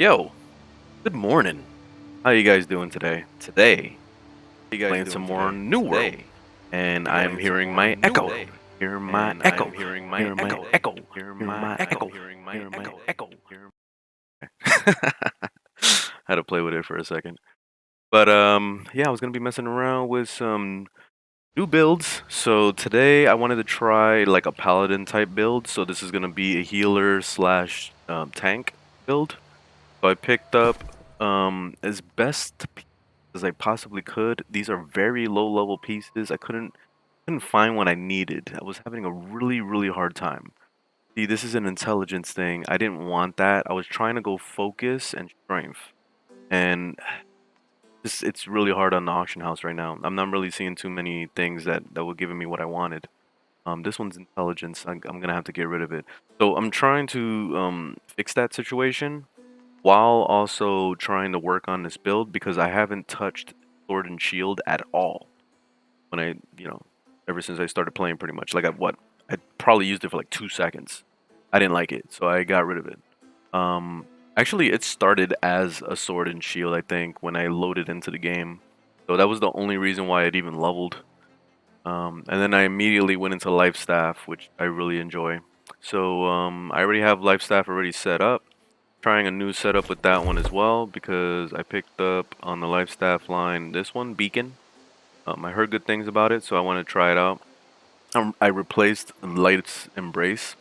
Yo, good morning. How you guys doing today? Today, playing some more New World, and I'm hearing my echo. Hearing my echo. Hearing my echo. Hearing my echo. Hearing my echo. Had to play with it for a second. But yeah, I was gonna be messing around with some new builds. So today I wanted to try like a paladin type build. So this is gonna be a healer slash tank build. So I picked up as best as I possibly could. These are very low level pieces. I couldn't find what I needed. I was having a really hard time. See, this is an intelligence thing. I didn't want that. I was trying to go focus and strength. And it's really hard on the auction house right now. I'm not really seeing too many things that were giving me what I wanted. This one's intelligence. I'm gonna have to get rid of it. So I'm trying to fix that situation while also trying to work on this build because I haven't touched sword and shield at all when ever since I started playing pretty much. Like I probably used it for like 2 seconds. I didn't like it, so I got rid of it. Actually it started as a sword and shield, I think, when I loaded into the game. So that was the only reason why it even leveled. And then I immediately went into life staff, which I really enjoy. So I already have life staff already set up. Trying a new setup with that one as well because I picked up on the life staff line this one, Beacon. I heard good things about it, so I want to try it out. I replaced Light's Embrace,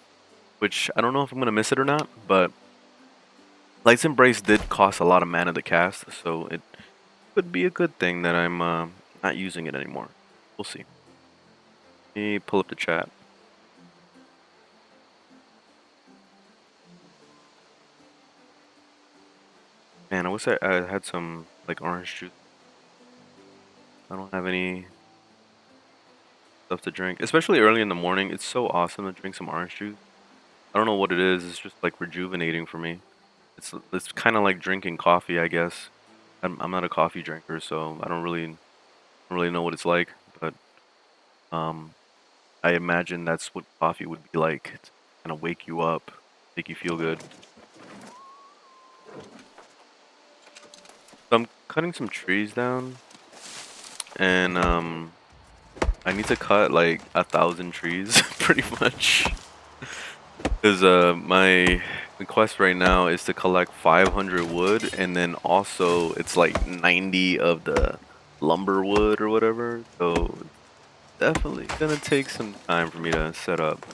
which I don't know if I'm going to miss it or not, but Light's Embrace did cost a lot of mana to cast, so it could be a good thing that I'm not using it anymore. We'll see. Let me pull up the chat. Man, I wish I had some like orange juice. I don't have any stuff to drink, especially early in the morning. It's so awesome to drink some orange juice. I don't know what it is. It's just like rejuvenating for me. It's kind of like drinking coffee, I guess. I'm not a coffee drinker, so I don't really know what it's like. But I imagine that's what coffee would be like. It's kind of wake you up, make you feel good. So I'm cutting some trees down, and I need to cut like 1,000 trees, pretty much. Because my quest right now is to collect 500 wood, and then also it's like 90 of the lumber wood or whatever. So it's definitely gonna take some time for me to set up.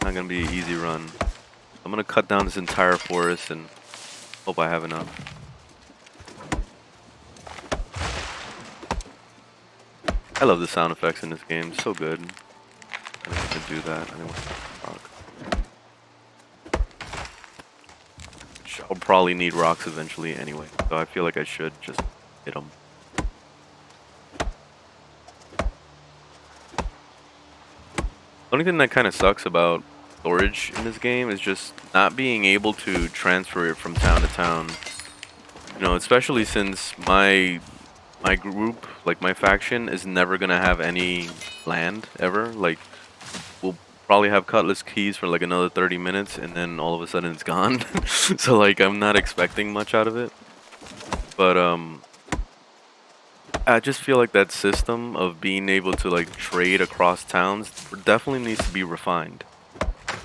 Not gonna be an easy run. I'm gonna cut down this entire forest and hope I have enough. I love the sound effects in this game. So good. I didn't want to do that. I didn't want to talk. I'll probably need rocks eventually anyway, so I feel like I should just hit them. The only thing that kind of sucks about storage in this game is just not being able to transfer it from town to town. You know, especially since my group, like my faction, is never gonna have any land ever. Like, we'll probably have Cutlass keys for like another 30 minutes and then all of a sudden it's gone. So like I'm not expecting much out of it. But I just feel like that system of being able to like trade across towns definitely needs to be refined.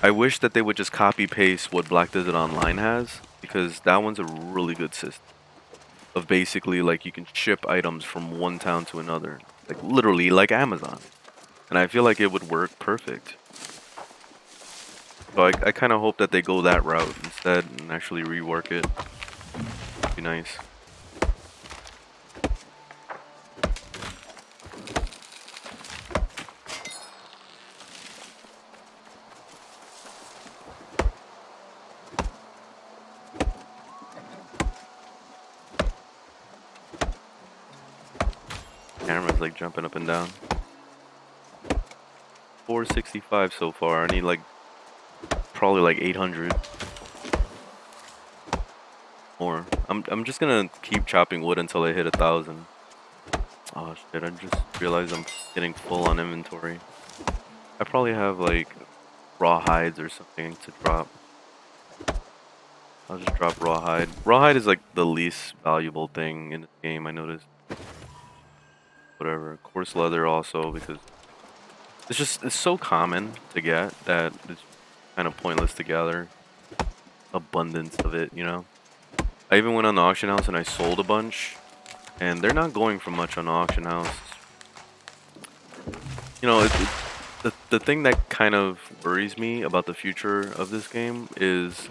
I wish that they would just copy paste what Black Desert Online has, because that one's a really good system of basically like you can ship items from one town to another, like literally like Amazon. And I feel like it would work perfect. So I kind of hope that they go that route instead and actually rework it. Be nice. Camera's like jumping up and down. 465 so far. I need like probably like 800 more. I'm just gonna keep chopping wood until I hit 1,000. Oh shit! I just realized I'm getting full on inventory. I probably have like raw hides or something to drop. I'll just drop rawhide. Rawhide is like the least valuable thing in this game, I noticed. Whatever. Coarse leather also, because it's so common to get that it's kind of pointless to gather abundance of it, you know? I even went on the auction house and I sold a bunch, and they're not going for much on the auction house. You know, the thing that kind of worries me about the future of this game is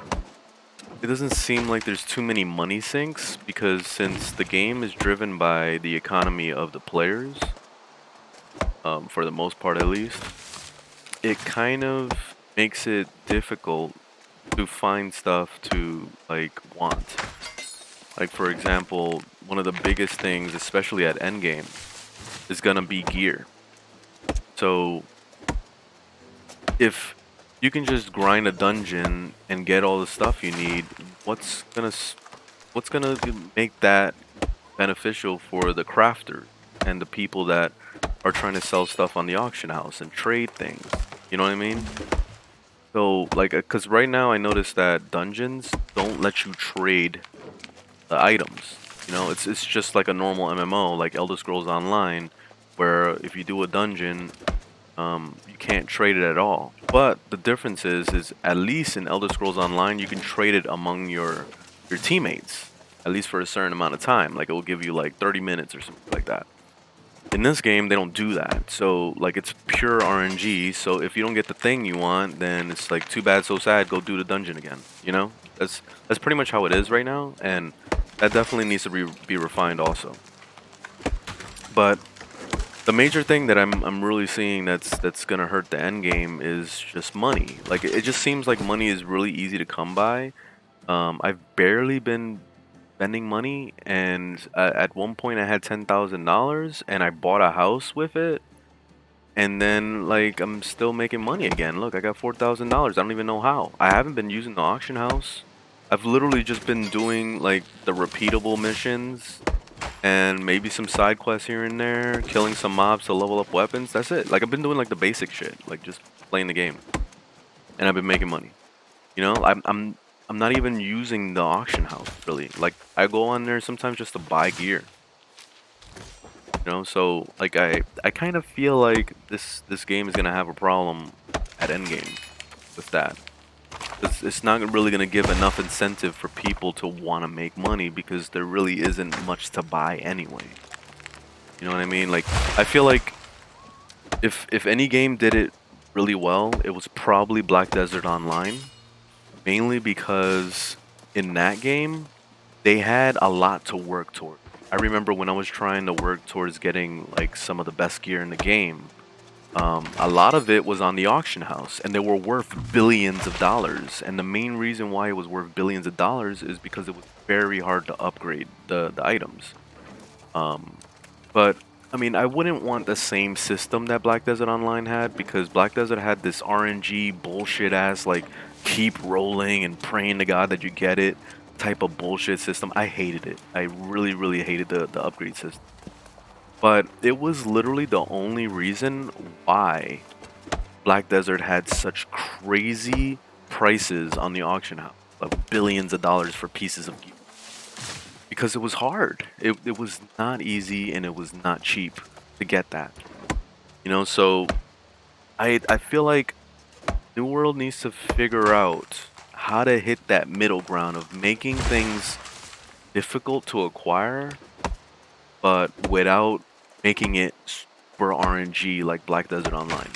it doesn't seem like there's too many money sinks, because since the game is driven by the economy of the players, for the most part at least, it kind of makes it difficult to find stuff to like want. Like for example, one of the biggest things, especially at endgame, is gonna be gear. So if you can just grind a dungeon and get all the stuff you need, what's gonna make that beneficial for the crafters and the people that are trying to sell stuff on the auction house and trade things? You know what I mean? So like, cause right now I noticed that dungeons don't let you trade the items. You know, it's just like a normal MMO, like Elder Scrolls Online, where if you do a dungeon, you can't trade it at all. But the difference is at least in Elder Scrolls Online, you can trade it among your teammates, at least for a certain amount of time. Like it will give you like 30 minutes or something like that. In this game, they don't do that. So like it's pure RNG. So if you don't get the thing you want, then it's like too bad, so sad. Go do the dungeon again. You know, that's pretty much how it is right now, and that definitely needs to be refined also. But the major thing that I'm really seeing that's gonna hurt the end game is just money. Like it just seems like money is really easy to come by. I've barely been spending money, and at one point I had $10,000 and I bought a house with it, and then like I'm still making money again. Look, I got $4,000. I don't even know how. I haven't been using the auction house. I've literally just been doing like the repeatable missions and maybe some side quests here and there, killing some mobs to level up weapons. That's it. Like I've been doing like the basic shit, like just playing the game, and I've been making money. You know, I'm not even using the auction house really. Like I go on there sometimes just to buy gear. You know, so like I kind of feel like this game is gonna have a problem at endgame with that. It's not really gonna give enough incentive for people to want to make money, because there really isn't much to buy anyway. You know what I mean? Like I feel like if any game did it really well, it was probably Black Desert Online, mainly because in that game they had a lot to work toward. I remember when I was trying to work towards getting like some of the best gear in the game, a lot of it was on the auction house, and they were worth billions of dollars. And the main reason why it was worth billions of dollars is because it was very hard to upgrade the items. But I mean, I wouldn't want the same system that Black Desert Online had, because Black Desert had this RNG bullshit ass like keep rolling and praying to God that you get it type of bullshit system. I hated it. I really hated the upgrade system. But it was literally the only reason why Black Desert had such crazy prices on the auction house, like billions of dollars for pieces of gear. Because it was hard. It was not easy, and it was not cheap to get that. You know, so I feel like New World needs to figure out how to hit that middle ground of making things difficult to acquire, but without making it super RNG like Black Desert Online.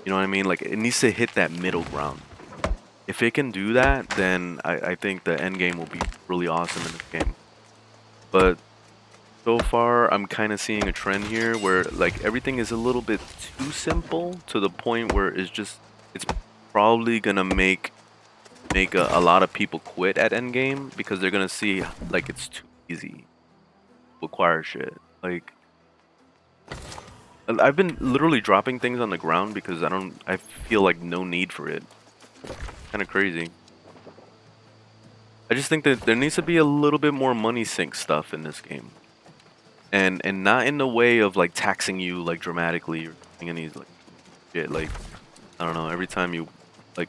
You know what I mean? Like it needs to hit that middle ground. If it can do that, then I think the end game will be really awesome in this game. But so far, I'm kind of seeing a trend here where like everything is a little bit too simple, to the point where it's probably gonna make a lot of people quit at endgame, because they're gonna see like it's too easy to acquire shit. Like I've been literally dropping things on the ground because I feel like no need for it. Kind of crazy. I just think that there needs to be a little bit more money sink stuff in this game, and not in the way of like taxing you like dramatically or any like shit. Like I don't know, every time you like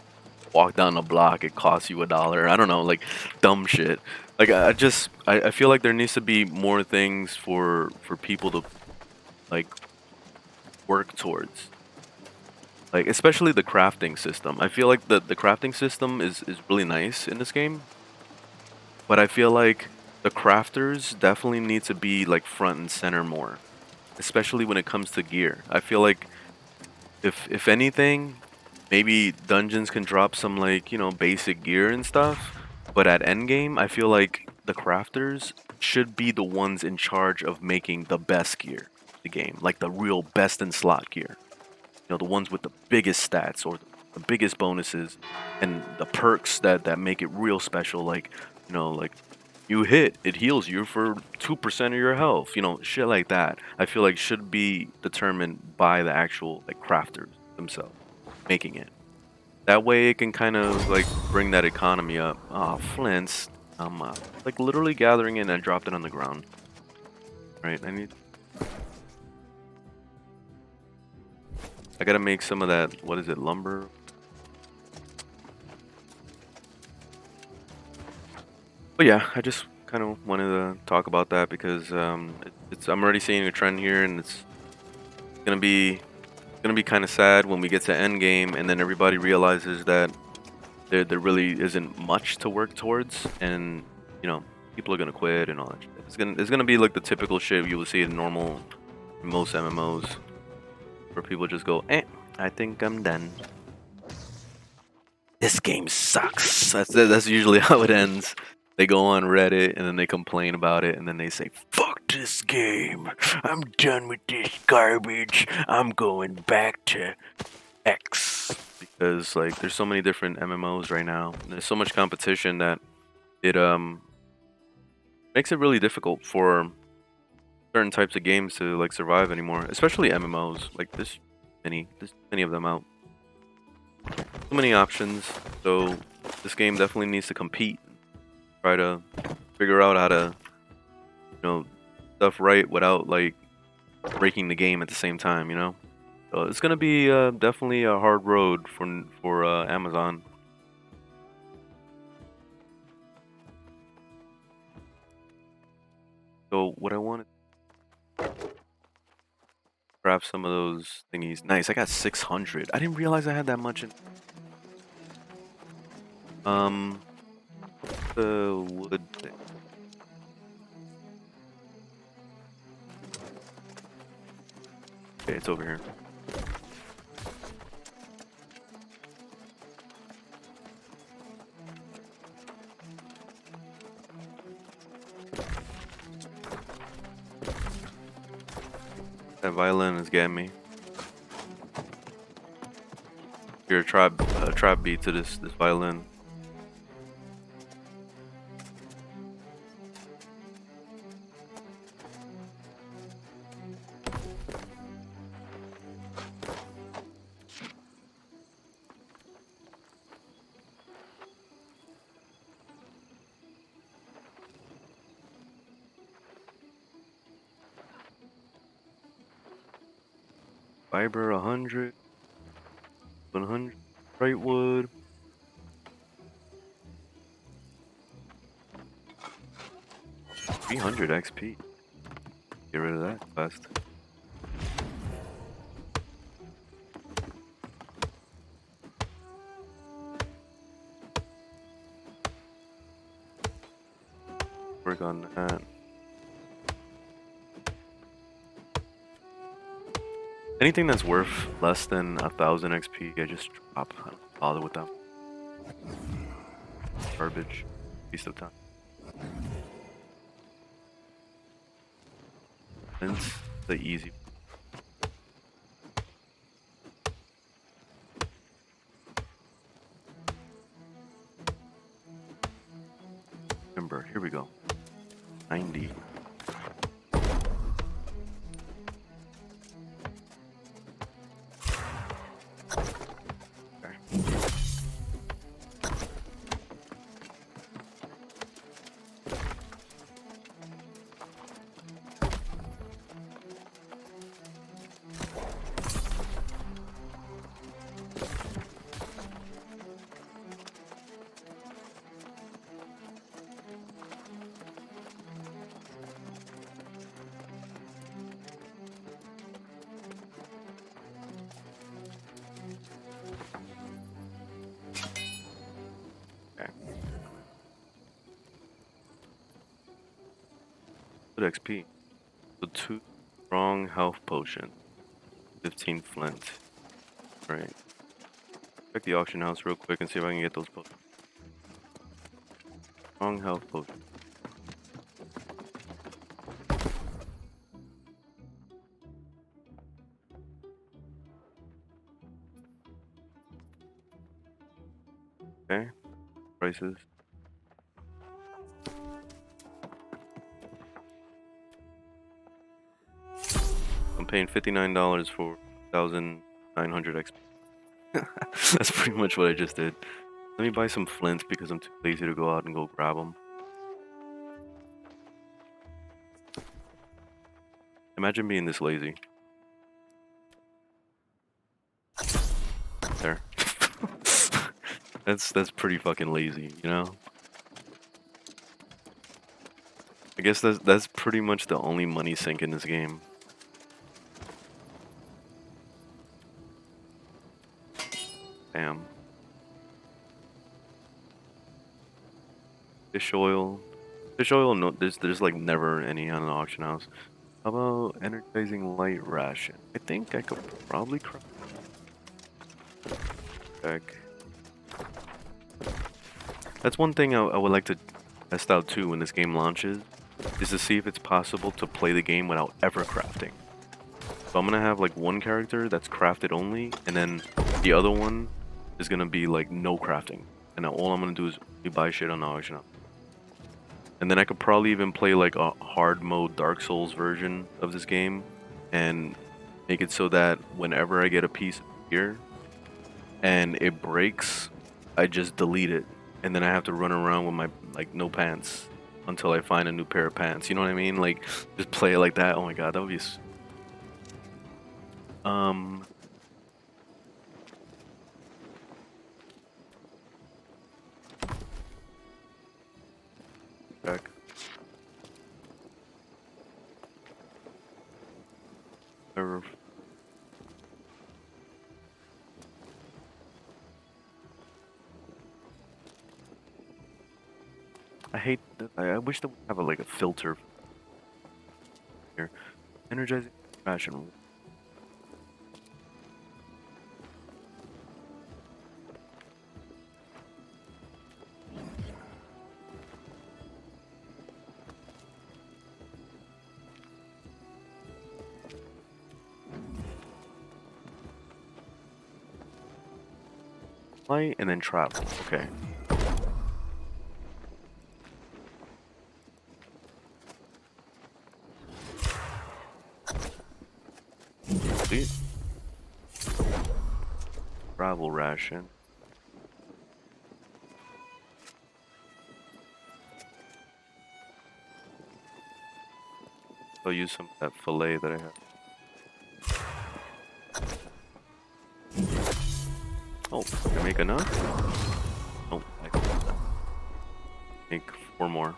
walk down the block, it costs you $1. I don't know, like dumb shit. Like I feel like there needs to be more things for people to like work towards. Like especially the crafting system. I feel like the crafting system is really nice in this game. But I feel like the crafters definitely need to be like front and center more. Especially when it comes to gear. I feel like if anything, maybe dungeons can drop some like, you know, basic gear and stuff. But at endgame, I feel like the crafters should be the ones in charge of making the best gear in the game. Like the real best in slot gear. You know, the ones with the biggest stats or the biggest bonuses and the perks that make it real special. Like, you know, like you hit, it heals you for 2% of your health. You know, shit like that. I feel like should be determined by the actual like crafters themselves making it. That way it can kind of like bring that economy up. Ah, flints. I'm like literally gathering it and I dropped it on the ground. Right, I gotta make some of that, what is it, lumber? But yeah, I just kind of wanted to talk about that because I'm already seeing a trend here, and it's gonna be kind of sad when we get to end game and then everybody realizes that there really isn't much to work towards, and you know, people are gonna quit and all that shit. It's gonna be like the typical shit you will see in most MMOs, where people just go, I think I'm done. This game sucks. That's usually how it ends. They go on Reddit and then they complain about it and then they say, fuck this game. I'm done with this garbage. I'm going back to X. Because like there's so many different MMOs right now. And there's so much competition that it makes it really difficult for certain types of games to like survive anymore. Especially MMOs. Like there's many of them out. So many options. So this game definitely needs to compete. Try to figure out how to, you know, stuff right without like breaking the game at the same time, you know. So it's gonna be definitely a hard road for Amazon. So what I wanted to craft some of those thingies. Nice, I got 600. I didn't realize I had that much in. The wood thing. Okay, it's over here. That violin is getting me. Here, a trap beat to this violin. Fiber 100, 100, bright wood. $300 XP. Get rid of that fast. Work on that. Anything that's worth less than 1,000 XP, I just drop. I don't bother with them. Garbage. Waste of time. It's the easy. Remember, here we go. 90. good XP. So 2 strong health potion, 15 flint. Right. Check the auction house real quick and see if I can get those potions. Strong health potion. Okay. Prices. I'm paying $59 for 1,900 XP. That's pretty much what I just did. Let me buy some flints because I'm too lazy to go out and go grab them. Imagine being this lazy. There. That's pretty fucking lazy, you know? I guess that's pretty much the only money sink in this game. Damn. Fish oil. Fish oil, no, there's like never any on an auction house. How about energizing light ration? I think I could probably craft. Check. That's one thing I would like to test out too when this game launches, is to see if it's possible to play the game without ever crafting. So I'm gonna have like one character that's crafted only, and then the other one is gonna be like no crafting. And all I'm gonna do is buy shit on the auction house. And then I could probably even play like a hard mode Dark Souls version of this game and make it so that whenever I get a piece of gear and it breaks, I just delete it. And then I have to run around with my like no pants until I find a new pair of pants. You know what I mean? Like just play it like that. Oh my god, that would be back. I hate that. I wish that we have like a filter here. Energizing ration. Light and then travel. Okay. Sweet. Travel ration. I'll use some of that fillet that I have. Oh, can I make enough? Oh, I can make 4 more.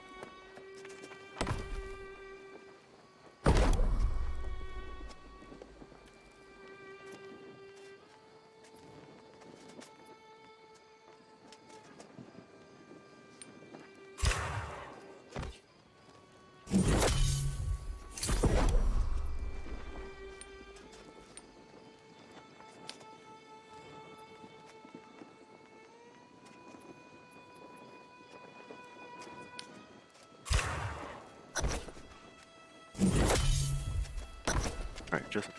Alright, just...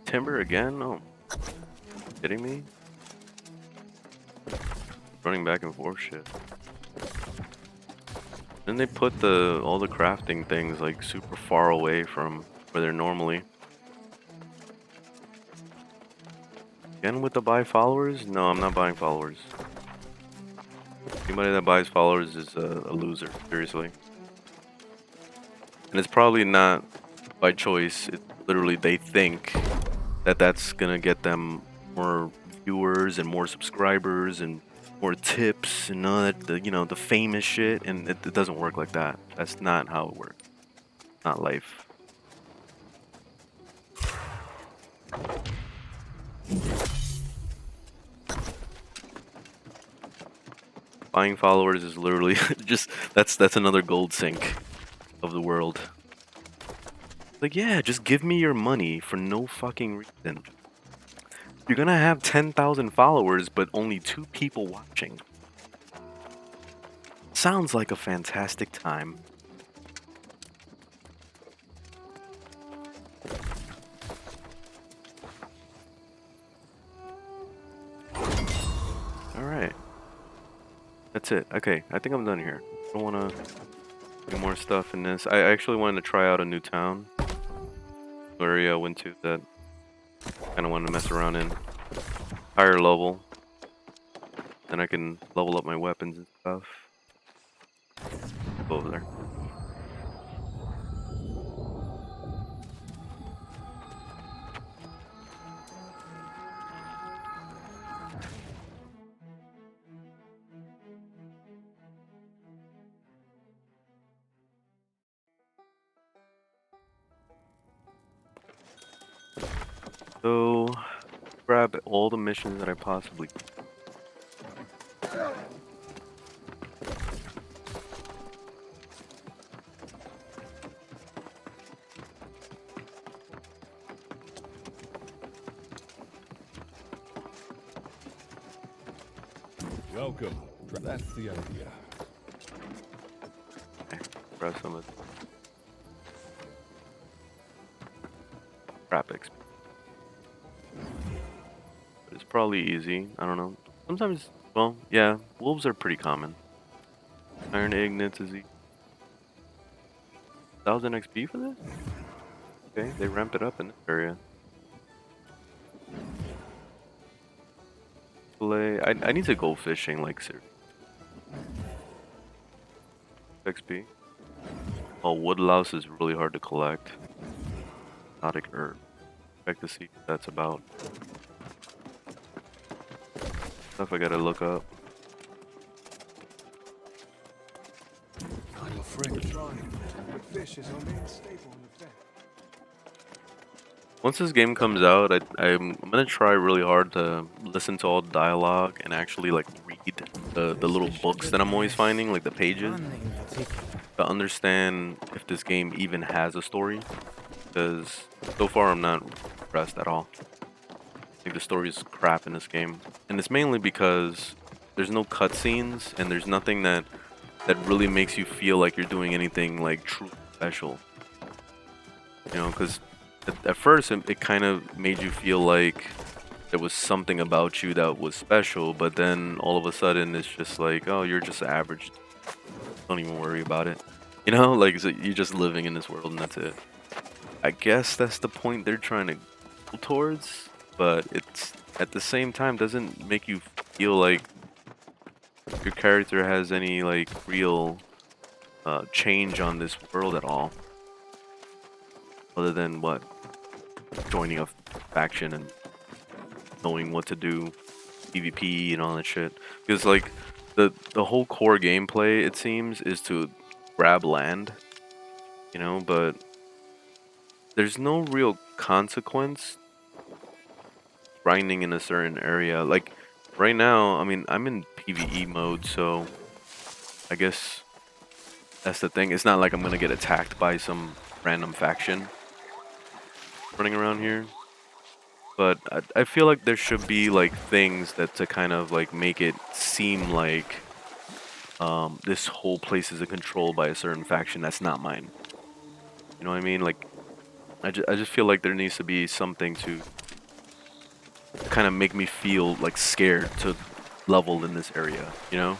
Timber again? Oh, kidding me? Running back and forth shit. Then they put all the crafting things like super far away from where they're normally. Again with the buy followers? No, I'm not buying followers. Anybody that buys followers is a loser, seriously. And it's probably not by choice. It's literally they think that that's gonna get them more viewers and more subscribers and more tips and all that, the famous shit, and it doesn't work like that. That's not how it works. Not life. Buying followers is literally just that's another gold sink of the world. Like, yeah, just give me your money for no fucking reason. You're gonna have 10,000 followers, but only 2 people watching. Sounds like a fantastic time. Alright. That's it. Okay, I think I'm done here. I don't wanna do more stuff in this. I actually wanted to try out a new town. Area I went to that kinda wanted to mess around in. Higher level. Then I can level up my weapons and stuff. Go over there. So, grab all the missions that I possibly can. Welcome. That's the idea. Okay, grab some of crap XP. But it's probably easy. I don't know. Sometimes, well, yeah, wolves are pretty common. Iron Ignits is easy. 1000 XP for this? Okay, they ramp it up in this area. I need to go fishing, like, seriously. XP. Oh, wood louse is really hard to collect. Exotic herb. Check to see what that's about. Stuff I gotta look up. I'm afraid but fish is our main staple in the vet. Once this game comes out, I'm gonna try really hard to listen to all the dialogue and actually like read the little books that I'm always finding, like the pages, to understand if this game even has a story. Because so far I'm not impressed at all. I think the story is crap in this game, and it's mainly because there's no cutscenes and there's nothing that really makes you feel like you're doing anything like truly special. You know, because at first it kind of made you feel like there was something about you that was special, but then all of a sudden it's just like, oh, you're just average. Don't even worry about it. You know, like so you're just living in this world and that's it. I guess that's the point they're trying to go towards, but it's at the same time doesn't make you feel like your character has any like real change on this world at all, other than what, joining a faction and knowing what to do, PvP and all that shit. Because like the whole core gameplay, it seems, is to grab land, you know, but there's no real consequence grinding in a certain area. Like right now, I mean, I'm in PvE mode, so I guess that's the thing. It's not like I'm gonna get attacked by some random faction running around here. But I feel like there should be like things that to kind of like make it seem like this whole place is controlled by a certain faction that's not mine. You know what I mean? Like I just feel like there needs to be something to kind of make me feel like scared to level in this area, you know?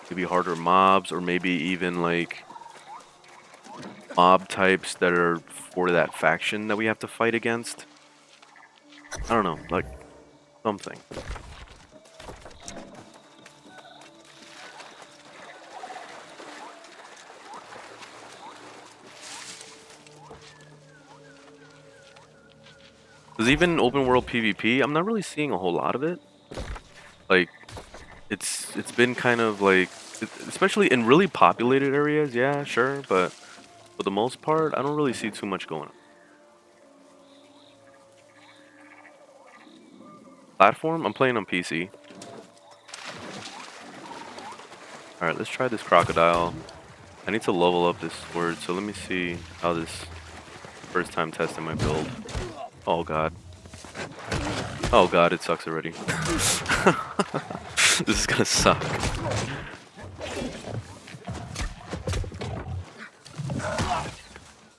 Maybe harder mobs, or maybe even like mob types that are for that faction that we have to fight against. I don't know, like something. Because even open world PvP, I'm not really seeing a whole lot of it. Like, it's been kind of like, especially in really populated areas, yeah, sure, but for the most part, I don't really see too much going on. Platform? I'm playing on PC. Alright, let's try this crocodile. I need to level up this sword, so let me see how this first time testing my build. Oh god. Oh god, it sucks already. This is gonna suck.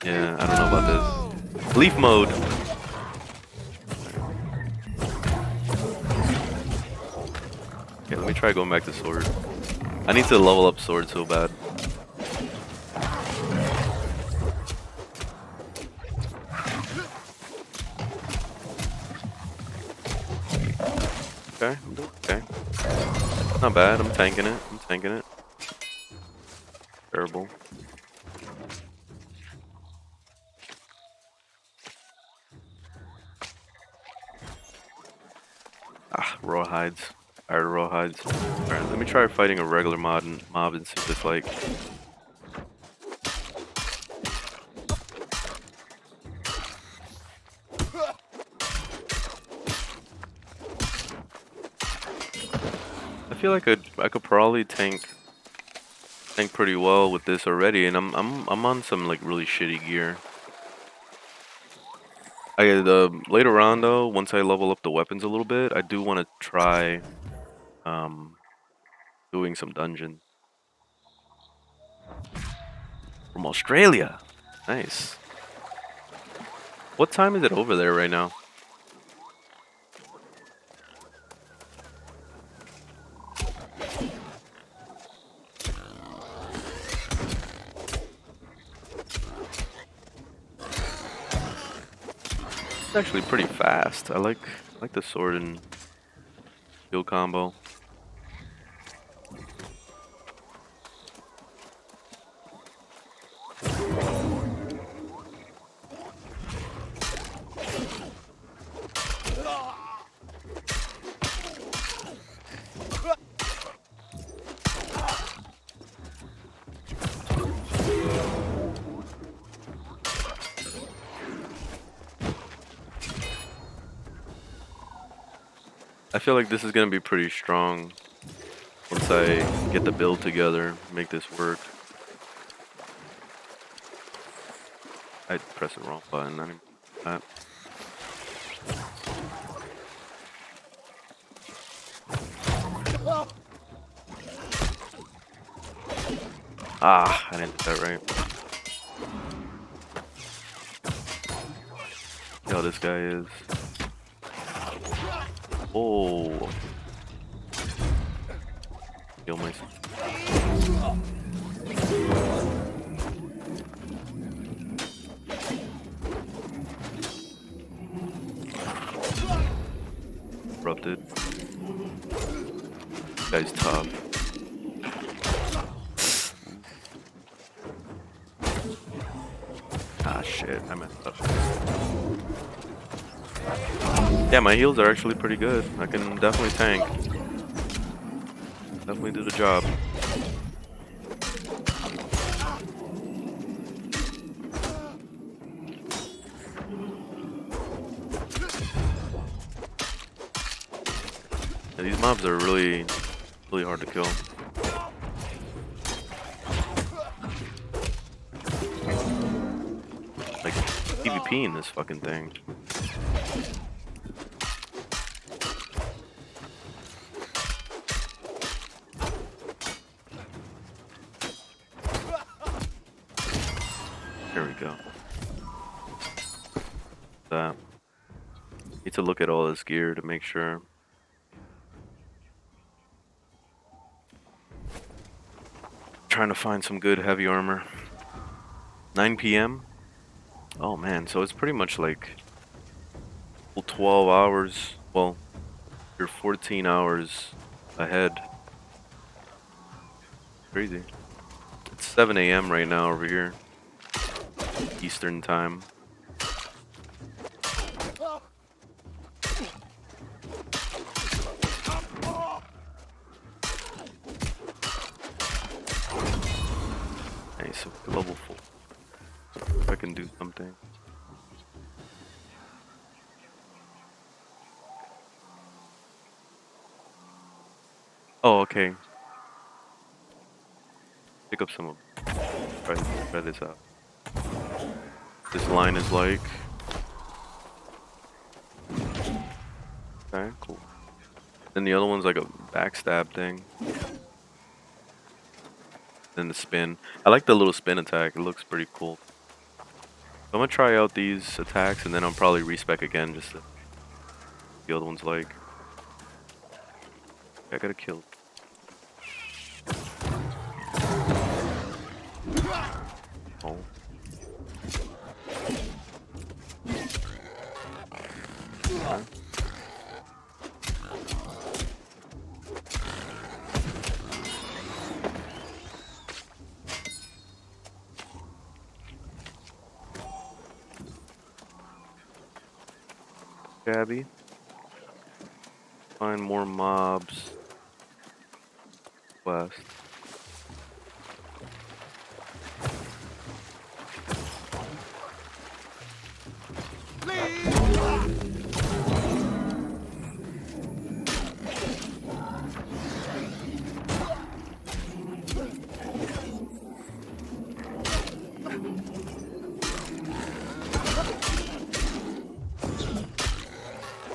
Yeah, I don't know about this. Leaf mode! Okay, let me try going back to sword. I need to level up sword so bad. Okay, I'm doing okay. Not bad, I'm tanking it. I'm tanking it. Terrible. Ah, rawhides. Tired of rawhides. Alright, let me try fighting a regular mob and see what it's like. I feel like I could probably tank pretty well with this already, and I'm on some like really shitty gear. Later on though, once I level up the weapons a little bit, I do want to try doing some dungeon from Australia. Nice. What time is it over there right now? It's actually pretty fast. I like the sword and shield combo. I feel like this is gonna be pretty strong once I get the build together, make this work. I pressed the wrong button. I didn't do that. Ah, I didn't do that right. See how this guy is. Oh. Kill myself. Corrupted. Guy's tough. Ah shit, I messed up. Yeah, my heals are actually pretty good. I can definitely tank. Definitely do the job. Yeah, these mobs are really hard to kill. Like PvP in this fucking thing. There we go. That. Need to look at all this gear to make sure. Trying to find some good heavy armor. 9 p.m. Oh man, so it's pretty much like 12 hours. Well, you're 14 hours ahead. Crazy. It's 7 a.m. right now over here. Eastern time. Nice. Level 4. If I can do something. Oh, okay. Pick up some of. Try this out. This line is like. Okay, cool. Then the other one's like a backstab thing. Then the spin. I like the little spin attack. It looks pretty cool. I'm gonna try out these attacks and then I'll probably respec again just to see the other one's like. I got a kill. Oh. Okay. Gabby. Find more mobs. West.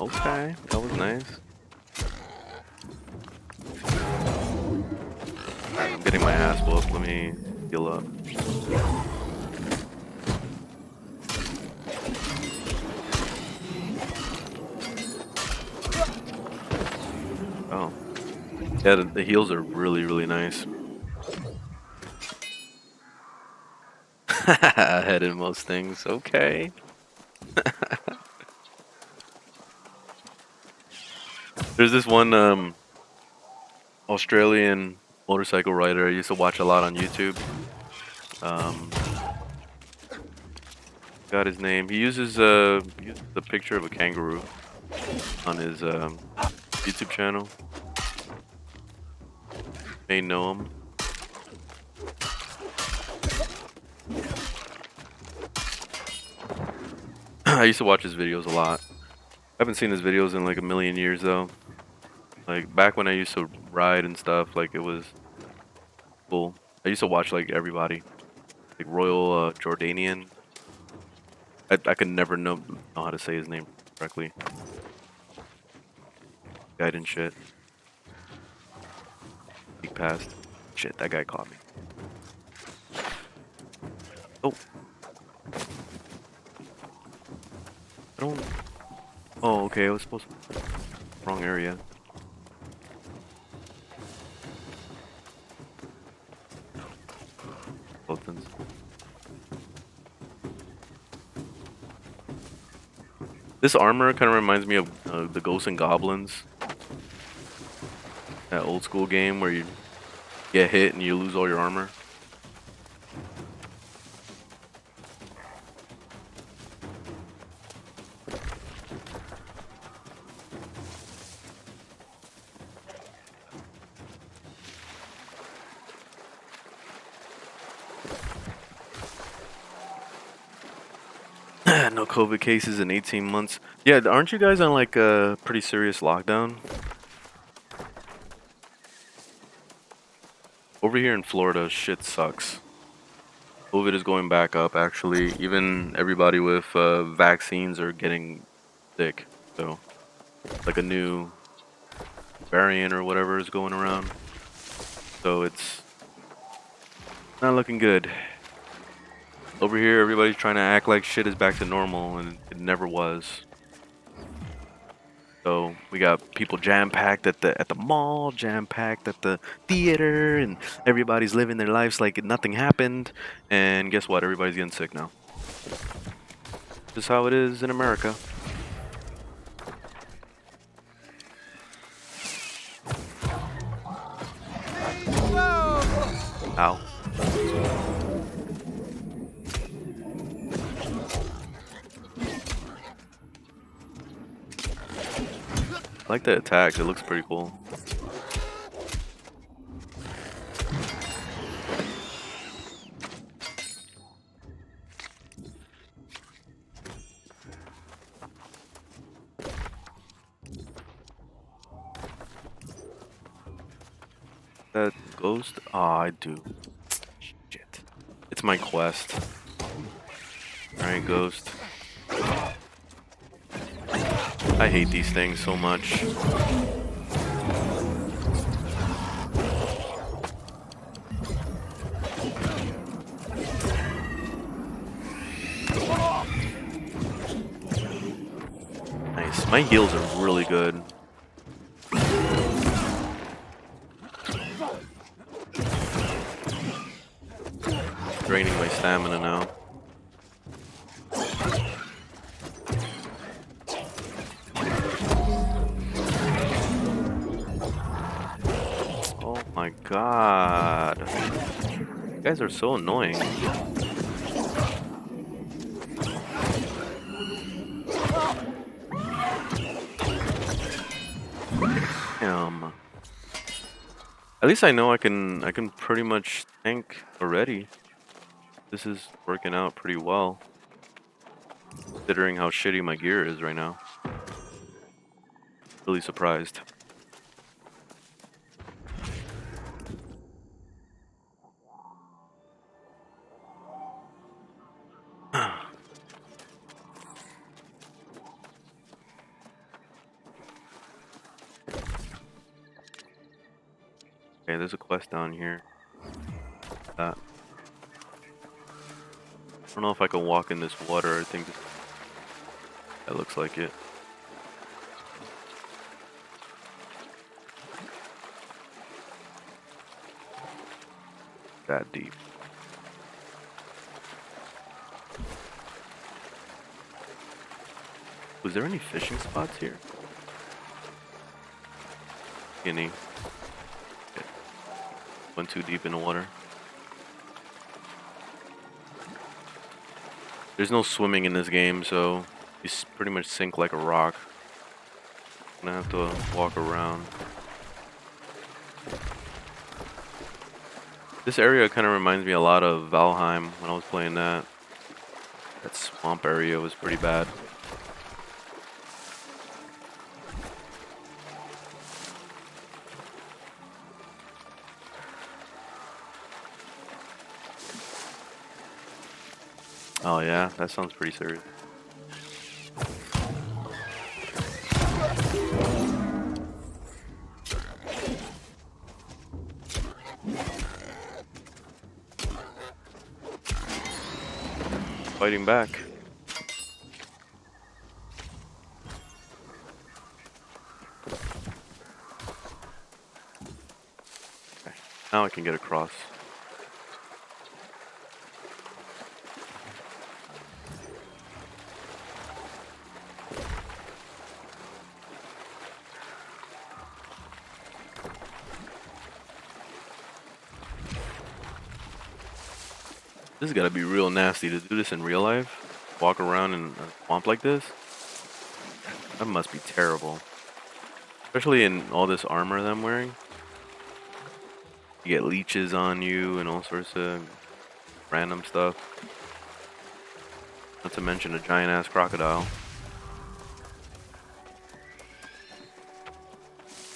Okay, that was nice. Alright, I'm getting my ass whooped. Let me heal up. Oh. Yeah, the heals are really, really nice. Ahead in most things. Okay. There's this one Australian motorcycle rider I used to watch a lot on YouTube. Got his name. He uses the picture of a kangaroo on his YouTube channel. May know him. I used to watch his videos a lot. I haven't seen his videos in like a million years though. Like back when I used to ride and stuff, like it was cool. I used to watch like everybody, like Royal Jordanian. I could never know how to say his name correctly. Guide and shit. Peek past. Shit, that guy caught me. Oh. I don't. Oh, okay. I was supposed to. Wrong area. Skeletons. This armor kind of reminds me of the Ghosts and Goblins. That old school game where you get hit and you lose all your armor. No COVID cases in 18 months. Yeah, aren't you guys on like a pretty serious lockdown? Over here in Florida, shit sucks. COVID is going back up actually. Even everybody with vaccines are getting sick. So, like a new variant or whatever is going around. So it's not looking good. Over here, everybody's trying to act like shit is back to normal, and it never was. So we got people jam-packed at the mall, jam-packed at the theater, and everybody's living their lives like nothing happened. And guess what? Everybody's getting sick now. Just how it is in America. Ow. I like the attack, it looks pretty cool. Ghost? Oh, I do. Shit. It's my quest. Alright, Ghost. I hate these things so much. Nice. My heals are really good. Draining my stamina now. Oh my god. You guys are so annoying. At least I know I can pretty much tank already. This is working out pretty well, considering how shitty my gear is right now. Really surprised. Okay, there's a quest down here. I don't know if I can walk in this water. I think that looks like it. That deep. Was there any fishing spots here? Any? Okay. Went too deep in the water. There's no swimming in this game, so you pretty much sink like a rock. I'm gonna have to walk around. This area kind of reminds me a lot of Valheim when I was playing that. That swamp area was pretty bad. Oh yeah, that sounds pretty serious. Fighting back. Okay, now I can get across. This has got to be real nasty to do this in real life. Walk around in a swamp like this. That must be terrible. Especially in all this armor that I'm wearing. You get leeches on you and all sorts of random stuff. Not to mention a giant ass crocodile.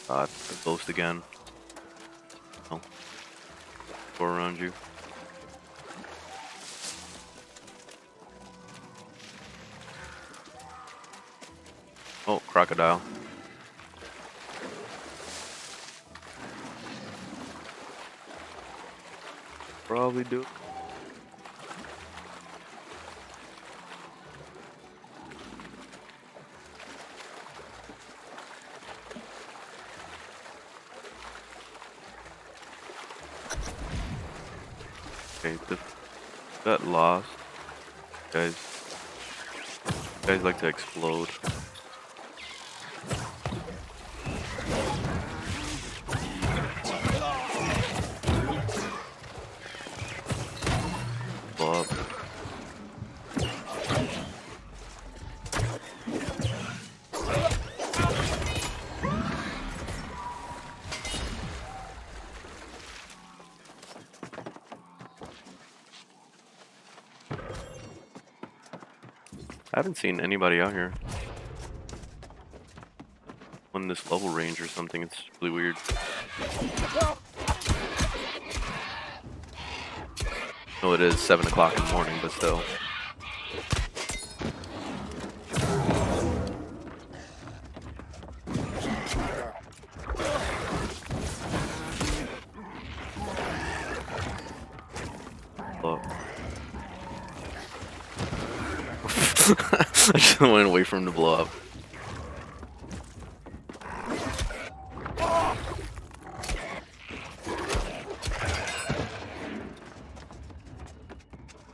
God, the ghost again. Oh. Go around you. Oh, crocodile. Probably do. Okay, got lost. Guys like to explode. Up. I haven't seen anybody out here on this level range or something. It's really weird. No, it is 7 o'clock in the morning, but still. Blow. I just went away from him to blow up.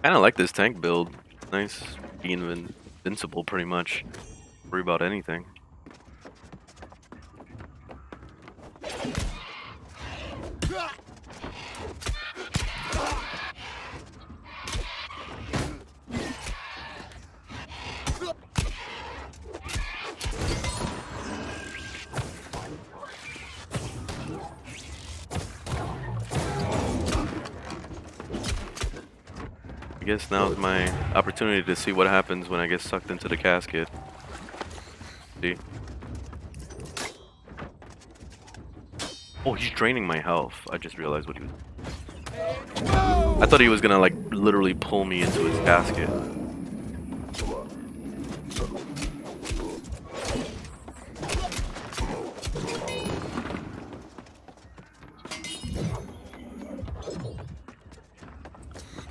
Kinda like this tank build. Nice being invincible pretty much. Worry about anything. I guess now is my opportunity to see what happens when I get sucked into the casket. See? Oh, he's draining my health. I just realized what he was. I thought he was gonna like literally pull me into his casket.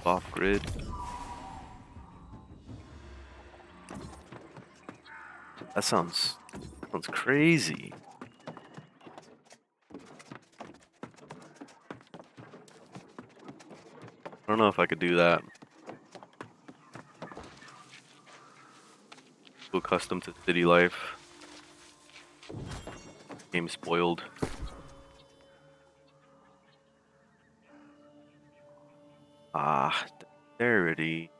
Off grid. That sounds crazy. I don't know if I could do that. Too accustomed to city life. Game spoiled. Ah, dexterity.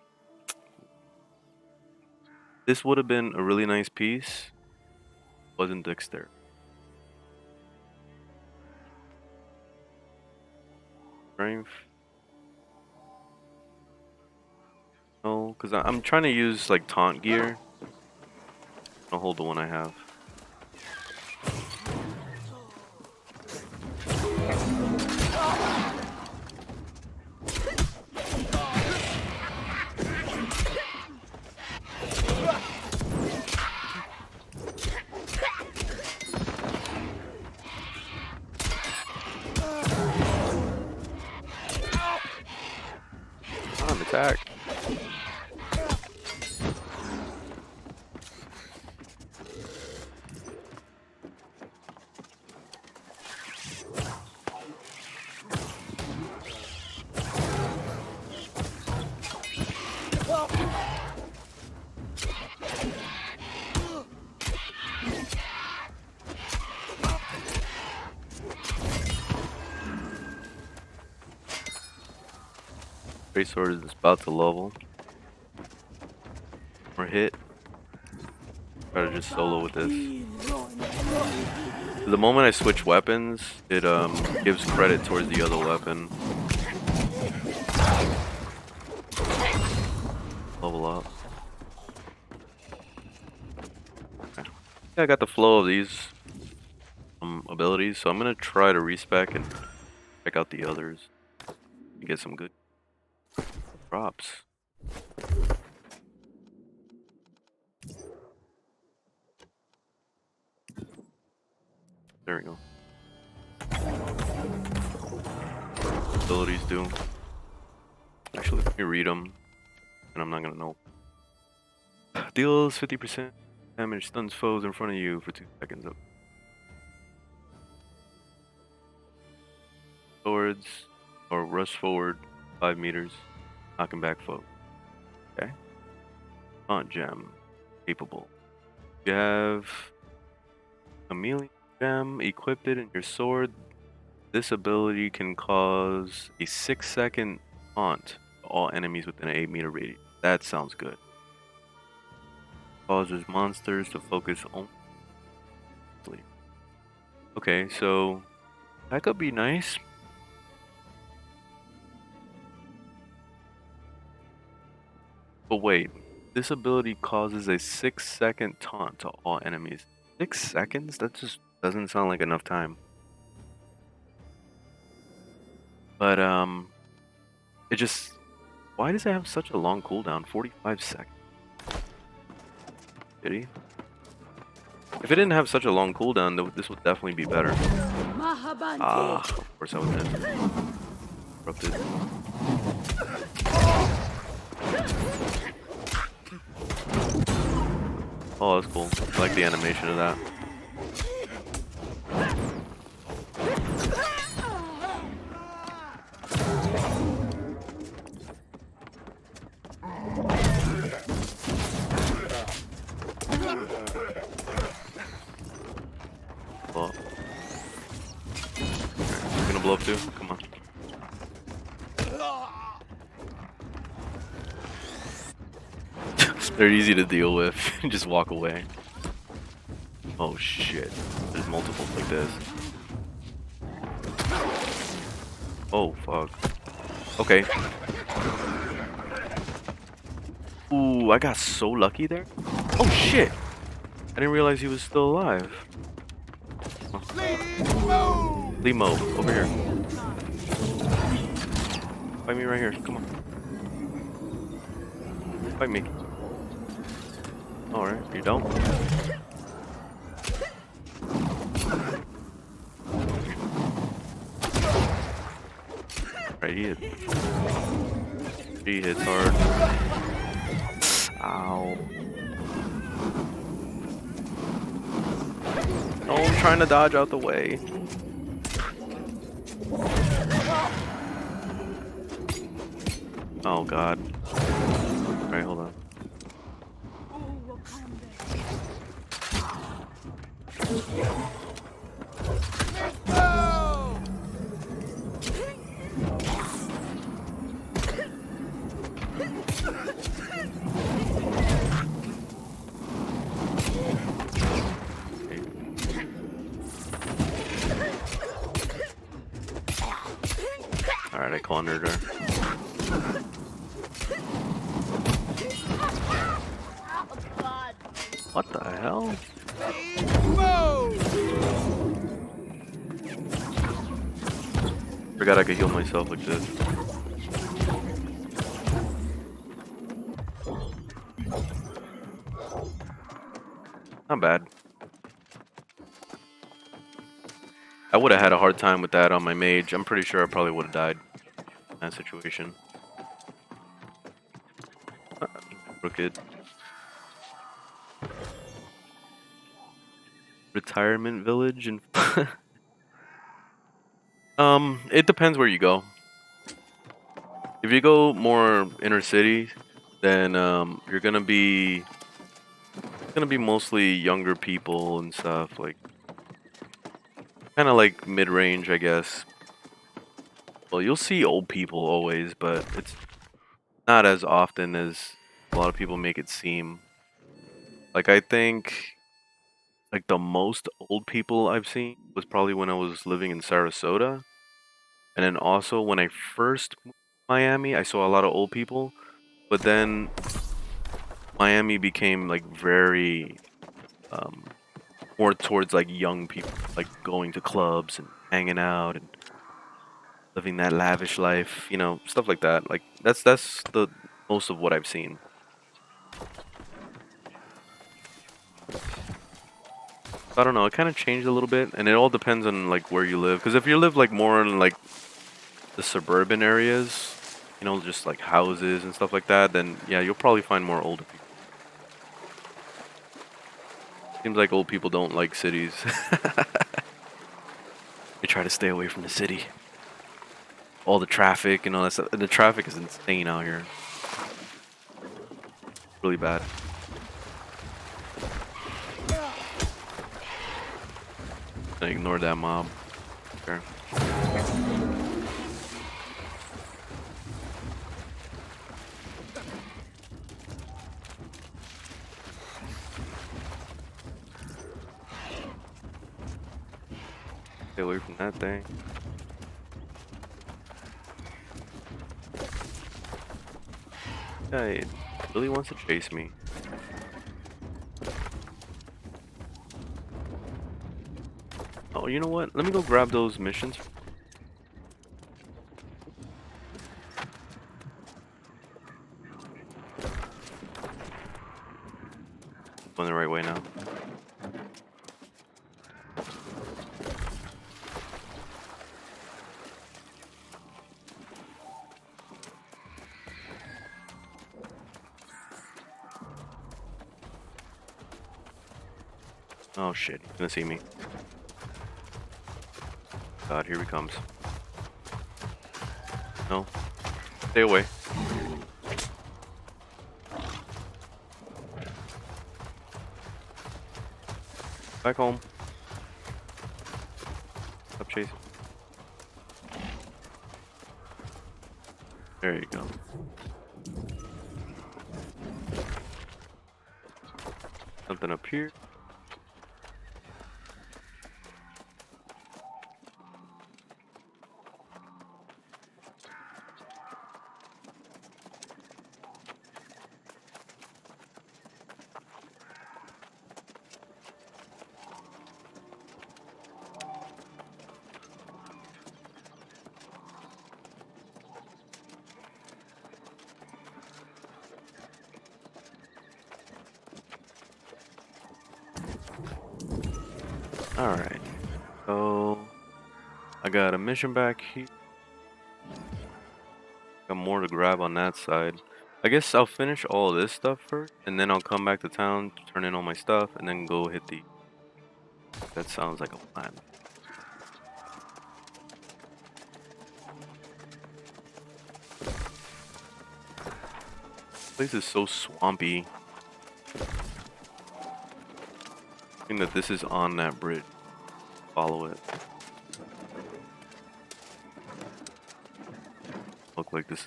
This would have been a really nice piece. Wasn't dexterity. Strength. No, because I'm trying to use like taunt gear. I'll hold the one I have. Attack. Great sword is about to level. Or hit. Try to just solo with this. The moment I switch weapons, it gives credit towards the other weapon. Level up. Okay. Yeah, I got the flow of these abilities, so I'm gonna try to respec and check out the others to get some good drops. There we go. Abilities do. Actually, let me read them, and I'm not gonna know. Deals 50% damage, stuns foes in front of you for 2 seconds. Swords, or rush forward 5 meters, knocking back foe. Okay. Taunt gem, capable. You have a melee gem equipped in your sword. This ability can cause a 6-second taunt to all enemies within an 8-meter radius. That sounds good. Causes monsters to focus only. Okay, so that could be nice. But wait, this ability causes a 6-second taunt to all enemies. 6 seconds? That just doesn't sound like enough time. But it just Why does it have such a long cooldown? 45 seconds. Did he? If it didn't have such a long cooldown, this would definitely be better. Ah, of course I was dead. Corrupted. Oh, that's cool. I like the animation of that. Oh. You're gonna blow up too? Come on. They're easy to deal with. Just walk away. Oh shit. There's multiples like this. Oh fuck. Okay. Ooh, I got so lucky there. Oh shit. I didn't realize he was still alive. Limo, over here. Fight me right here. Come on. Fight me. Alright, you don't? Right, he hits hard. Ow. Oh, I'm trying to dodge out the way. Oh god. Alright, hold on. Alright, I cornered her. What the hell? Forgot I could heal myself like this. Not bad. I would have had a hard time with that on my mage. I'm pretty sure I probably would have died in that situation. Crooked. Retirement village and it depends where you go. If you go more inner city, then you're gonna be mostly younger people and stuff, like kind of like mid-range, I guess. Well, you'll see old people always, but it's not as often as a lot of people make it seem. Like I think like the most old people I've seen was probably when I was living in Sarasota. And then also when I first moved to Miami, I saw a lot of old people. But then Miami became like very more towards like young people, like going to clubs and hanging out and living that lavish life, you know, stuff like that. Like that's the most of what I've seen. I don't know, it kind of changed a little bit, and it all depends on like where you live. Because if you live like more in like the suburban areas, you know, just like houses and stuff like that, then yeah, you'll probably find more older people. Seems like old people don't like cities. They try to stay away from the city. All the traffic and all that stuff. The traffic is insane out here. Really bad. I ignored that mob. Okay. Stay away from that thing. Guy really wants to chase me. Oh, you know what? Let me go grab those missions. Going the right way now. Oh shit, he's gonna see me. God, here he comes. No. Stay away. Back home. Stop chasing. There you go. Something up here. Alright, so I got a mission back here. Got more to grab on that side. I guess I'll finish all of this stuff first, and then I'll come back to town, turn in all my stuff, and then go hit the... That sounds like a plan. This place is so swampy. I think that this is on that bridge. Follow it. Look like this.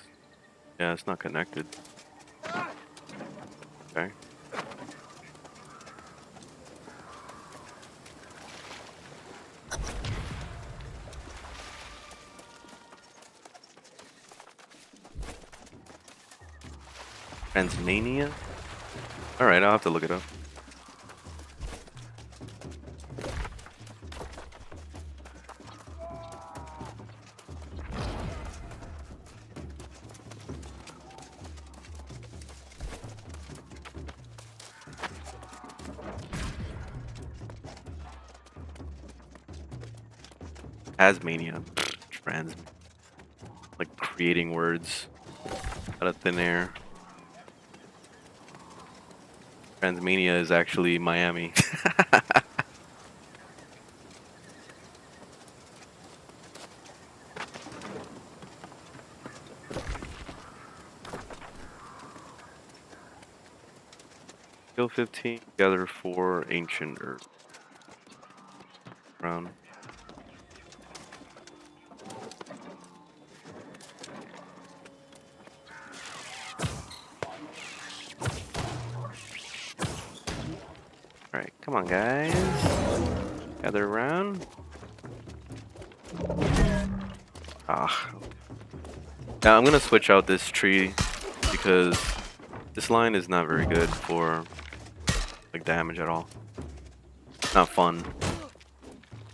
Yeah, it's not connected. Okay. Transmania? Alright, I'll have to look it up. Tasmania. Trans. Like creating words out of thin air. Transmania is actually Miami. Kill 15, gather 4 ancient earth. Round. Alright, come on guys. Gather around. Ah. Now I'm gonna switch out this tree because this line is not very good for like damage at all. It's not fun.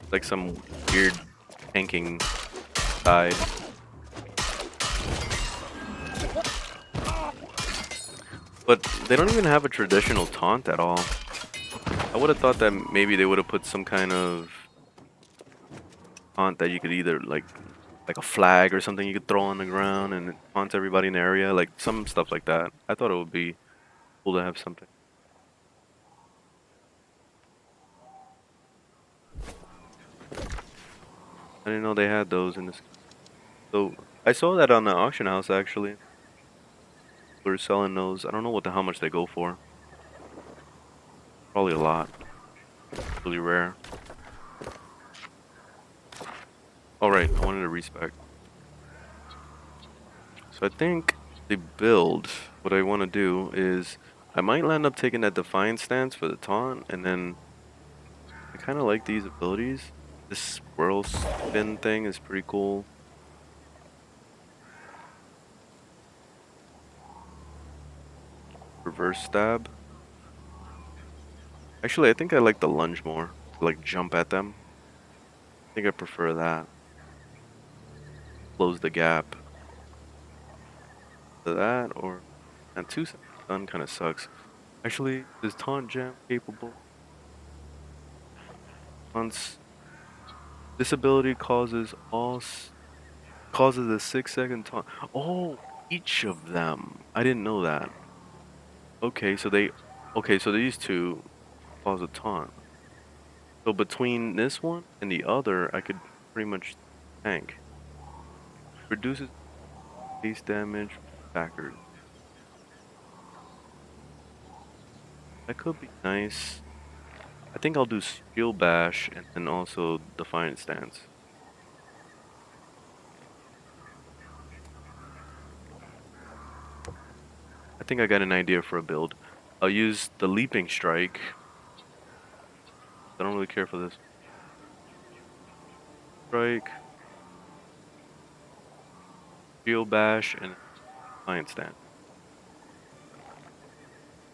It's like some weird tanking side. But they don't even have a traditional taunt at all. I would have thought that maybe they would have put some kind of taunt that you could either like a flag or something you could throw on the ground and it taunts everybody in the area, like some stuff like that. I thought it would be cool to have something. I didn't know they had those in this. So I saw that on the auction house actually. We're selling those. I don't know how much they go for. Probably a lot. Really rare. Alright, I wanted to respec. So I think the build, what I want to do is, I might land up taking that Defiance stance for the taunt, and then I kind of like these abilities. This swirl spin thing is pretty cool. Reverse stab. Actually, I think I like the lunge more. Like jump at them. I think I prefer that. Close the gap. To that or and 2 seconds done kind of sucks. Actually, is taunt gem capable? Once this ability causes a 6-second taunt. Oh, each of them. I didn't know that. Okay, so these two cause a taunt. So between this one and the other, I could pretty much tank. Reduces base damage from attackers. That could be nice. I think I'll do Shield Bash and then also Defiant Stance. I think I got an idea for a build. I'll use the Leaping Strike. I don't really care for this. Strike, Shield Bash, and Defiant Stance.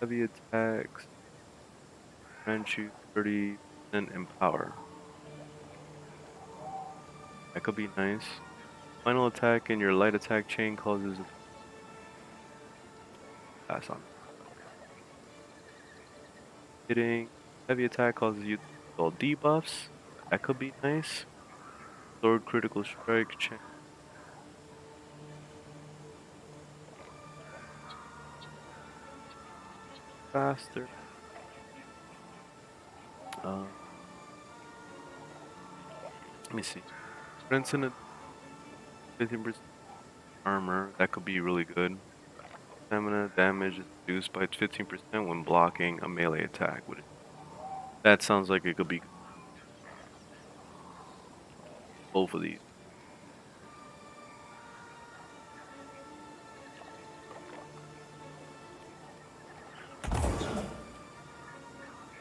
Heavy attacks. Grant you 30% in power. That could be nice. Final attack in your light attack chain causes a pass on. Hitting heavy attack causes you all debuffs. That could be nice. Sword critical strike chain. Faster. Let me see. Strengthen it. 15% armor. That could be really good. Stamina damage is reduced by 15% when blocking a melee attack. That sounds like it could be both of these.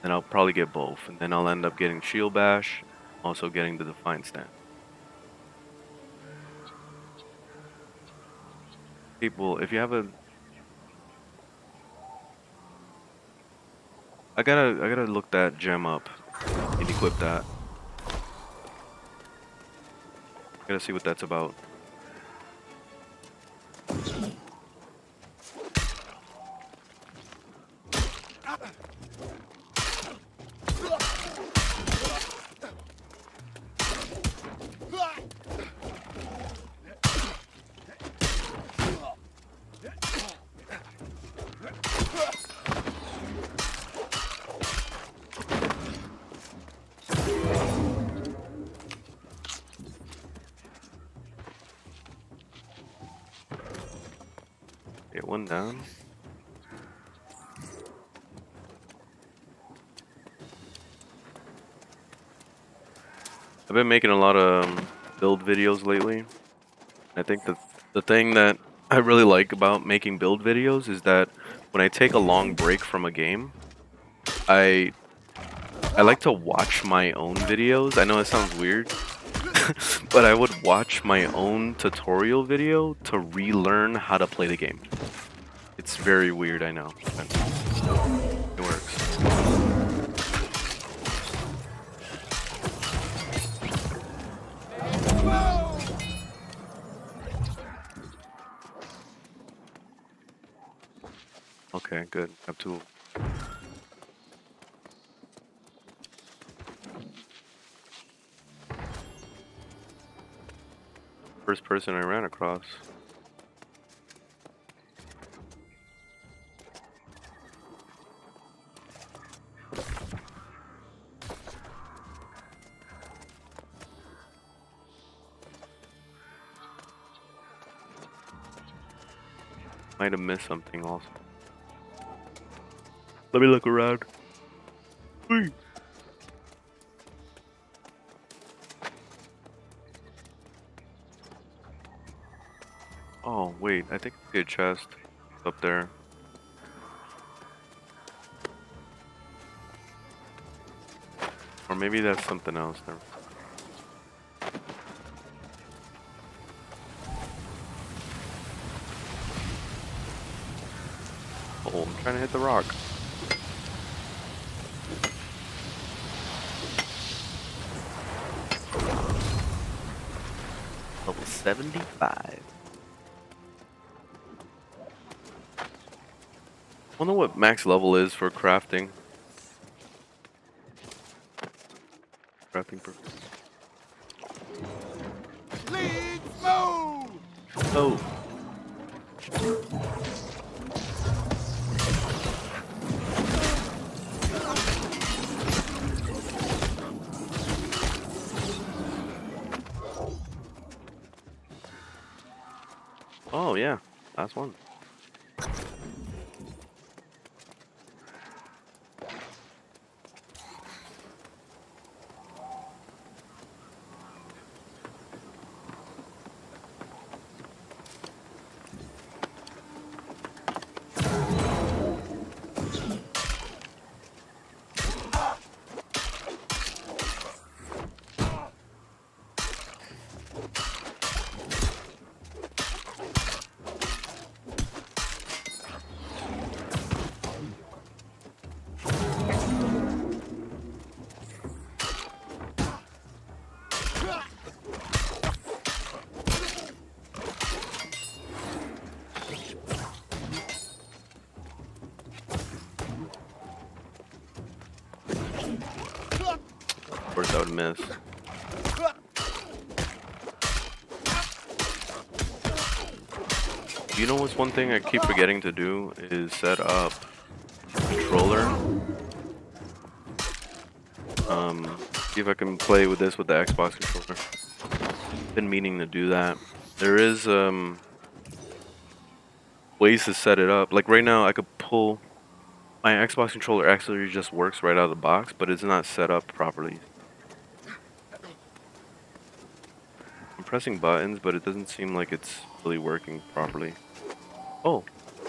And I'll probably get both, and then I'll end up getting Shield Bash, also getting the Defiant Stance. People, if you have a, I gotta look that gem up and equip that. Gotta see what that's about. Get one down. I've been making a lot of build videos lately. I think the thing that I really like about making build videos is that when I take a long break from a game, I like to watch my own videos. I know it sounds weird, but I would watch my own tutorial video to relearn how to play the game. It's very weird, I know. It works. Okay, good. Have two. First person I ran across. Might have missed something also. Let me look around. Whee! Oh, wait, I think I see a chest up there. Or maybe that's something else there. Oh, I'm trying to hit the rock. Level 75. Wonder what max level is for crafting. Crafting per. Lead move! Oh. Oh yeah, last one. Of course I would miss. You know what's one thing I keep forgetting to do is set up controller. See if I can play with this with the Xbox controller. Been meaning to do that. There is ways to set it up. Like right now I could pull my Xbox controller actually just works right out of the box, but it's not set up properly. I'm pressing buttons, but it doesn't seem like it's really working properly. Oh,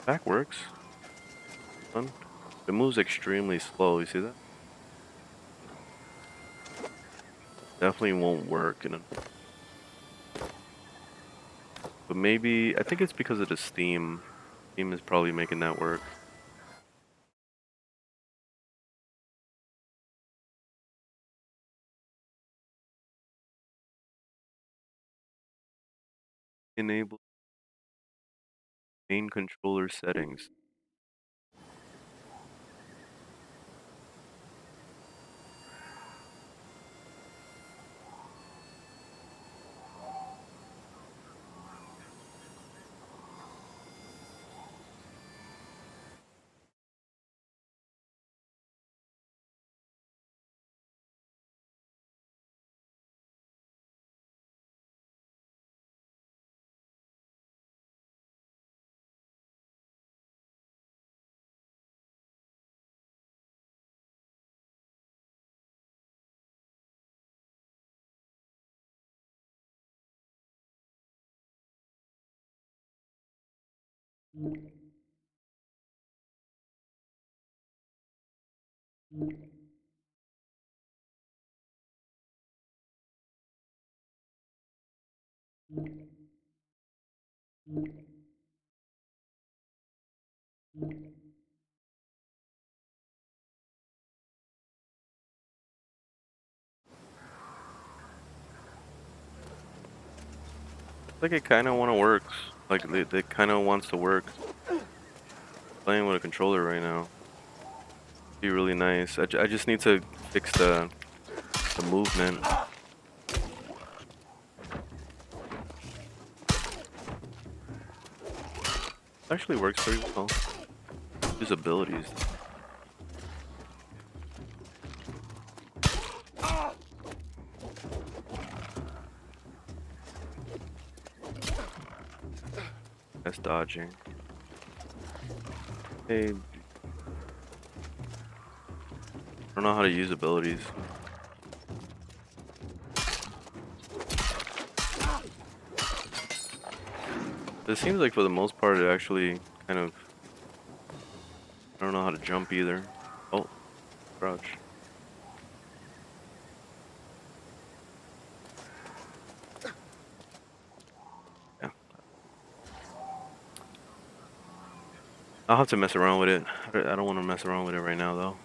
back works. Fun. It moves extremely slow, you see that? Definitely won't work in a... But maybe, I think it's because of the Steam. Steam is probably making that work. Enable main controller settings. Like it kind of want to work. Like it kind of wants to work. Playing with a controller right now. Be really nice. I just need to fix the movement. Actually works pretty well. His abilities. That's dodging. Hey, I don't know how to use abilities. It seems like for the most part it actually kind of... I don't know how to jump either. Oh, crouch. Yeah. I'll have to mess around with it. I don't want to mess around with it right now though.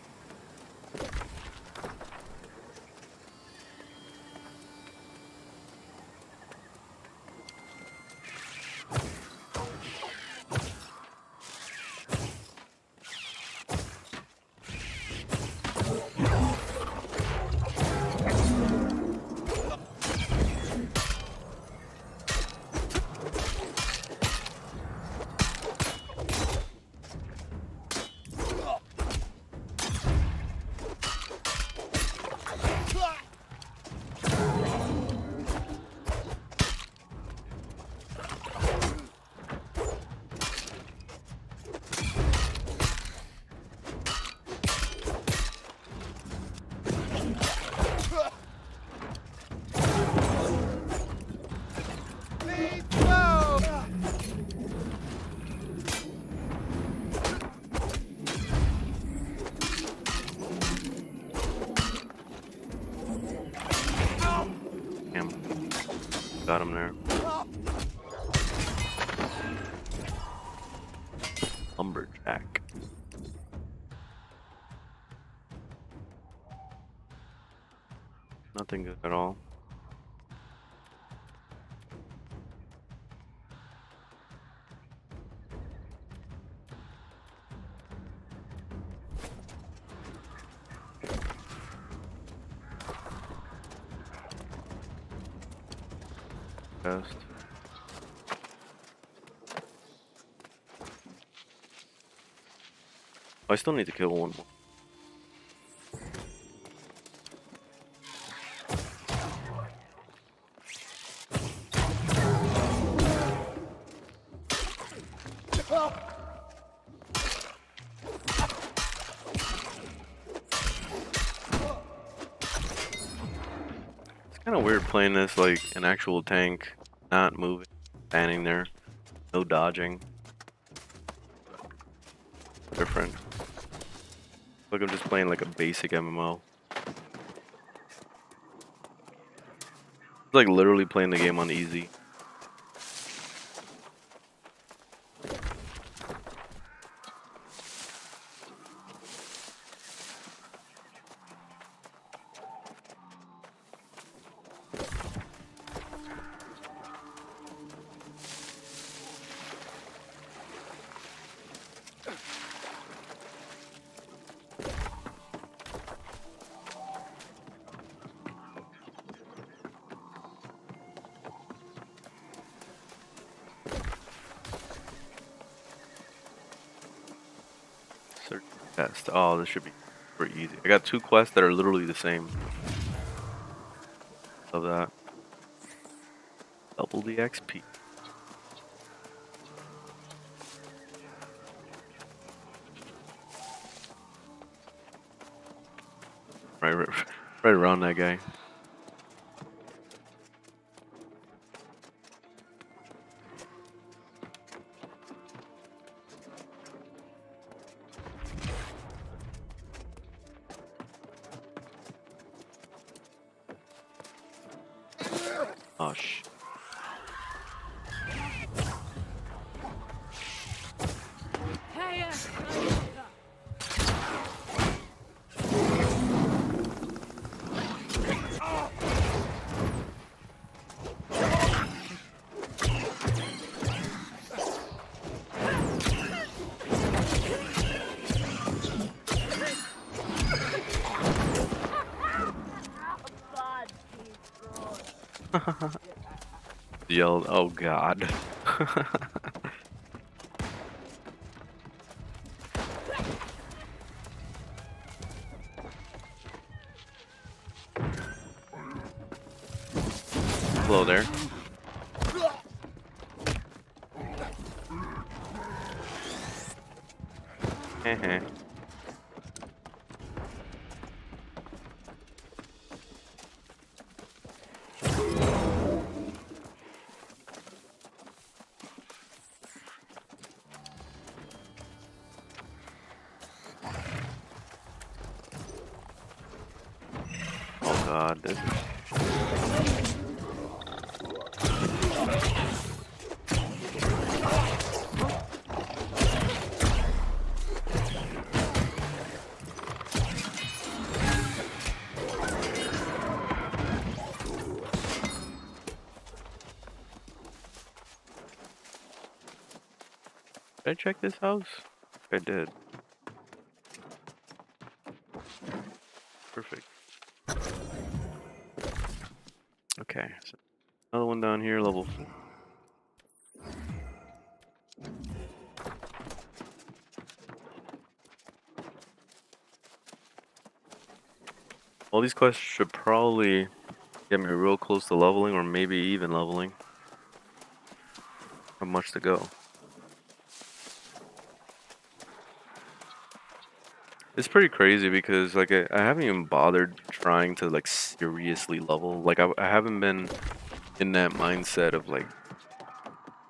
Got him there. Lumberjack. Nothing good at all. Best. I still need to kill one more. It's kind of weird playing this like an actual tank, not moving, standing there, no dodging. Different. Like I'm just playing like a basic MMO. It's like literally playing the game on easy. Search test. Oh, this should be super easy. I got 2 quests that are literally the same. Love that. Double the XP. Right, right around that guy. Oh sh. Yelled, oh god. Hello there. Heh. Oh god, this is... Did I check this house? I did. Perfect. Okay, so another one down here, level 4. All these quests should probably get me real close to leveling, or maybe even leveling. Not much to go. It's pretty crazy because like I haven't even bothered trying to like seriously level. Like I haven't been in that mindset of like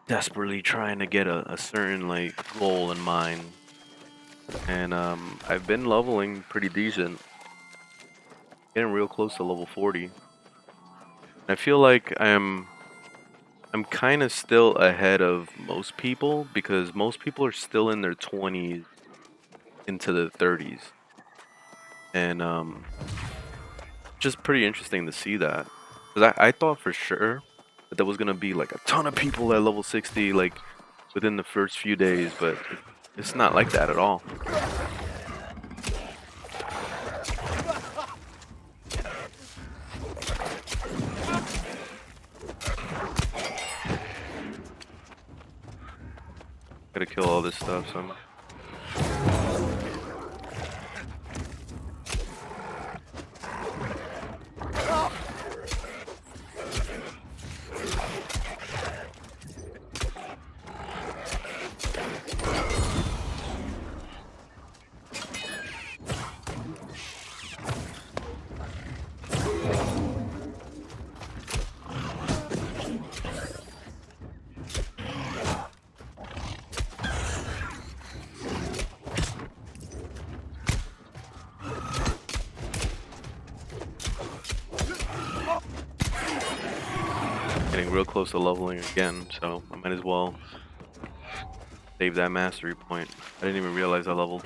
desperately trying to get a certain like goal in mind. And I've been leveling pretty decent. Getting real close to level 40. I feel like I'm I'm kind of still ahead of most people because most people are still in their 20s into the 30s, and just pretty interesting to see that. Because I thought for sure that there was gonna be like a ton of people at level 60 like within the first few days, but it's not like that at all. Gotta kill all this stuff, so getting real close to leveling again, so I might as well save that mastery point. I didn't even realize I leveled.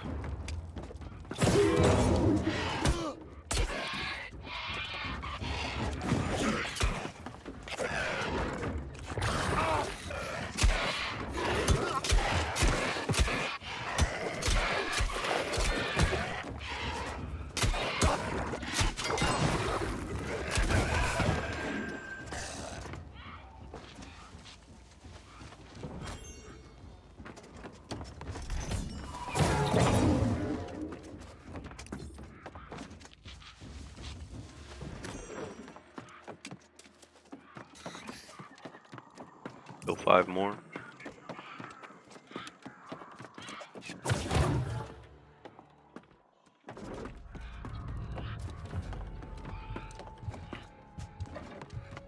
Go 5 more.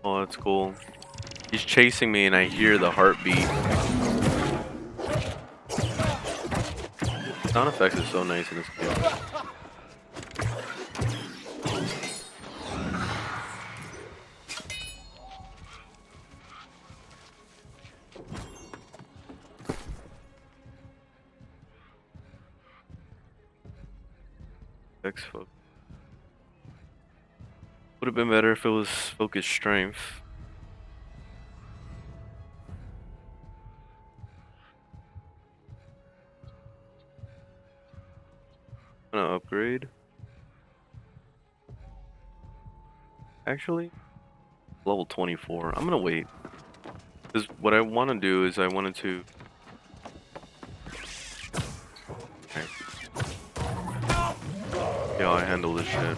Oh, that's cool. He's chasing me and I hear the heartbeat. Sound effects is so nice in this game. Focus. Would have been better if it was focus strength. I'm gonna upgrade. Actually, level 24. I'm gonna wait. Because what I want to do is I wanted to. Okay. Yeah, I handle this shit.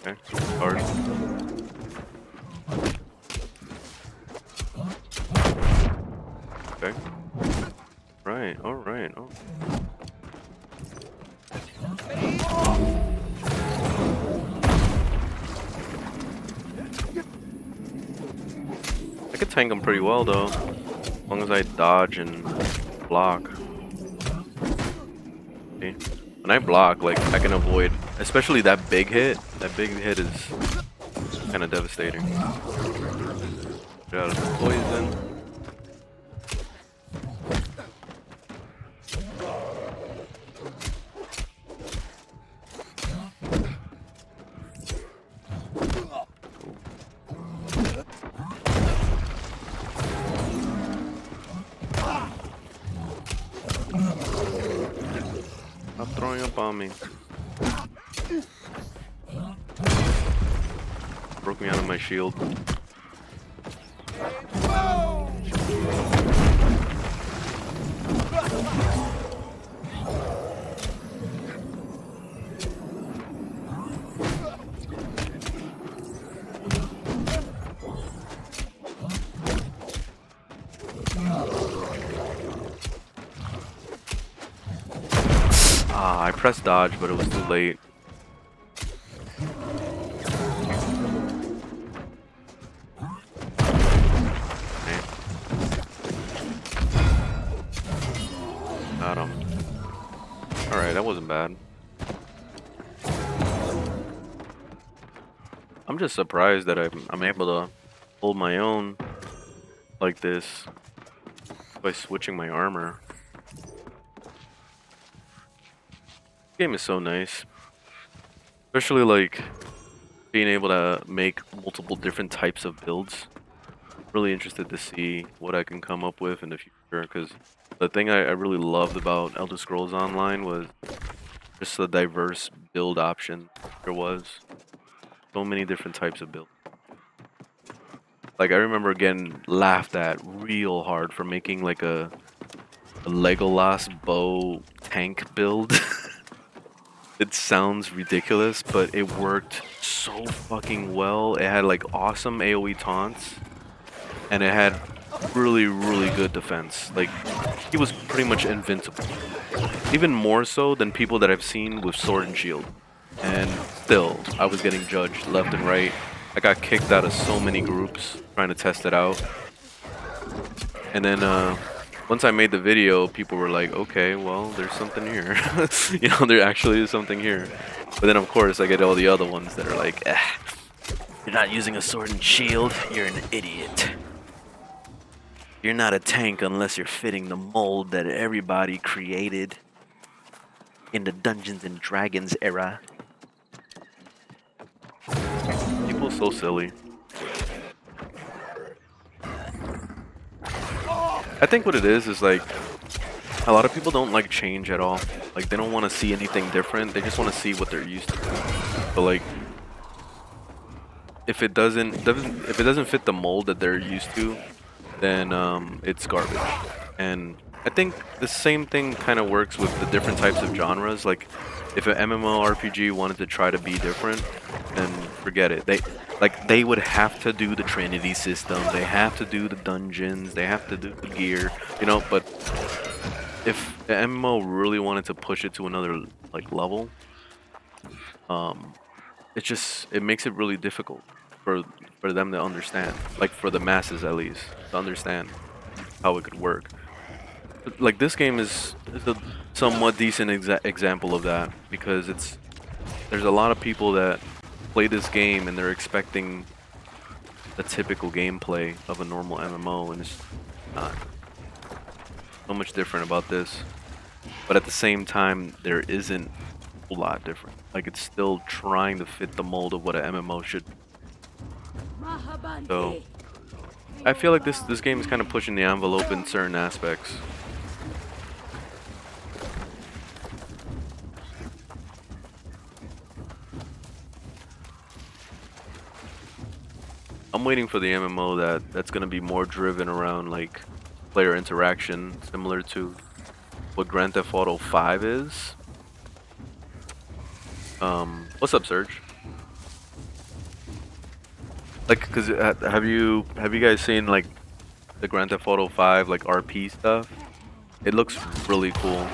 Okay, hard. Okay. Right, alright. Oh. I could tank him pretty well though, as long as I dodge and block. See? When I block, like, I can avoid, especially that big hit. That big hit is kind of devastating. Get out of the poison. Stop throwing up on me. Broke me out of my shield. Ah, I pressed dodge, but it was too late. Got him. Alright, that wasn't bad. I'm just surprised that I'm able to hold my own like this by switching my armor. This game is so nice. Especially like being able to make multiple different types of builds. Really interested to see what I can come up with in the future, because the thing I really loved about Elder Scrolls Online was just the diverse build option there was. So many different types of builds. Like, I remember getting laughed at real hard for making like a Legolas bow tank build. It sounds ridiculous, but it worked so fucking well. It had like awesome AoE taunts, and it had really good defense. Like, he was pretty much invincible. Even more so than people that I've seen with sword and shield. And still, I was getting judged left and right. I got kicked out of so many groups trying to test it out. And then once I made the video, people were like, okay, well, there's something here. You know, there actually is something here. But then, of course, I get all the other ones that are like, you're not using a sword and shield, you're an idiot. You're not a tank unless you're fitting the mold that everybody created in the Dungeons and Dragons era. People so silly. I think what it is like a lot of people don't like change at all. Like, they don't want to see anything different. They just want to see what they're used to. But like, if it doesn't fit the mold that they're used to, then it's garbage. And I think the same thing kind of works with the different types of genres. Like, if an MMORPG wanted to try to be different, then forget it. They would have to do the Trinity system. They have to do the dungeons. They have to do the gear, you know. But if the MMO really wanted to push it to another like level, it makes it really difficult for them to understand. Like, for the masses at least, to understand how it could work. Like, this game is a somewhat decent example of that, because there's a lot of people that play this game and they're expecting the typical gameplay of a normal MMO, and it's not so much different about this. But at the same time, there isn't a whole lot different. Like, it's still trying to fit the mold of what an MMO should be. So I feel like this game is kind of pushing the envelope in certain aspects. I'm waiting for the MMO that's gonna be more driven around like player interaction, similar to what Grand Theft Auto 5 is. What's up, Serge? Like, cause have you guys seen like the Grand Theft Auto 5 like RP stuff? It looks really cool.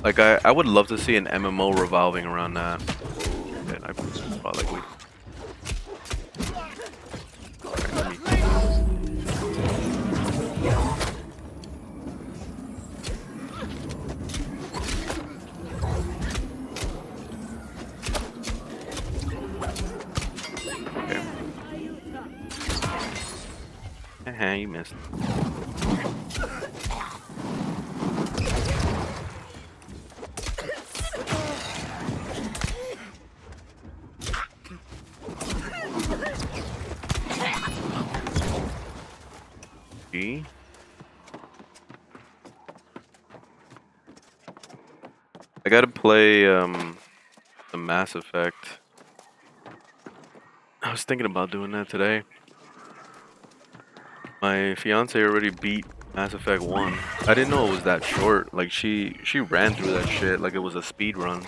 Like, I would love to see an MMO revolving around that. And I probably like you missed. G. I gotta play the Mass Effect. I was thinking about doing that today. My fiance already beat Mass Effect 1. I didn't know it was that short. Like, she ran through that shit like it was a speed run.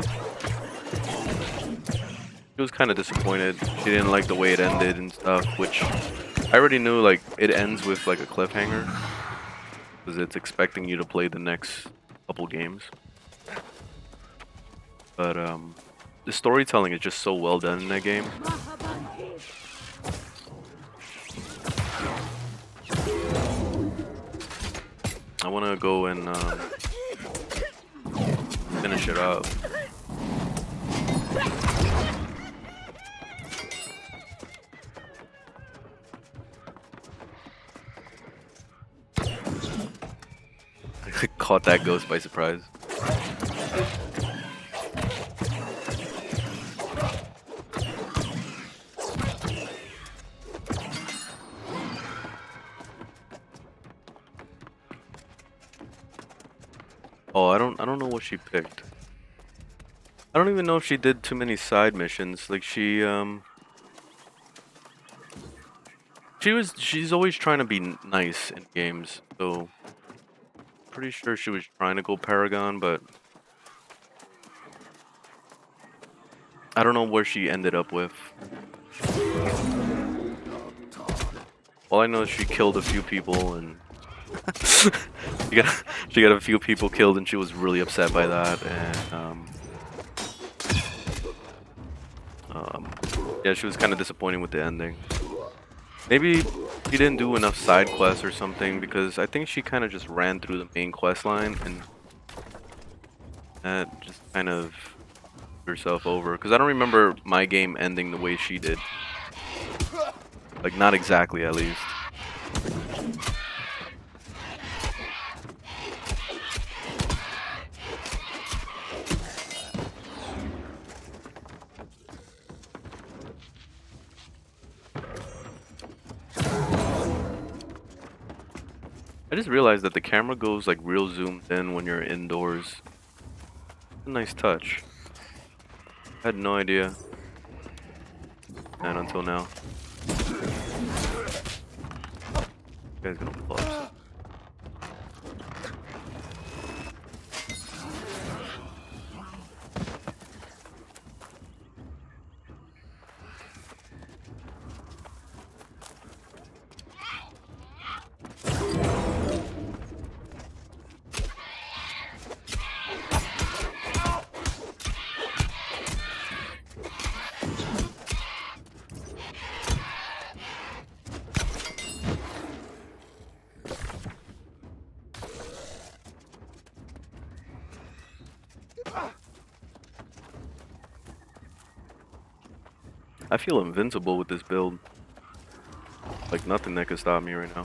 She was kind of disappointed. She didn't like the way it ended and stuff, which I already knew. Like, it ends with like a cliffhanger, because it's expecting you to play the next couple games. But the storytelling is just so well done in that game. I want to go and finish it up. Caught that ghost by surprise. Oh, I don't know what she picked. I don't even know if she did too many side missions. Like she's always trying to be nice in games. So pretty sure she was trying to go Paragon, but I don't know where she ended up with. All I know is she killed a few people and she got a few people killed and she was really upset by that, and yeah, she was kind of disappointed with the ending. Maybe she didn't do enough side quests or something, because I think she kind of just ran through the main quest line and that just kind of screwed herself over, because I don't remember my game ending the way she did. Like, not exactly, at least. I just realized that the camera goes like real zoomed in when you're indoors. A nice touch. I had no idea. And until now. You guys gonna pull up. I feel invincible with this build. Like nothing that could stop me right now.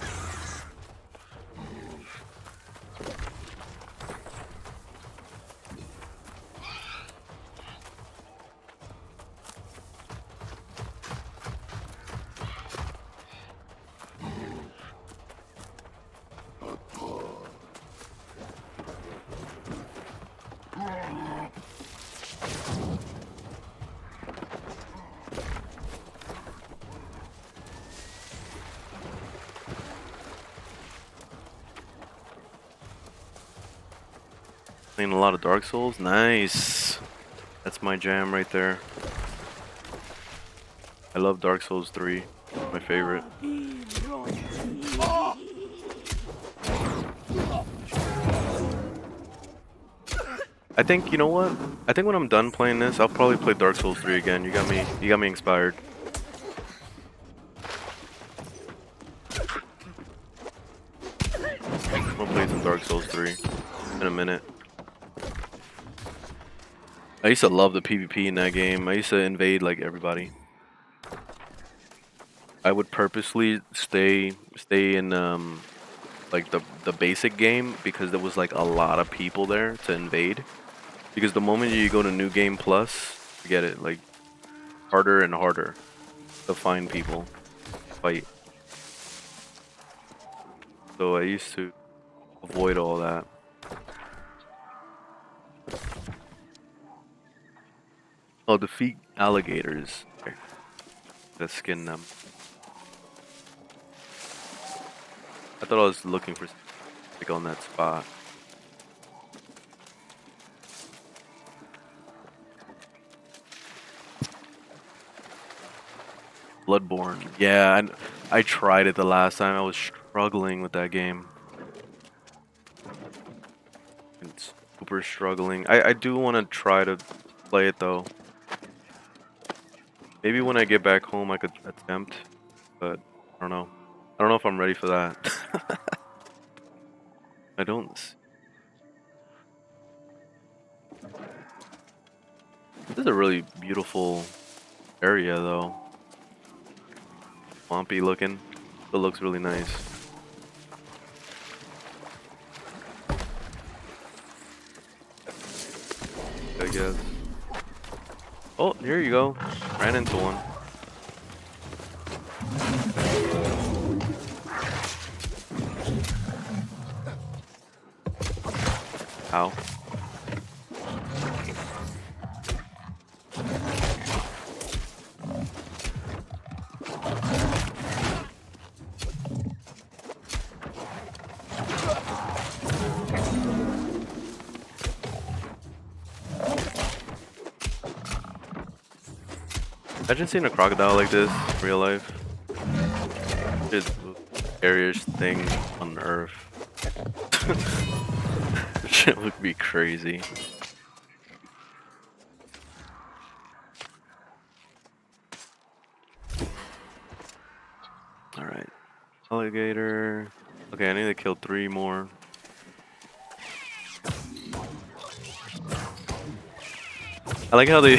Playing a lot of Dark Souls. Nice. That's my jam right there. I love Dark Souls 3. My favorite. I think, you know what? I think when I'm done playing this, I'll probably play Dark Souls 3 again. You got me inspired. I'm gonna play some Dark Souls 3 in a minute. I used to love the PvP in that game. I used to invade like everybody. I would purposely stay in like the basic game, because there was like a lot of people there to invade. Because the moment you go to New Game Plus, forget it, like harder and harder to find people to fight. So I used to avoid all that. Oh, defeat alligators. Okay. Let's skin them. I thought I was looking for like on that spot. Bloodborne. Yeah, I tried it the last time. I was struggling with that game. It's super struggling. I do want to try to play it though. Maybe when I get back home I could attempt, but I don't know. I don't know if I'm ready for that. I don't. This is a really beautiful area, though. Swampy looking. It looks really nice. I guess. Oh, here you go. Ran into one. Ow. Imagine seeing a crocodile like this in real life. It's the scariest thing on earth. Shit would be crazy. Alright. Alligator. Okay, I need to kill 3 more. I like how they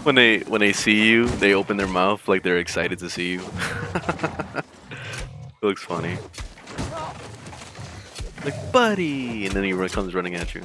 when they see you, they open their mouth like they're excited to see you. It looks funny. Like, buddy! And then he comes running at you.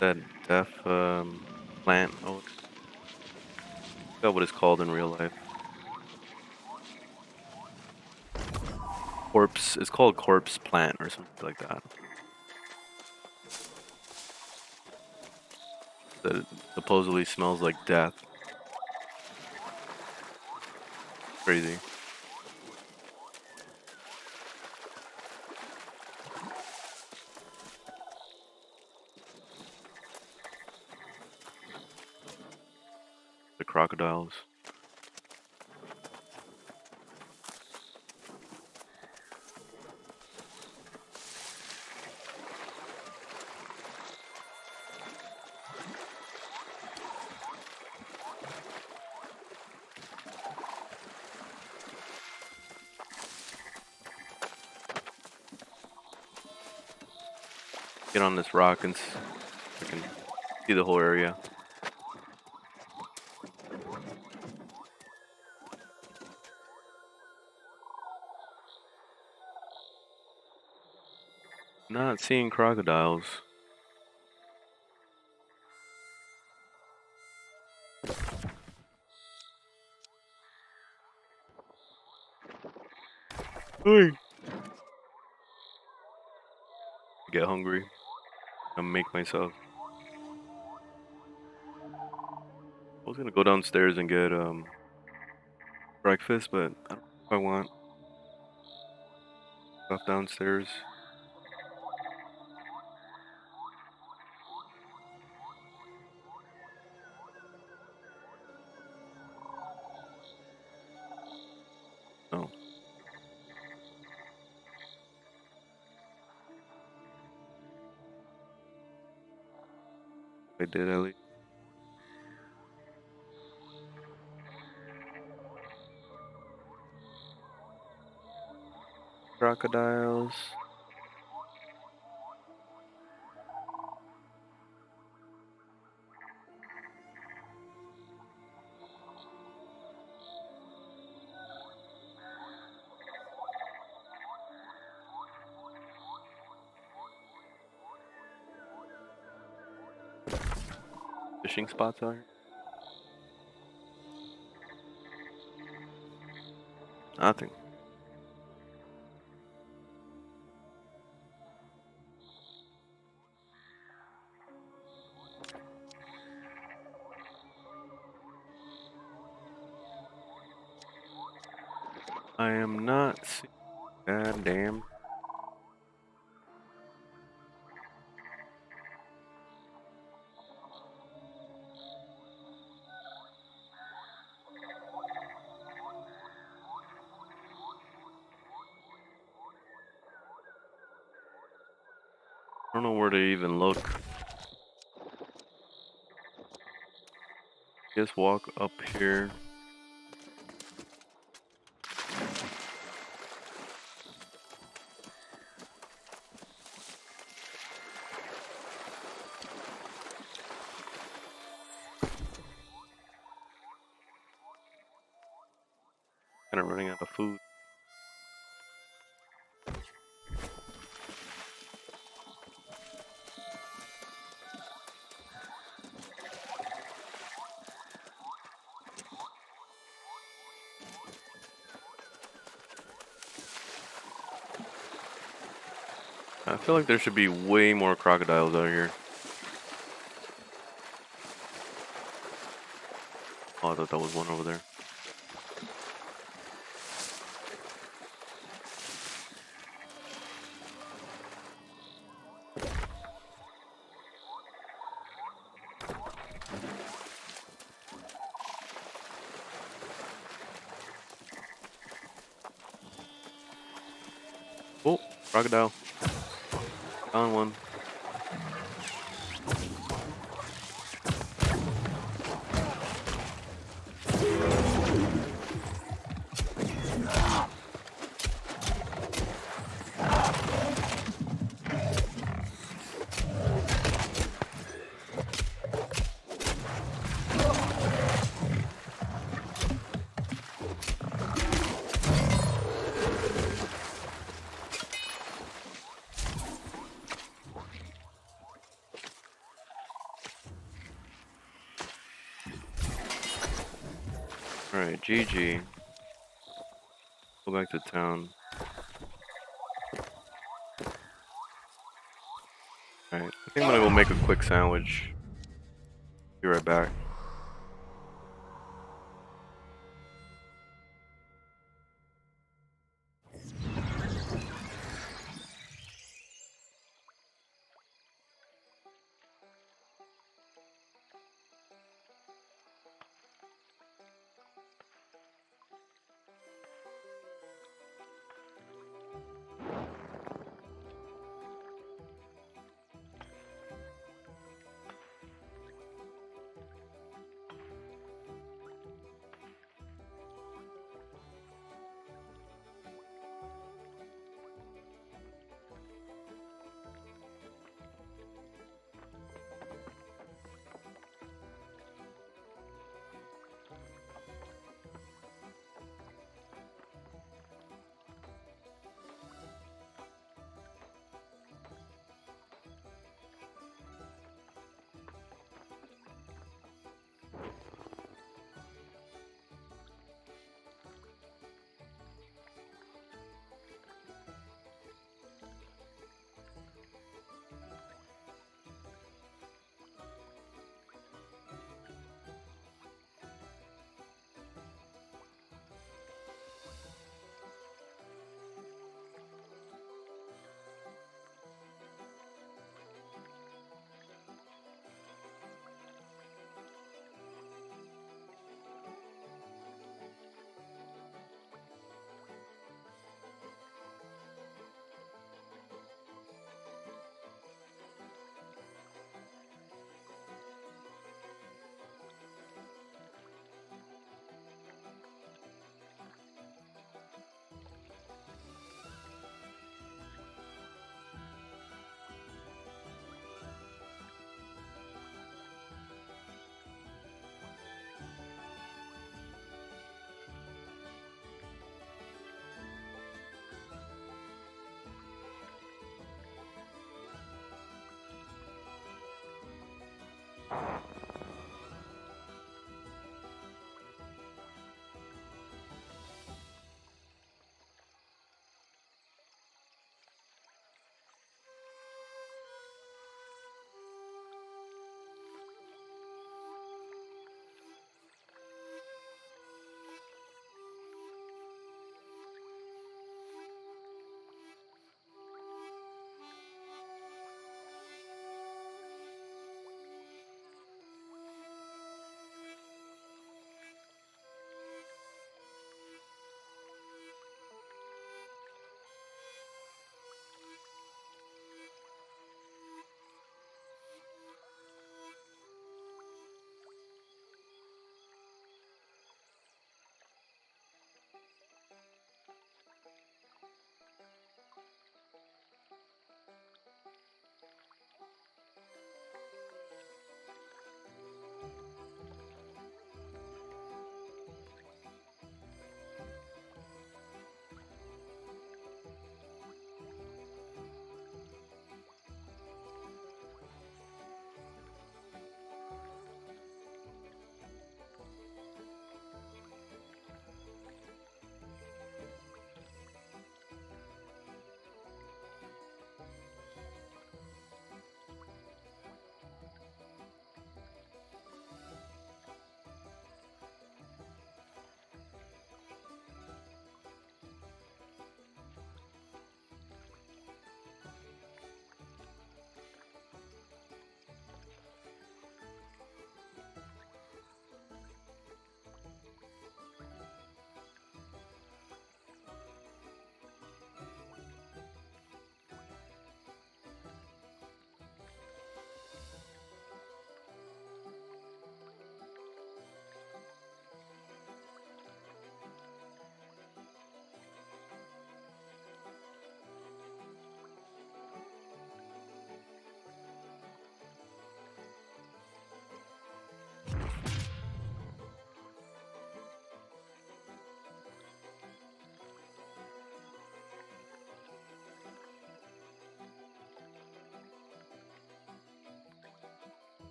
That deaf plant. Oh, I forgot what it's called in real life. Corpse. It's called corpse plant or something like that. That it supposedly smells like death. Crazy. The crocodiles. Get on this rock and I can see the whole area. Not seeing crocodiles. Hey. Get hungry. I'm make myself. I was gonna go downstairs and get breakfast, but I don't know if I want stuff downstairs. No, I did at least. Crocodiles. Fishing spots out here. Nothing. I am not seeing. God damn. I don't know where to even look. Just walk up here. Kind of running out of food. I feel like there should be way more crocodiles out here. Oh, I thought that was one over there. Oh, crocodile. Found one. Alright, GG. Go back to town. Alright, I think I'm gonna go make a quick sandwich. Be right back.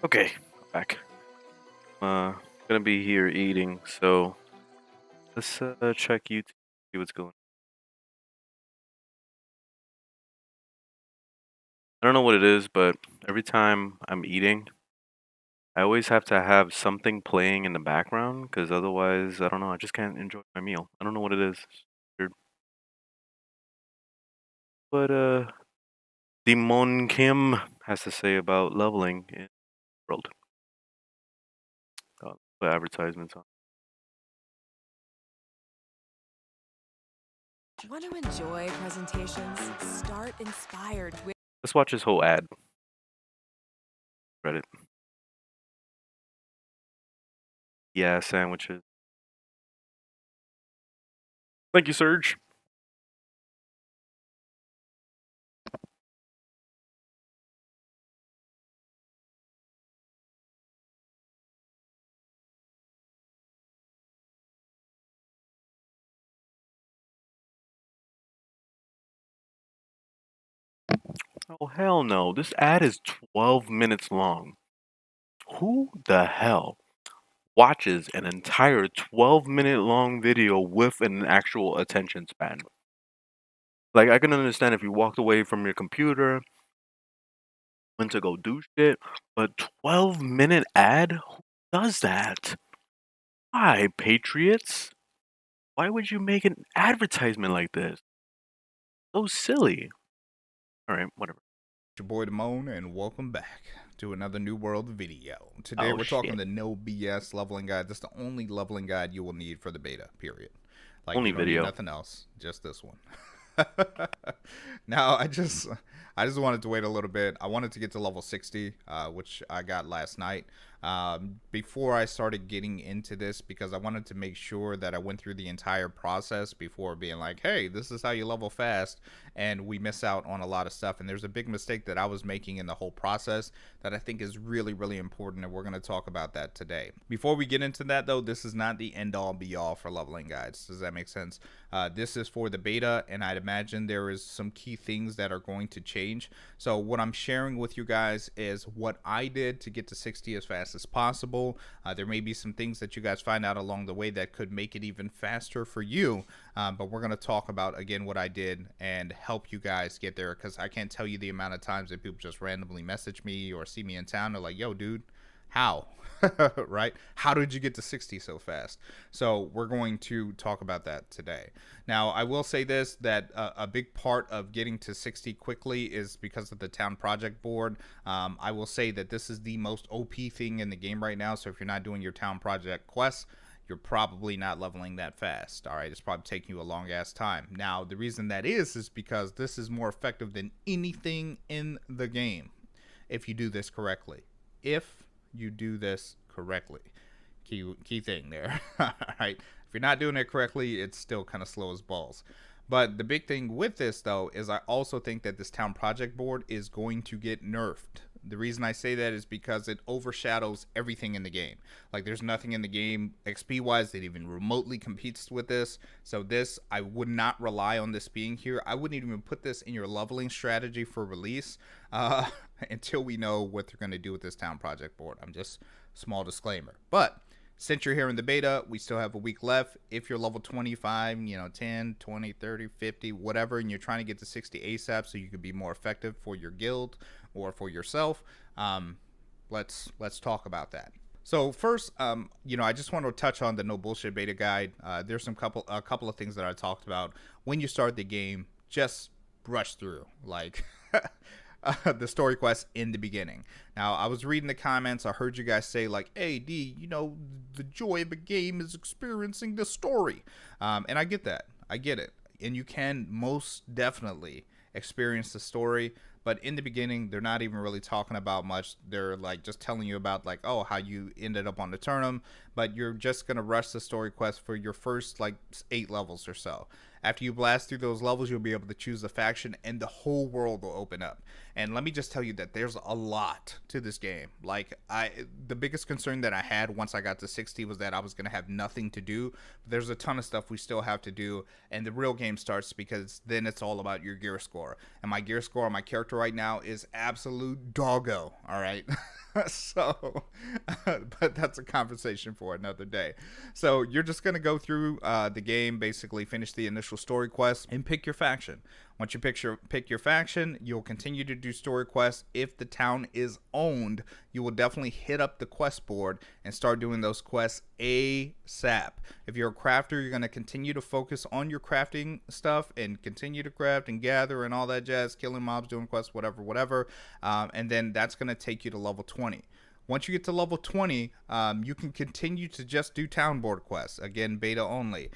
Okay, back. Gonna be here eating, so let's check YouTube, see what's going on. I don't know what it is, but every time I'm eating, I always have to have something playing in the background, because otherwise, I don't know, I just can't enjoy my meal. I don't know what it is. It's weird. But Demon Kim has to say about leveling in the world. Put advertisements on. Want to enjoy presentations? Start inspired with. Let's watch his whole ad. Reddit. Yeah, sandwiches. Thank you, Serge. Oh, hell no. This ad is 12 minutes long. Who the hell watches an entire 12-minute long video with an actual attention span? Like, I can understand if you walked away from your computer, went to go do shit, but 12-minute ad? Who does that? Why, Patriots? Why would you make an advertisement like this? So silly. Alright, whatever. Your boy Damone, and welcome back to another New World video. Today Oh, we're talking shit. the no BS leveling guide. This is the only leveling guide you will need for the beta, period. Like, Only you don't need video. nothing else, just this one. Now, I just wanted to wait a little bit. I wanted to get to level 60, which I got last night, before I started getting into this, because I wanted to make sure that I went through the entire process before being like, hey, this is how you level fast, and we miss out on a lot of stuff. And there's a big mistake that I was making in the whole process that I think is really, really important, and we're going to talk about that today. Before we get into that, though, this is not the end-all be-all for leveling guides. Does that make sense? This is for the beta, and I'd imagine there is some key things that are going to change. So what I'm sharing with you guys is what I did to get to 60 as fast as possible. There may be some things that you guys find out along the way that could make it even faster for you, but we're going to talk about, again, what I did and help you guys get there, because I can't tell you the amount of times that people just randomly message me or see me in town. They're like, yo, dude, how? Right? How did you get to 60 so fast? So we're going to talk about that today. Now, I will say this, that a big part of getting to 60 quickly is because of the town project board. I will say that this is the most OP thing in the game right now. So if you're not doing your town project quests, you're probably not leveling that fast. All right, it's probably taking you a long ass time. Now, the reason that is because this is more effective than anything in the game if you do this correctly. If you do this correctly. Key thing there. All right. If you're not doing it correctly, it's still kind of slow as balls. But the big thing with this, though, is I also think that this town project board is going to get nerfed. The reason I say that is because it overshadows everything in the game. Like, there's nothing in the game XP-wise that even remotely competes with this. So this, I would not rely on this being here. I wouldn't even put this in your leveling strategy for release until we know what they're going to do with this town project board. I'm just, small disclaimer. But since you're here in the beta, we still have a week left. If you're level 25, 10, 20, 30, 50, whatever, and you're trying to get to 60 ASAP so you can be more effective for your guild or for yourself, let's talk about that. So first, I just want to touch on the no bullshit beta guide. There's a couple of things that I talked about. When you start the game, just brush through, like the story quest in the beginning. Now, I was reading the comments. I heard you guys say, like, hey, D, the joy of a game is experiencing the story. And I get that. I get it. And you can most definitely experience the story. But in the beginning, they're not even really talking about much. They're like just telling you about, like, oh, how you ended up on the tournament. But you're just going to rush the story quest for your first, like, 8 levels or so. After you blast through those levels, you'll be able to choose a faction and the whole world will open up. And let me just tell you that there's a lot to this game. Like, the biggest concern that I had once I got to 60 was that I was going to have nothing to do. But there's a ton of stuff we still have to do, and the real game starts, because then it's all about your gear score. And my gear score on my character right now is absolute doggo, all right? So, but that's a conversation for another day. So you're just going to go through the game, basically finish the initial story quest, and pick your faction. Once you pick your faction, you'll continue to do story quests. If the town is owned, you will definitely hit up the quest board and start doing those quests ASAP. If you're a crafter, you're going to continue to focus on your crafting stuff and continue to craft and gather and all that jazz, killing mobs, doing quests, whatever. And then that's going to take you to level 20. Once you get to level 20, you can continue to just do town board quests. Again, beta only.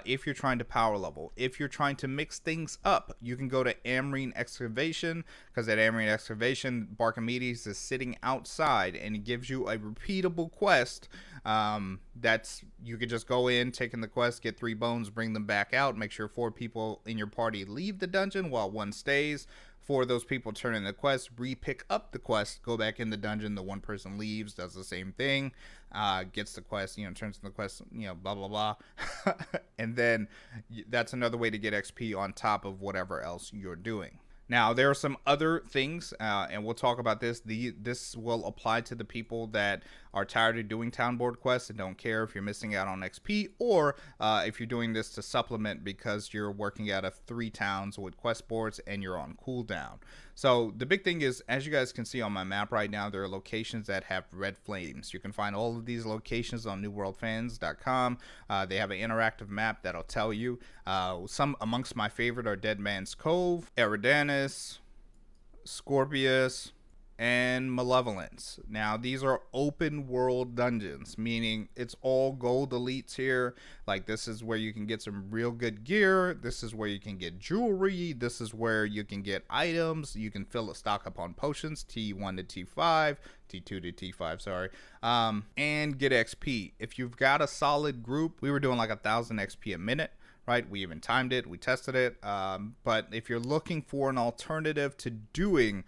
If you're trying to power level. If you're trying to mix things up, you can go to Amarine Excavation, because at Amarine Excavation, Barkamedes is sitting outside, and it gives you a repeatable quest. That's, you could just go in, take in the quest, get 3 bones, bring them back out, make sure 4 people in your party leave the dungeon while 1 stays. 4 of those people turn in the quest, re-pick up the quest, go back in the dungeon, the 1 person leaves, does the same thing, gets the quest, turns in the quest, blah, blah, blah. And then that's another way to get XP on top of whatever else you're doing. Now, there are some other things, and we'll talk about this. This will apply to the people that are tired of doing town board quests and don't care if you're missing out on XP, or if you're doing this to supplement because you're working out of 3 towns with quest boards and you're on cooldown. So the big thing is, as you guys can see on my map right now, there are locations that have red flames. You can find all of these locations on newworldfans.com. They have an interactive map that'll tell you. Some amongst my favorite are Dead Man's Cove, Eridanus, Scorpius, and Malevolence. Now, these are open world dungeons, meaning it's all gold elites here. Like, this is where you can get some real good gear. This is where you can get jewelry. This is where you can get items. You can fill a stock up on potions, T1 to T5, T2 to T5, sorry, and get XP. If you've got a solid group, we were doing like 1,000 XP a minute. Right, we even timed it, we tested it, but if you're looking for an alternative to doing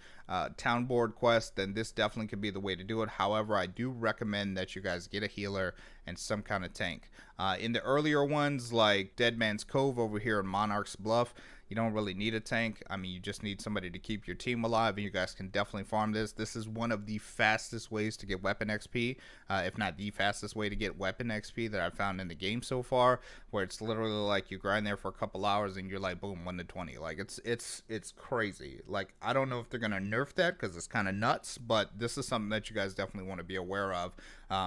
town board quests, then this definitely could be the way to do it. However, I do recommend that you guys get a healer and some kind of tank. In the earlier ones, like Dead Man's Cove over here in Monarch's Bluff, you don't really need a tank. I mean, you just need somebody to keep your team alive, and you guys can definitely farm this. This is one of the fastest ways to get weapon XP, if not the fastest way to get weapon XP that I've found in the game so far, where it's literally like you grind there for a couple hours and you're like, boom, 1 to 20. Like, it's crazy. Like, I don't know if they're gonna nerf that because it's kind of nuts, but this is something that you guys definitely want to be aware of,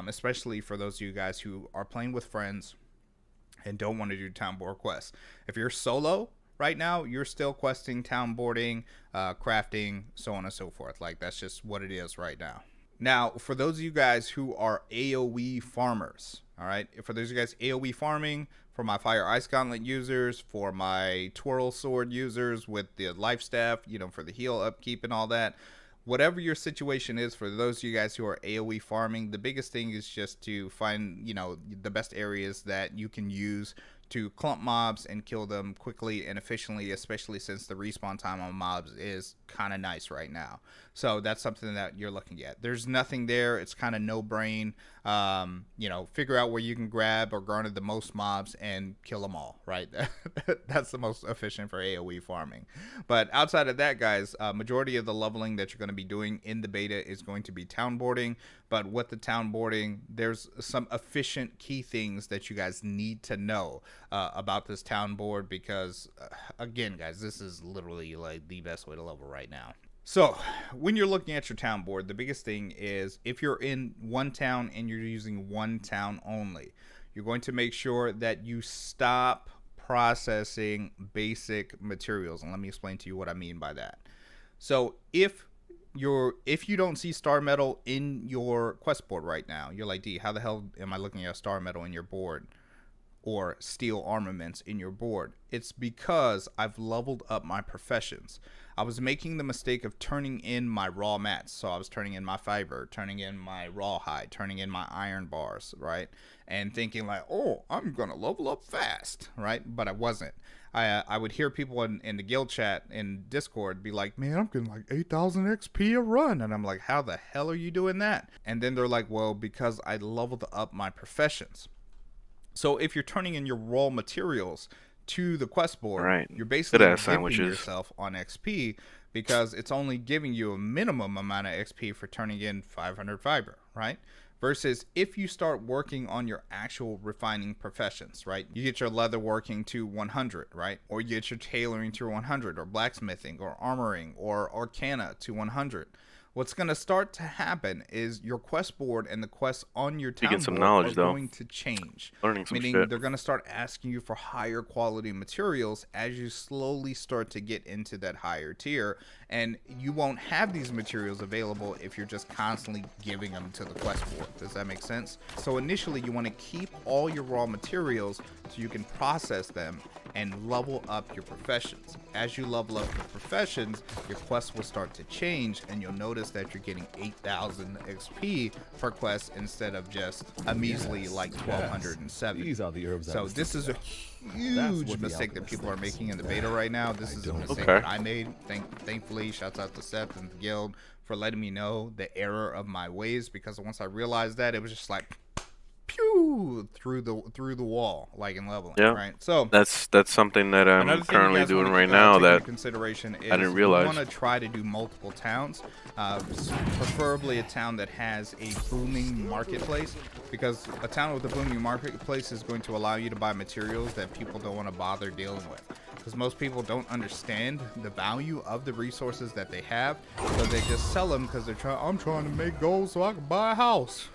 especially for those of you guys who are playing with friends and don't want to do town board quests. If you're solo right now, you're still questing, town boarding, crafting, so on and so forth. Like, that's just what it is right now. Now, for those of you guys who are AoE farmers, all right, for those of you guys AoE farming, for my Fire Ice Gauntlet users, for my Twirl Sword users with the life staff, for the heal upkeep and all that, whatever your situation is, for those of you guys who are AoE farming, the biggest thing is just to find, the best areas that you can use to clump mobs and kill them quickly and efficiently, especially since the respawn time on mobs is kind of nice right now. So that's something that you're looking at. There's nothing there. It's kind of no brain. Figure out where you can grab or garner the most mobs and kill them all, right? That's the most efficient for AoE farming. But outside of that, guys, majority of the leveling that you're going to be doing in the beta is going to be town boarding. But with the town boarding, there's some efficient key things that you guys need to know about this town board, because again, guys, this is literally like the best way to level right now. So when you're looking at your town board, the biggest thing is, if you're in one town and you're using one town only, you're going to make sure that you stop processing basic materials. And let me explain to you what I mean by that. So if you don't see star metal in your quest board right now, you're like, D, how the hell am I looking at star metal in your board? or steel armaments in your board. It's because I've leveled up my professions. I was making the mistake of turning in my raw mats. So I was turning in my fiber, turning in my rawhide, turning in my iron bars, right? And thinking like, oh, I'm going to level up fast, right? But I wasn't. I would hear people in the guild chat in Discord be like, man, I'm getting like 8,000 XP a run. And I'm like, how the hell are you doing that? And then they're like, well, because I leveled up my professions. So if you're turning in your raw materials to the quest board, Right. you're basically Good-ass dipping sandwiches. yourself on XP because it's only giving you a minimum amount of XP for turning in 500 fiber, right? Versus if you start working on your actual refining professions, right? You get your leather working to 100, right? Or you get your tailoring to 100, or blacksmithing, or armoring, or arcana to 100. What's going to start to happen is your quest board and the quests on your town get some board knowledge, are though. going to change. Learning some Meaning shit. they're going to start asking you for higher quality materials as you slowly start to get into that higher tier. And you won't have these materials available if you're just constantly giving them to the quest board. Does that make sense? So initially you want to keep all your raw materials so you can process them and level up your professions. As you level up your professions, your quests will start to change, and you'll notice that you're getting 8,000 XP per quest instead of just a measly like 1,207. These are the herbs. So this is a huge mistake that people are making in the beta right now. This is a mistake Okay. that I made. Thankfully, shouts out to Seth and the guild for letting me know the error of my ways, because once I realized that, it was just like pew through the wall, like in leveling. Yeah. Right. So That's something that I'm another thing you currently guys doing wanna, right now take into that consideration is didn't realize. you want to try to do multiple towns, preferably a town that has a booming marketplace, because a town with a booming marketplace is going to allow you to buy materials that people don't want to bother dealing with, because most people don't understand the value of the resources that they have, so they just sell them because I'm trying to make gold so I can buy a house.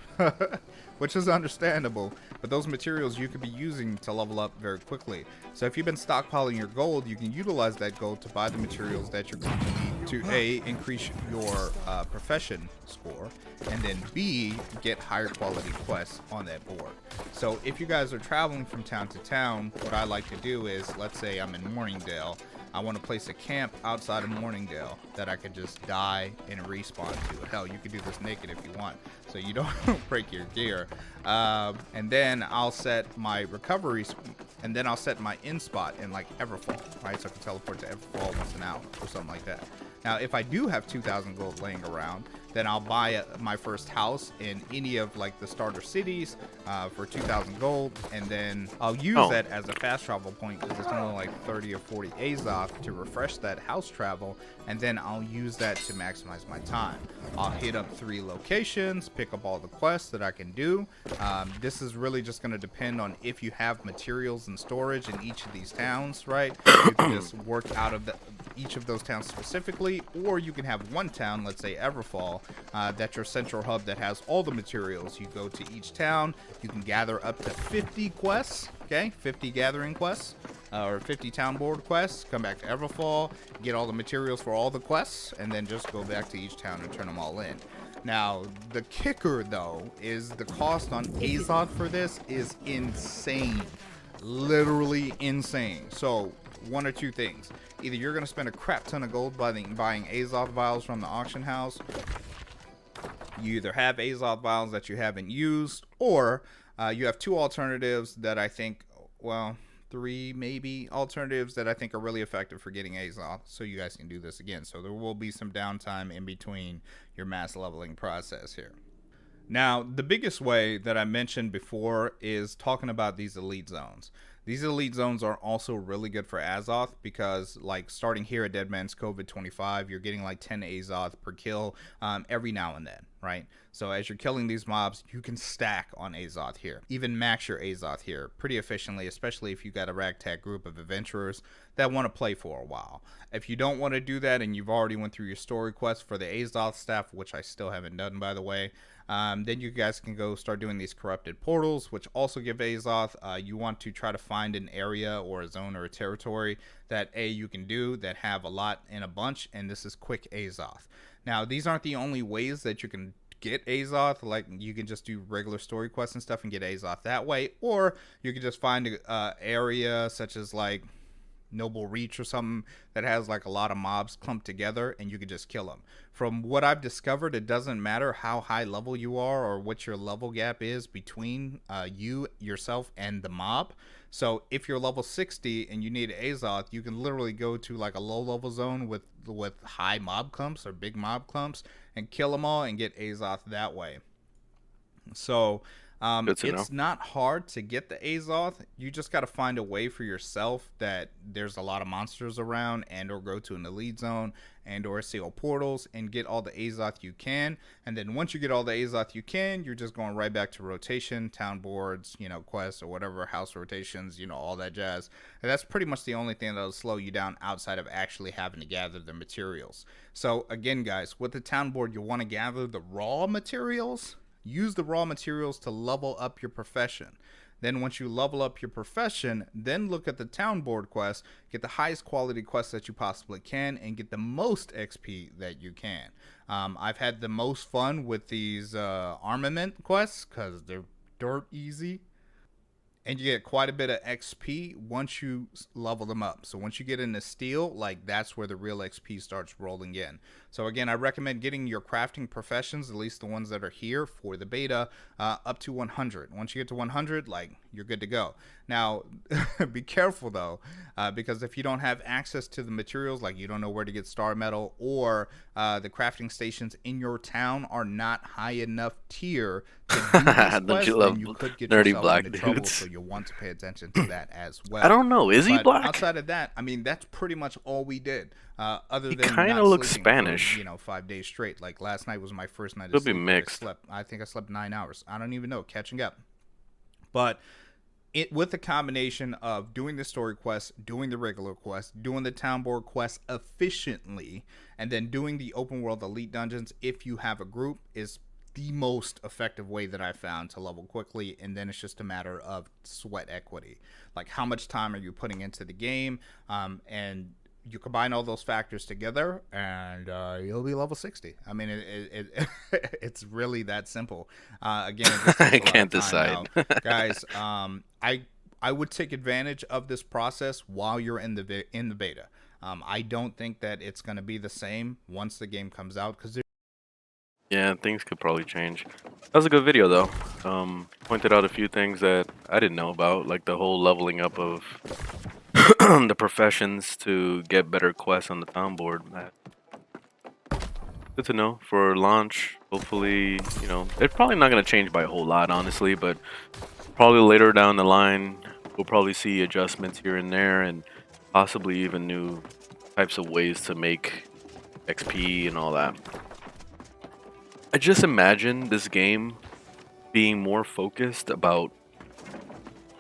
Which is understandable, but those materials you could be using to level up very quickly. So if you've been stockpiling your gold, you can utilize that gold to buy the materials that you're going to need to A, increase your profession score, and then B, get higher quality quests on that board. So if you guys are traveling from town to town, what I like to do is, let's say I'm in Morningdale, I want to place a camp outside of Morningdale that I could just die and respawn to. Hell, you could do this naked if you want, so you don't break your gear. And then I'll set my recoveries, and then I'll set my in spot in like Everfall, right? So I can teleport to Everfall once an hour or something like that. Now, if I do have 2,000 gold laying around, then I'll buy my first house in any of like the starter cities for 2,000 gold, and then I'll use that as a fast travel point because it's only like 30 or 40 Azoth to refresh that house travel, and then I'll use that to maximize my time. I'll hit up 3 locations, pick up all the quests that I can do. This is really just going to depend on if you have materials and storage in each of these towns, right? You can just work out of each of those towns specifically, or you can have one town, let's say Everfall, that's your central hub that has all the materials. You go to each town, you can gather up to 50 quests, okay, 50 gathering quests, or 50 town board quests, come back to Everfall, get all the materials for all the quests, and then just go back to each town and turn them all in. Now, the kicker, though, is the cost on Azoth for this is insane. Literally insane. So, one or two things. Either you're going to spend a crap ton of gold buying Azoth vials from the auction house. You either have Azoth vials that you haven't used, or you have 2 alternatives that I think, well, 3 maybe alternatives that I think are really effective for getting Azoth, so you guys can do this again. So there will be some downtime in between your mass leveling process here. Now, the biggest way that I mentioned before is talking about these elite zones. These elite zones are also really good for Azoth because, like, starting here at Dead Man's COVID 25, you're getting like 10 Azoth per kill every now and then, right? So as you're killing these mobs, you can stack on Azoth here. Even max your Azoth here pretty efficiently, especially if you got a ragtag group of adventurers that want to play for a while. If you don't want to do that and you've already went through your story quest for the Azoth staff, which I still haven't done, by the way, then you guys can go start doing these corrupted portals, which also give Azoth. You want to try to find an area or a zone or a territory that you can do that have a lot in a bunch, and this is quick Azoth. Now, these aren't the only ways that you can get Azoth, like you can just do regular story quests and stuff and get Azoth that way, or you can just find a area such as like Noble Reach or something that has like a lot of mobs clumped together and you can just kill them. From what I've discovered, it doesn't matter how high level you are or what your level gap is between yourself and the mob. So if you're level 60 and you need Azoth, you can literally go to like a low level zone with high mob clumps or big mob clumps and kill them all and get Azoth that way. So it's not hard to get the Azoth. You just got to find a way for yourself that there's a lot of monsters around, and or go to an elite zone and or seal portals and get all the Azoth you can. And then once you get all the Azoth you can, you're just going right back to rotation, town boards, you know, quests or whatever, house rotations, you know, all that jazz. And that's pretty much the only thing that'll slow you down outside of actually having to gather the materials. So again, guys, with the town board, you want to gather the raw materials. Use the raw materials to level up your profession. Then once you level up your profession, then look at the town board quest, get the highest quality quests that you possibly can, and get the most XP that you can. I've had the most fun with these armament quests because they're dirt easy. And you get quite a bit of XP once you level them up. So once you get into steel, like that's where the real XP starts rolling in. So again, I recommend getting your crafting professions, at least the ones that are here for the beta, up to 100. Once you get to 100, like you're good to go. Now, be careful though, because if you don't have access to the materials, like you don't know where to get star metal, or the crafting stations in your town are not high enough tier to do this quest, then you could get yourself into trouble. So you'll want to pay attention to that as well. I don't know. Is he black? Outside of that, I mean, that's pretty much all we did. Other he than kind of looks Spanish. For, you know, 5 days straight. Like last night was my first night. Could be mixed. I think I slept 9 hours. I don't even know. Catching up. But with the combination of doing the story quest, doing the regular quest, doing the town board quest efficiently, and then doing the open world elite dungeons, if you have a group, is the most effective way that I found to level quickly. And then it's just a matter of sweat equity, like how much time are you putting into the game, and you combine all those factors together and you'll be level 60. I mean, it's really that simple. Again, it just I can't decide. Now, guys, I would take advantage of this process while you're in the beta. I don't think that it's going to be the same once the game comes out, because yeah, things could probably change. That was a good video though. Pointed out a few things that I didn't know about, like the whole leveling up of the professions to get better quests on the town board. Good to know for launch. Hopefully, you know, it's probably not going to change by a whole lot, honestly, but probably later down the line, we'll probably see adjustments here and there, and possibly even new types of ways to make XP and all that. I just imagine this game being more focused about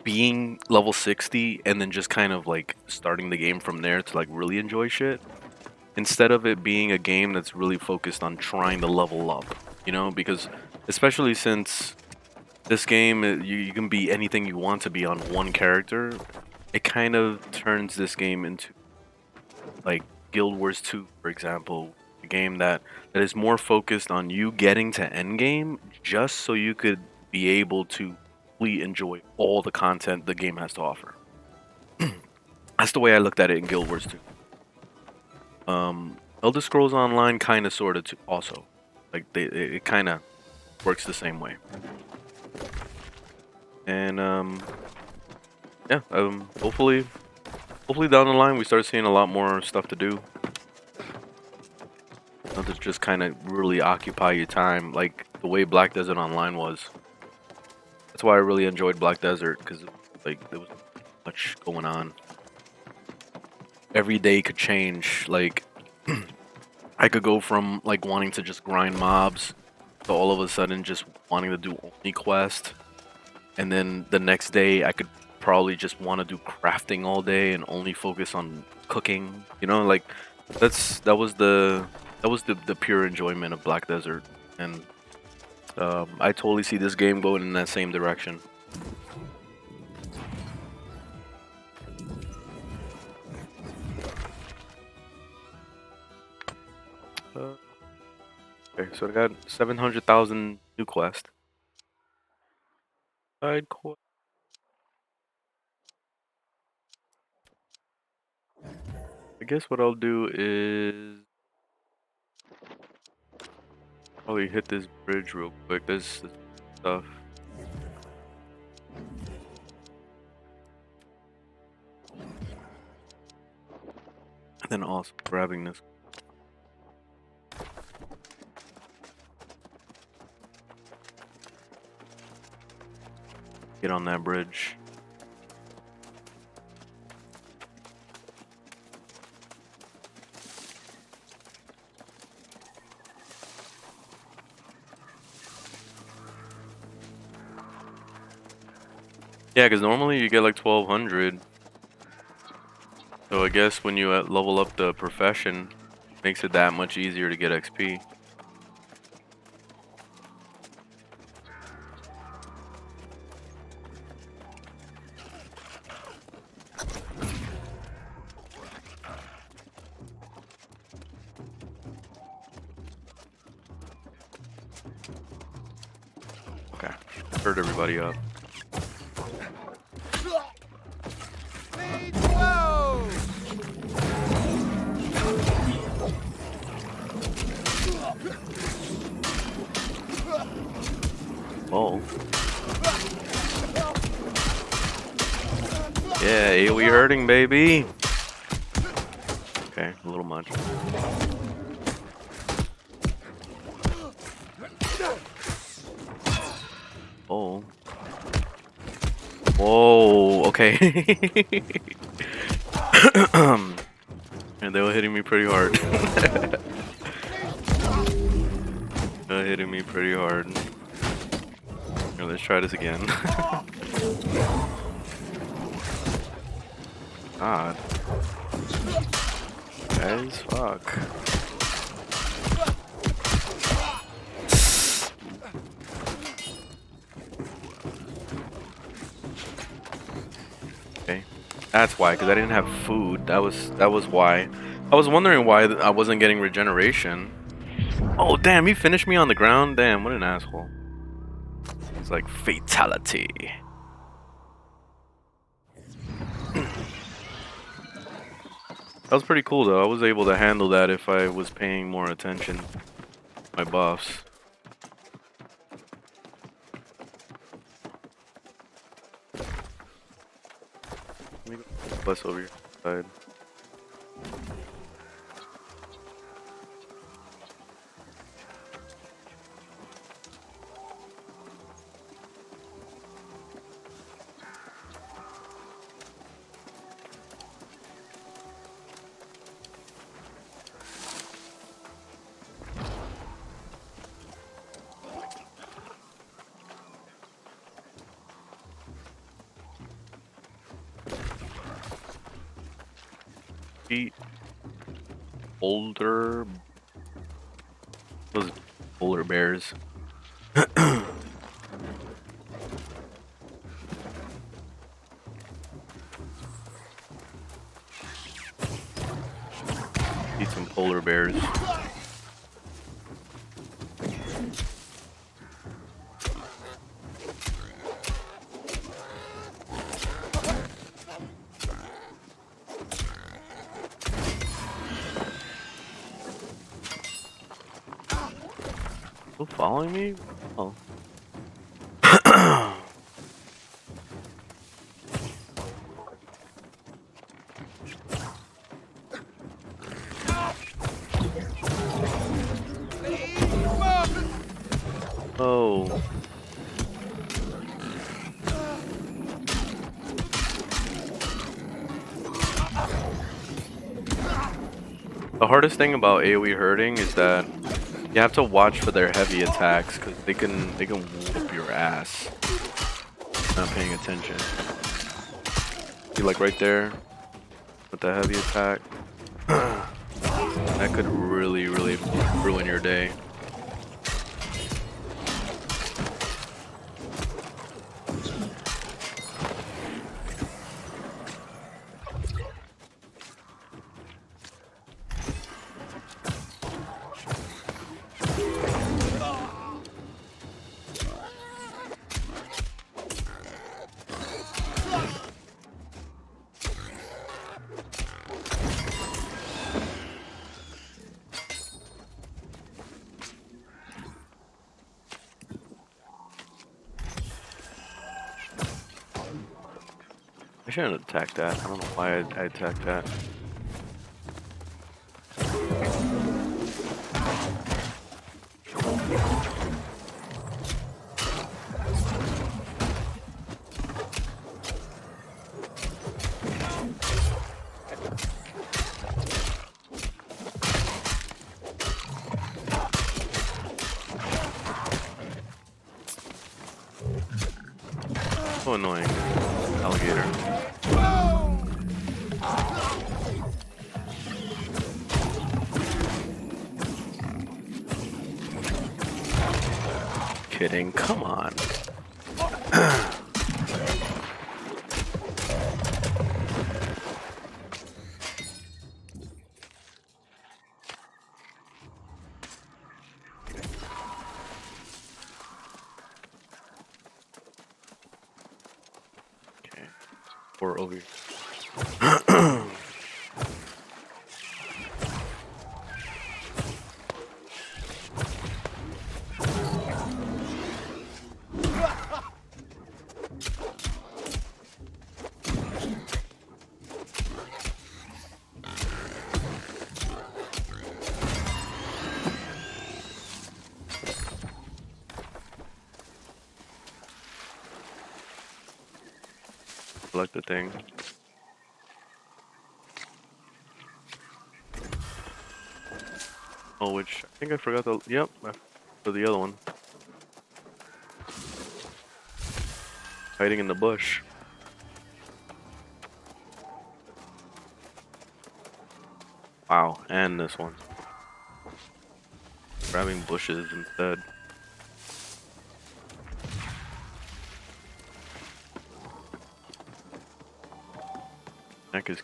being level 60 and then just kind of like starting the game from there to like really enjoy shit, instead of it being a game that's really focused on trying to level up, you know, because especially since this game, you can be anything you want to be on one character, it kind of turns this game into like Guild Wars 2, for example, a game that is more focused on you getting to endgame just so you could be able to enjoy all the content the game has to offer. That's the way I looked at it in Guild Wars 2. Elder Scrolls Online kind of sort of also, like it kind of works the same way. And yeah, hopefully down the line we start seeing a lot more stuff to do. Not to just kind of really occupy your time like the way Black Desert Online was. That's why I really enjoyed Black Desert, because like there was much going on. Every day could change. Like I could go from like wanting to just grind mobs to all of a sudden just wanting to do only quest, and then the next day I could probably just want to do crafting all day and only focus on cooking. You know, like that was the pure enjoyment of Black Desert, and I totally see this game going in that same direction. Okay, Okay, so I got 700,000 new quest. Side quest. I guess what I'll do is probably hit this bridge real quick. There's this stuff. And then also grabbing this. Get on that bridge. Yeah, because normally you get like 1200. So I guess when you level up the profession, makes it that much easier to get XP. Okay, hurt everybody up. Oh. Yeah, AoE hurting, baby. Okay, a little much. Oh. Whoa, okay. And they were hitting me pretty hard. They were hitting me pretty hard. Here, let's try this again. God. Guys, fuck. Okay. That's why, because I didn't have food. That was why. I was wondering why I wasn't getting regeneration. Oh, damn, he finished me on the ground? Damn, what an asshole. It's like fatality. That was pretty cool though. I was able to handle that if I was paying more attention to my buffs. Let me go plus over your side. Older, those polar bears. Eat some polar bears. Following me? Oh. Oh. The hardest thing about AoE hurting is that you have to watch for their heavy attacks because they can whoop your ass. Not paying attention. See, like right there with the heavy attack. That could really ruin your day. shouldn't attack that. I don't know why I attacked that. So annoying. Alligator. Kidding, come on. Okay. Or over here. Select the thing. Oh, which I think I forgot the. Yep, for the other one. Hiding in the bush. Wow, and this one. Grabbing bushes instead. Neck is.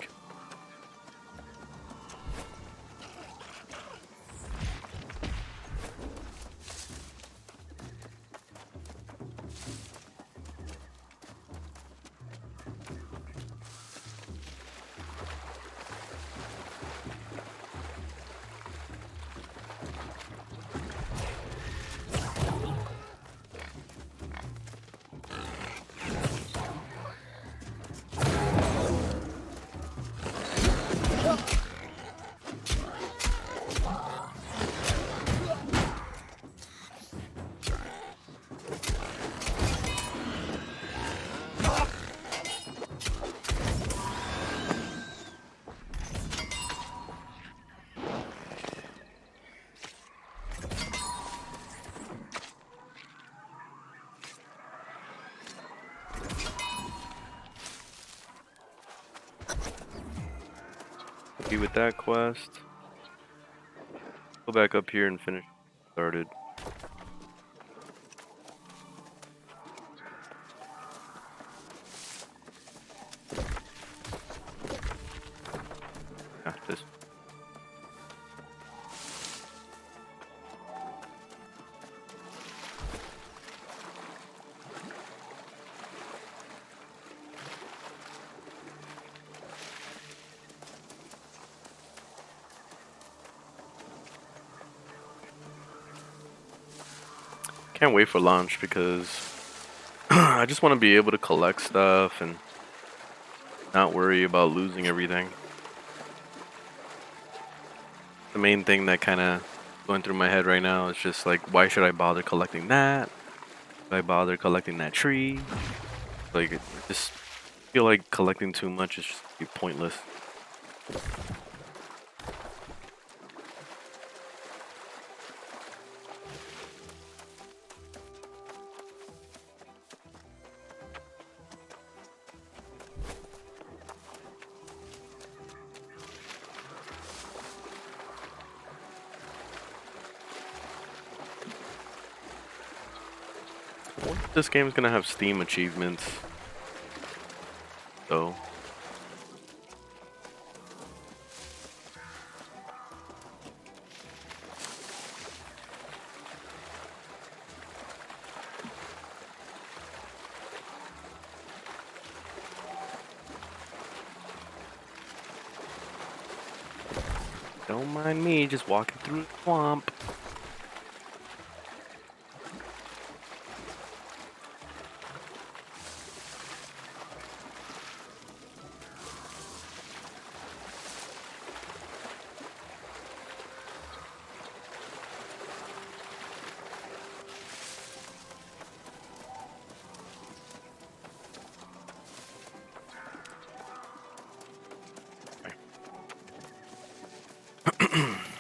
Be with that quest. Go back up here and finish started. This. Can't wait for launch because I just want to be able to collect stuff and not worry about losing everything. The main thing that kind of going through my head right now is just like, why should I bother collecting that? Why bother collecting that tree? Like, I just feel like collecting too much is just be pointless. This game's gonna have Steam achievements, so don't mind me just walking through the swamp.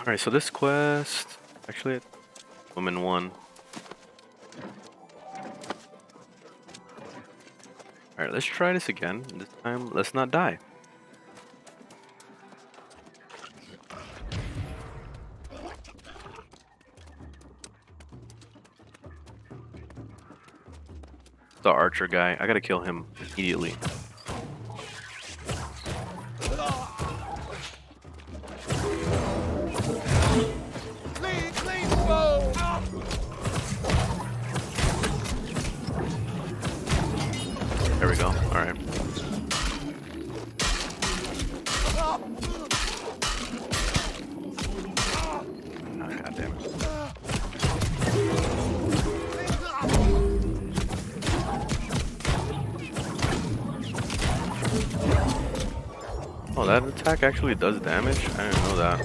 Alright, so this quest, actually, woman 1. Alright, let's try this again. This time, let's not die. The archer guy, I gotta kill him immediately. There we go. Alright. Oh, God damn it. Oh, that attack actually does damage? I didn't know that.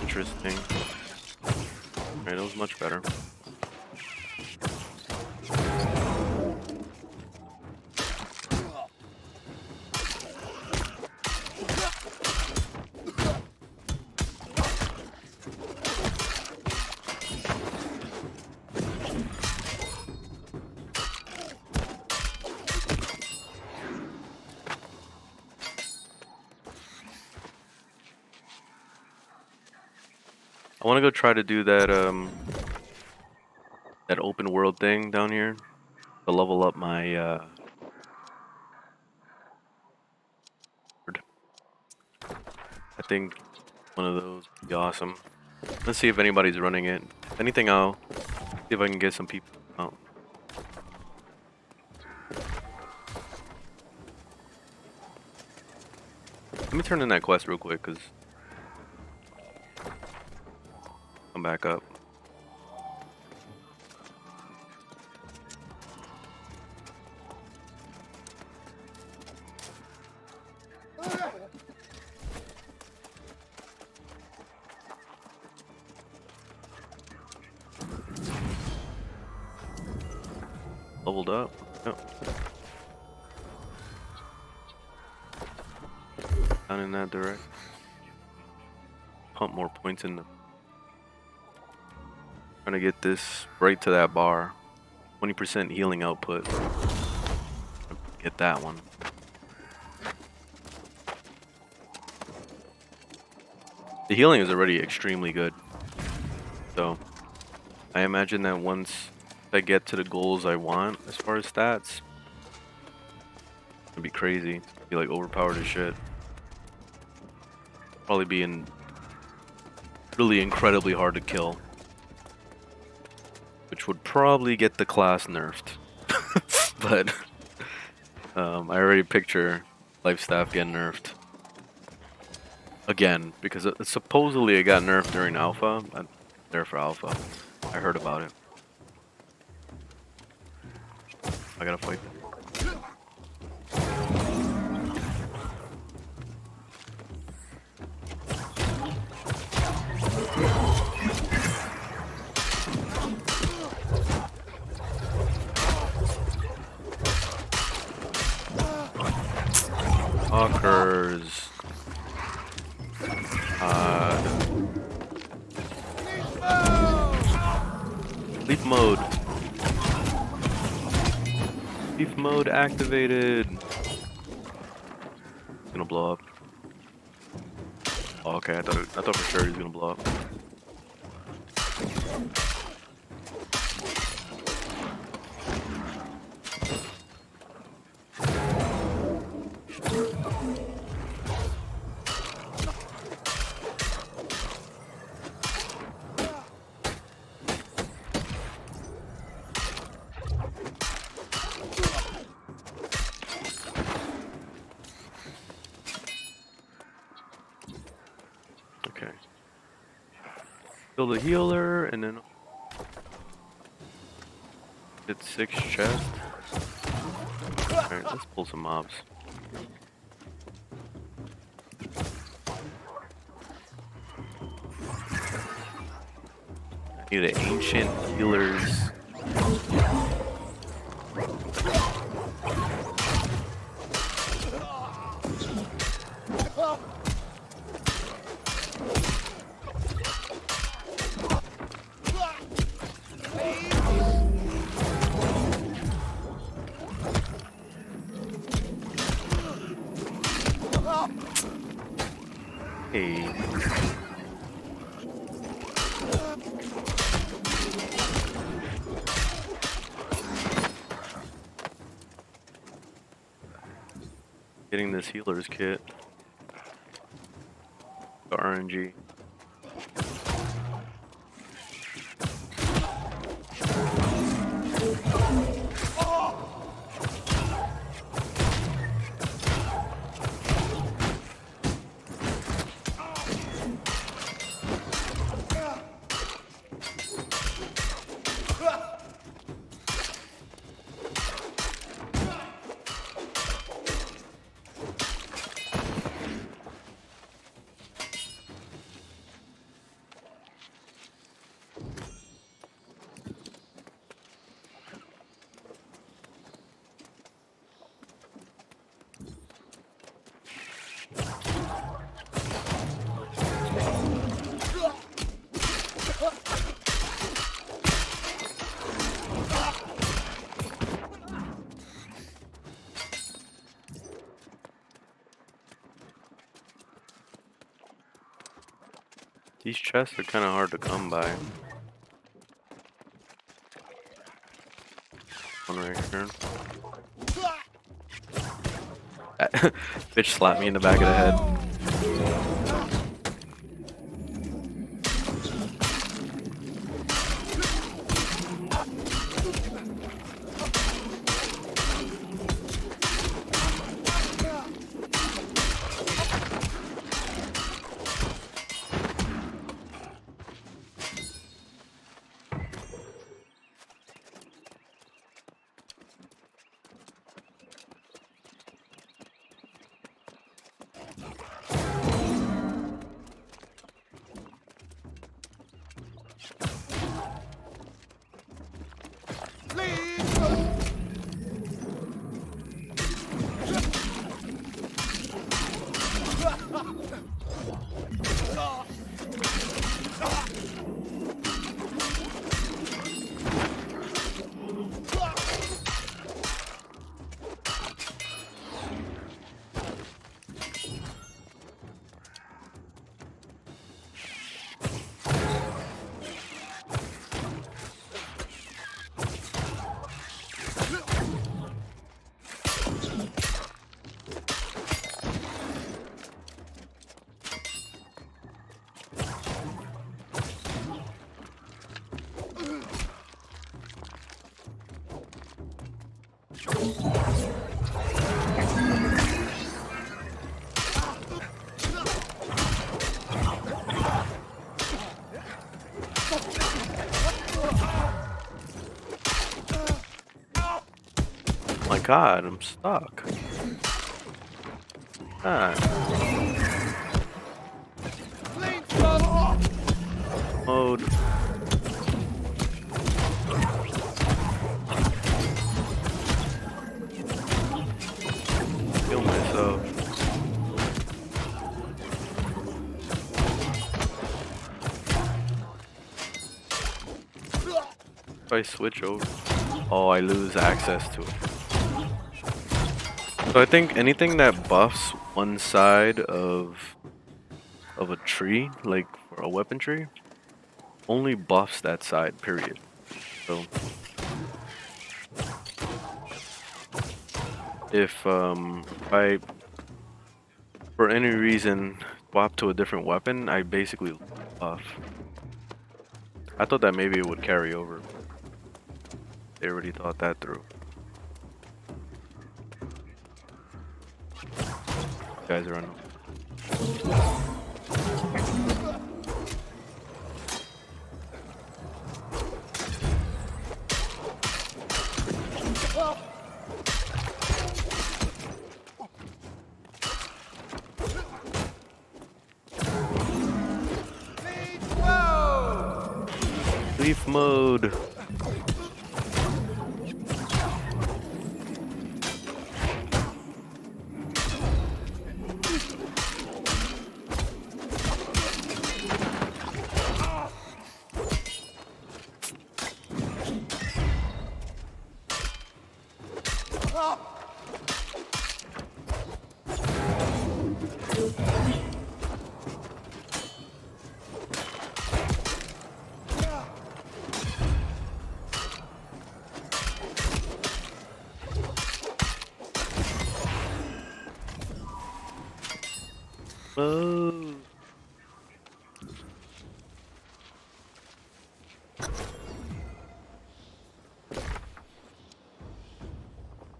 Interesting. Alright, that was much better. I want to go try to do that that open world thing down here to level up my I think one of those would be awesome. Let's see if anybody's running it. If anything, I'll see if I can get some people out. Let me turn in that quest real quick, cause come back up. Leveled up. Yep. Down in that direction. Pump more points in the. Trying to get this right to that bar. 20% healing output. Get that one. The healing is already extremely good. So I imagine that once I get to the goals I want as far as stats, it'd be crazy. It'd be like overpowered as shit. Probably be really incredibly hard to kill. Which would probably get the class nerfed. But I already picture life staff getting nerfed. Again, because supposedly it got nerfed during alpha. I'm there for alpha. I heard about it. I gotta fight them. Fuckers. Leaf mode. Leaf mode activated. It's gonna blow up. Oh, okay, I thought for sure he was gonna blow up. Okay. Kill the healer and then get 6 chests. Alright, let's pull some mobs. Need an ancient healers. Hey. Getting this healer's kit. The RNG. These chests are kind of hard to come by. One right here. Bitch slapped me in the back of the head. My god, I'm stuck. God. Mode. Kill myself. If I switch over, oh, I lose access to it. So I think anything that buffs one side of a tree, like for a weapon tree, only buffs that side, period. So if I for any reason swap to a different weapon, I basically buff. I thought that maybe it would carry over. They already thought that through. You guys are on. Leaf mode. Oh.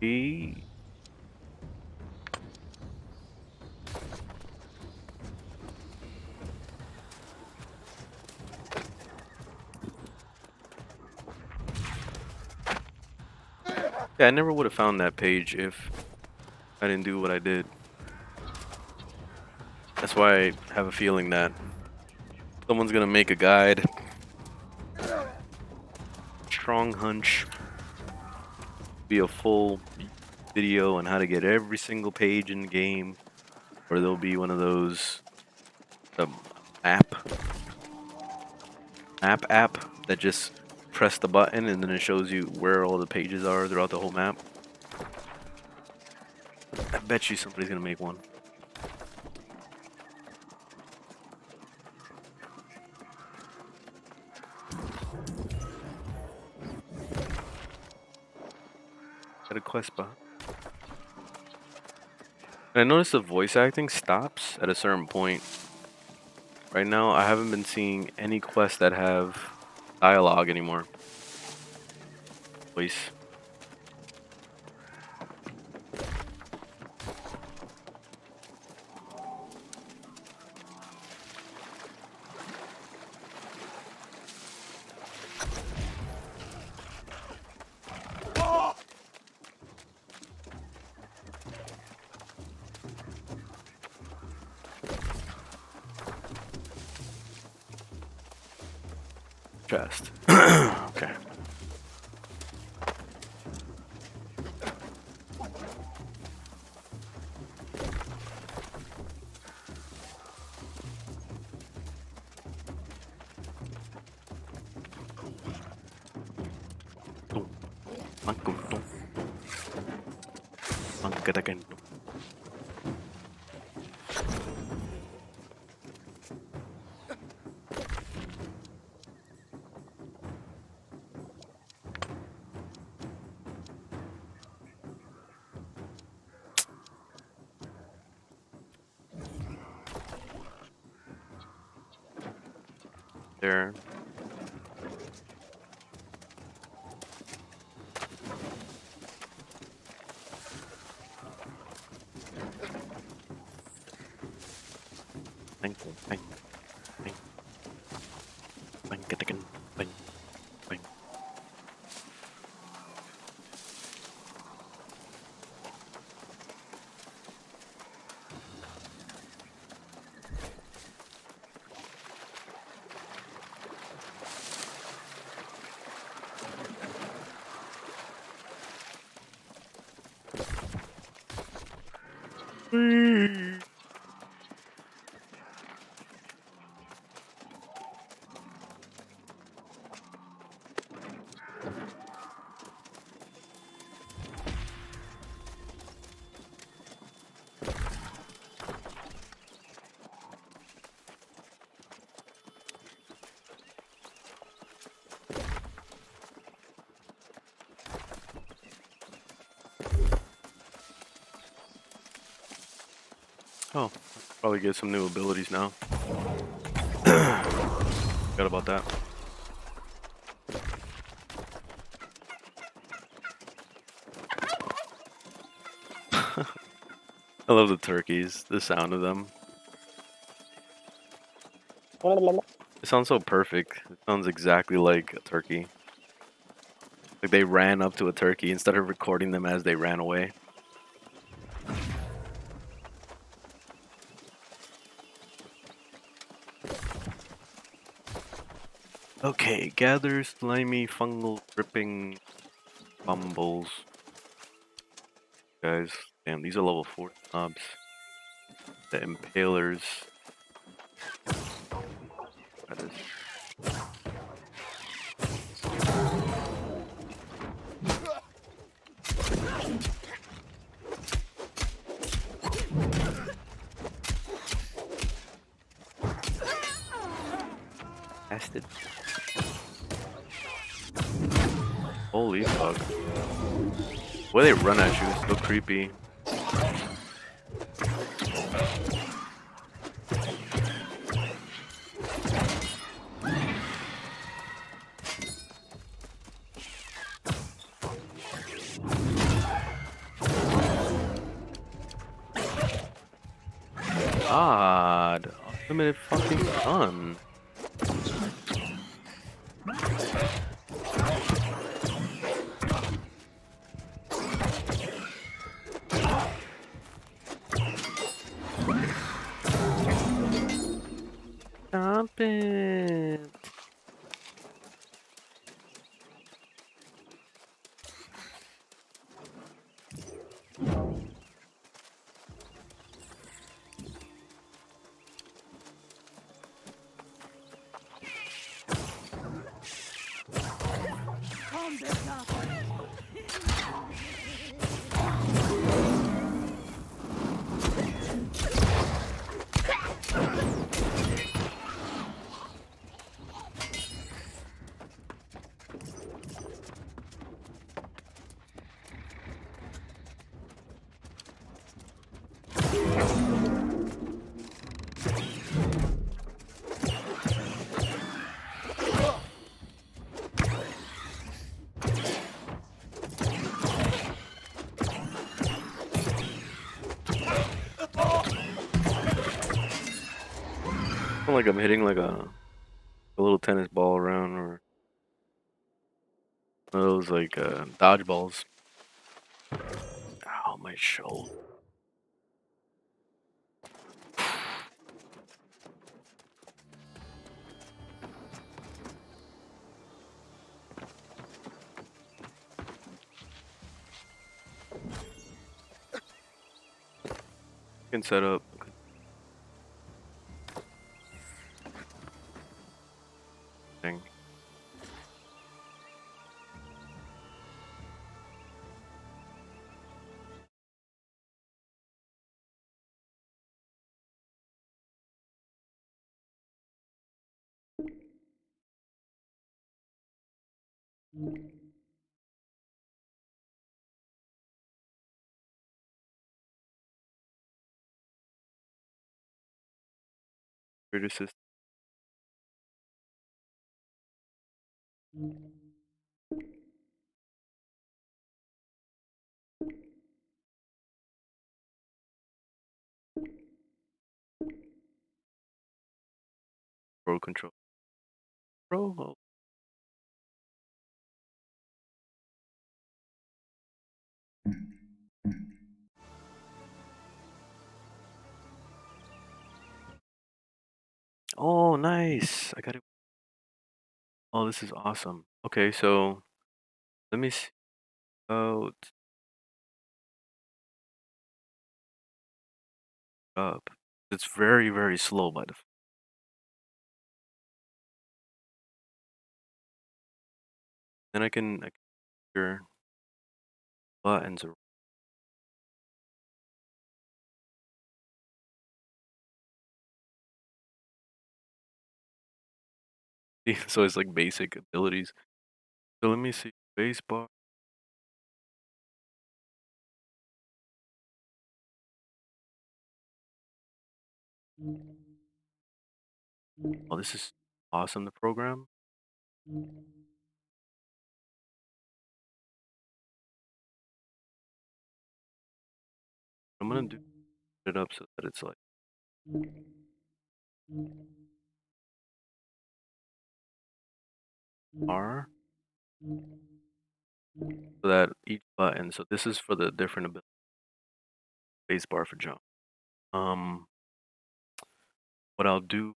E. Yeah, I never would have found that page if I didn't do what I did. That's why I have a feeling that someone's gonna make a guide. Strong hunch. Be a full video on how to get every single page in the game. Or there'll be one of those app that just press the button and then it shows you where all the pages are throughout the whole map. I bet you somebody's gonna make one. Got a quest bot. And I noticed the voice acting stops at a certain point. Right now, I haven't been seeing any quests that have dialogue anymore. Voice. Chest. Okay. There. Bang, bang, bang, bang, bang, bang, bang. Oh, probably get some new abilities now. Forgot about that. I love the turkeys, the sound of them. It sounds so perfect. It sounds exactly like a turkey. Like they ran up to a turkey instead of recording them as they ran away. Okay, gather slimy fungal dripping bumbles. Guys, damn, these are level 4 mobs. The impalers. That is. Bastard. Holy fuck. The way they run at you is so creepy. god. Unlimited fucking fun. Stop it. I feel like I'm hitting like a little tennis ball around, or one of those like dodgeballs. Ow, my shoulder. Can set up. Thing. Computer system. Pro control. Pro. Oh, nice. I got it. Oh, this is awesome. Okay, so let me see. Oh, up. It's very, very slow by the. Then I can hear buttons. So it's like basic abilities. So let me see. Base bar. Oh, this is awesome. The program. I'm gonna do it up so that it's like R. So that each button. So this is for the different ability. Base bar for jump. What I'll do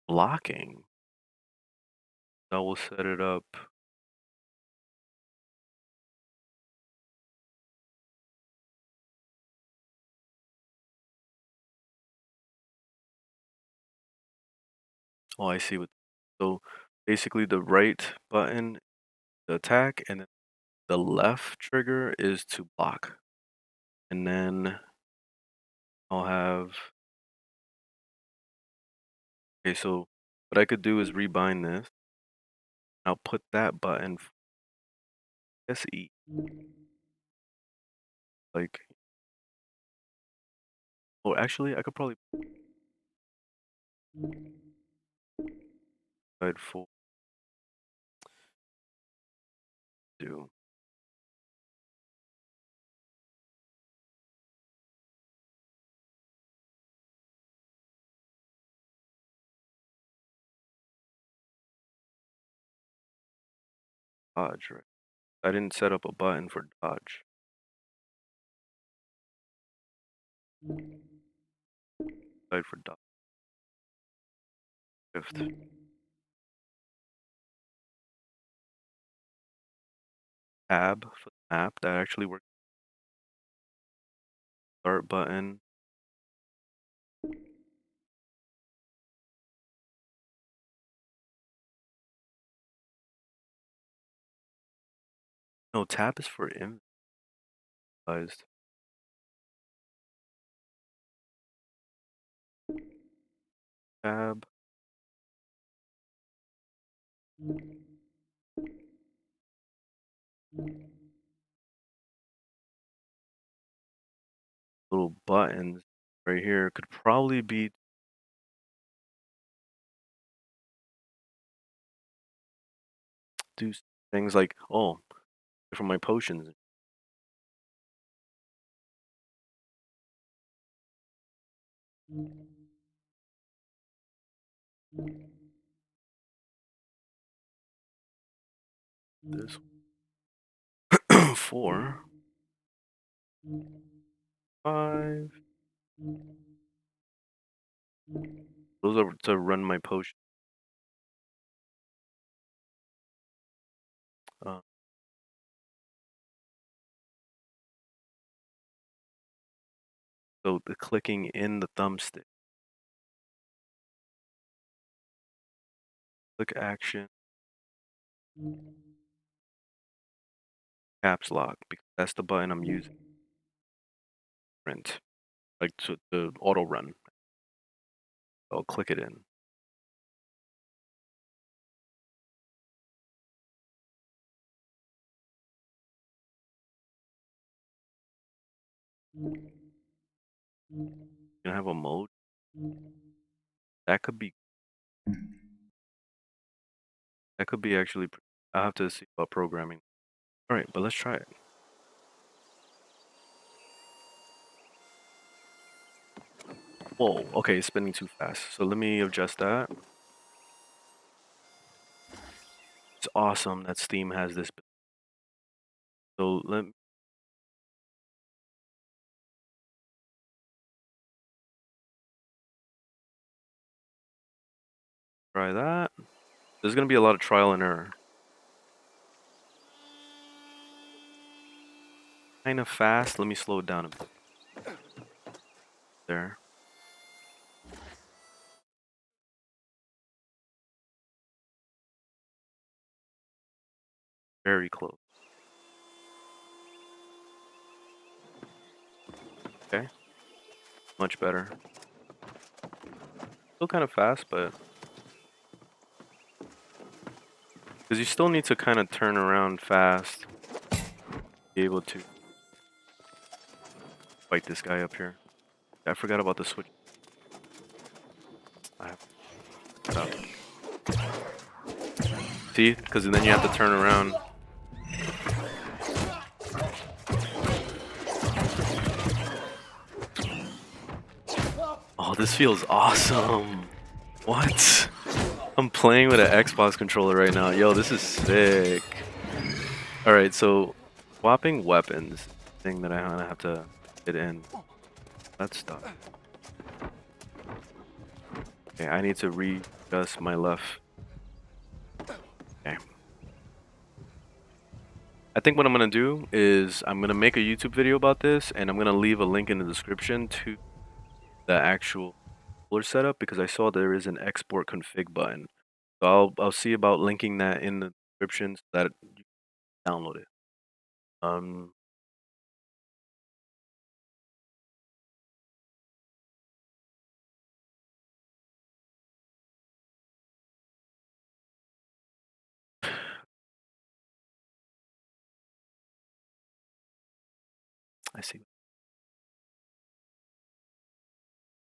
blocking. I will set it up. Oh, I see what. So basically, the right button to attack, and then the left trigger is to block. And then I'll have. Okay, so what I could do is rebind this. I'll put that button SE. Like, oh, actually, I could probably side full do. dodge, right? I didn't set up a button for dodge. Right for dodge. Shift. Tab for the map. That actually works. Start button. No, tab is for invised. Tab. Little buttons right here could probably be do things like, oh, from my potions. This 4, 5. Those are to run my potion. Uh, so the clicking in the thumbstick. Click action. Caps lock, because that's the button I'm using. Print. Like to the auto run. I'll click it in. You have a mode. That could be actually I'll have to see about programming. Alright, but let's try it. Whoa, okay, it's spinning too fast. So let me adjust that. It's awesome that Steam has this. So let me try that. There's gonna be a lot of trial and error. Kind of fast. Let me slow it down a bit. There. Very close. Okay. Much better. Still kind of fast, but because you still need to kind of turn around fast, be able to fight this guy up here. I forgot about the switch. I have see, because then you have to turn around. Oh, this feels awesome. What? I'm playing with an Xbox controller right now. Yo, this is sick. Alright, so swapping weapons. Thing that I kind of have to get in. That's stuff. Okay, I need to readjust my left. Okay. I think what I'm gonna do is I'm gonna make a YouTube video about this, and I'm gonna leave a link in the description to the actual cooler setup, because I saw there is an export config button. So I'll see about linking that in the description so that you can download it. I see. I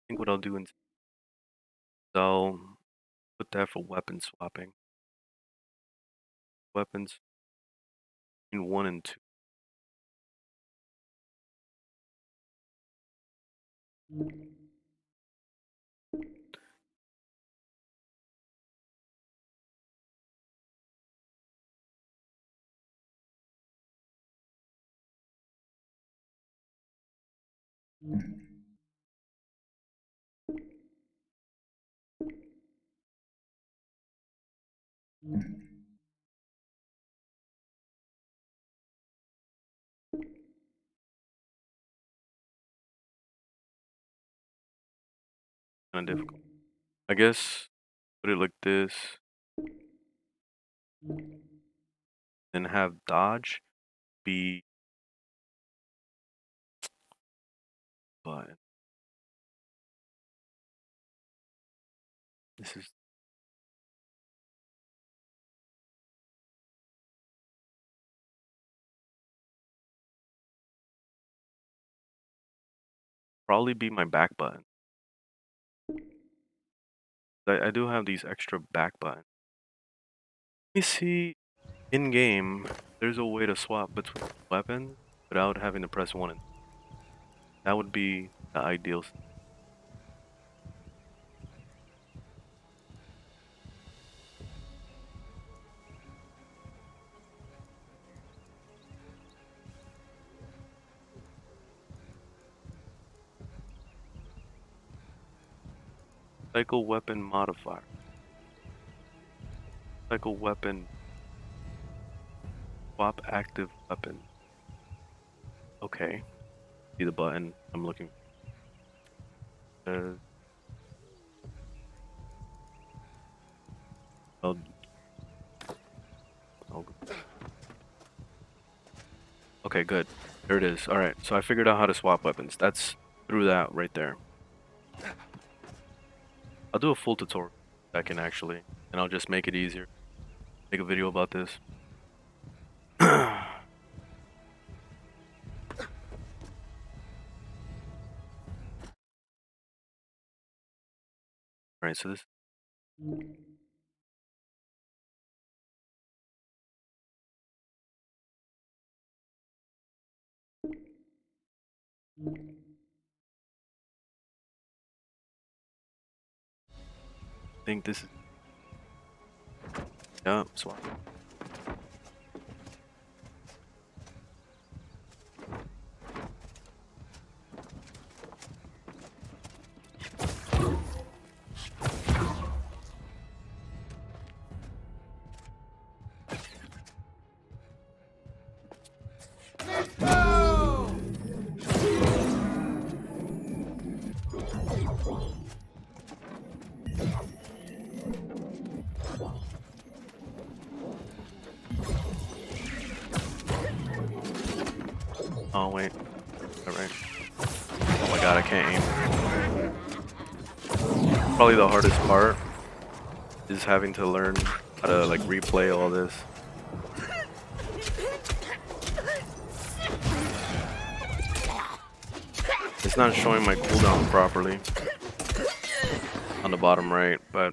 think what I'll do is I'll put that for weapon swapping. Weapons in 1 and 2. Kind of difficult. I guess put it like this, and have dodge be button. This is probably be my back button. I do have these extra back buttons. Let me see in game. There's a way to swap between weapons without having to press one. That would be the ideal. Cycle weapon modifier. Cycle weapon. Swap active weapon. Okay. See the button I'm looking for. Oh, oh. Okay, good. There it is. Alright, so I figured out how to swap weapons. That's through that right there. I'll do a full tutorial second actually, and I'll just make it easier. Make a video about this. Alright, so this I think this is yeah, swap. Oh wait. Alright. Oh my god, I can't aim. Probably the hardest part is having to learn how to like replay all this. It's not showing my cooldown properly on the bottom right, but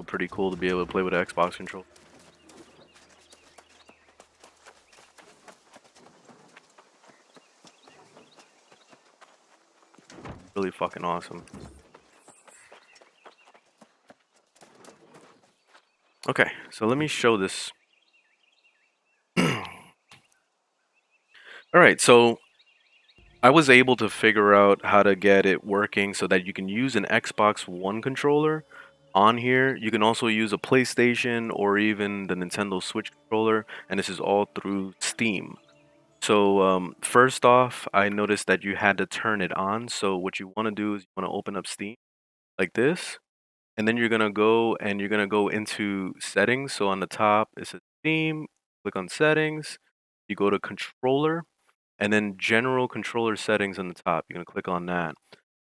pretty cool to be able to play with an Xbox controller. Really fucking awesome. Okay, so let me show this. Alright, so I was able to figure out how to get it working so that you can use an Xbox One controller on here. You can also use a PlayStation or even the Nintendo Switch controller, and this is all through Steam. So first off, I noticed that you had to turn it on. So what you want to do is you want to open up Steam like this, and then you're gonna go into settings. So on the top it says Steam, click on settings, you go to controller, and then general controller settings on the top. You're gonna click on that,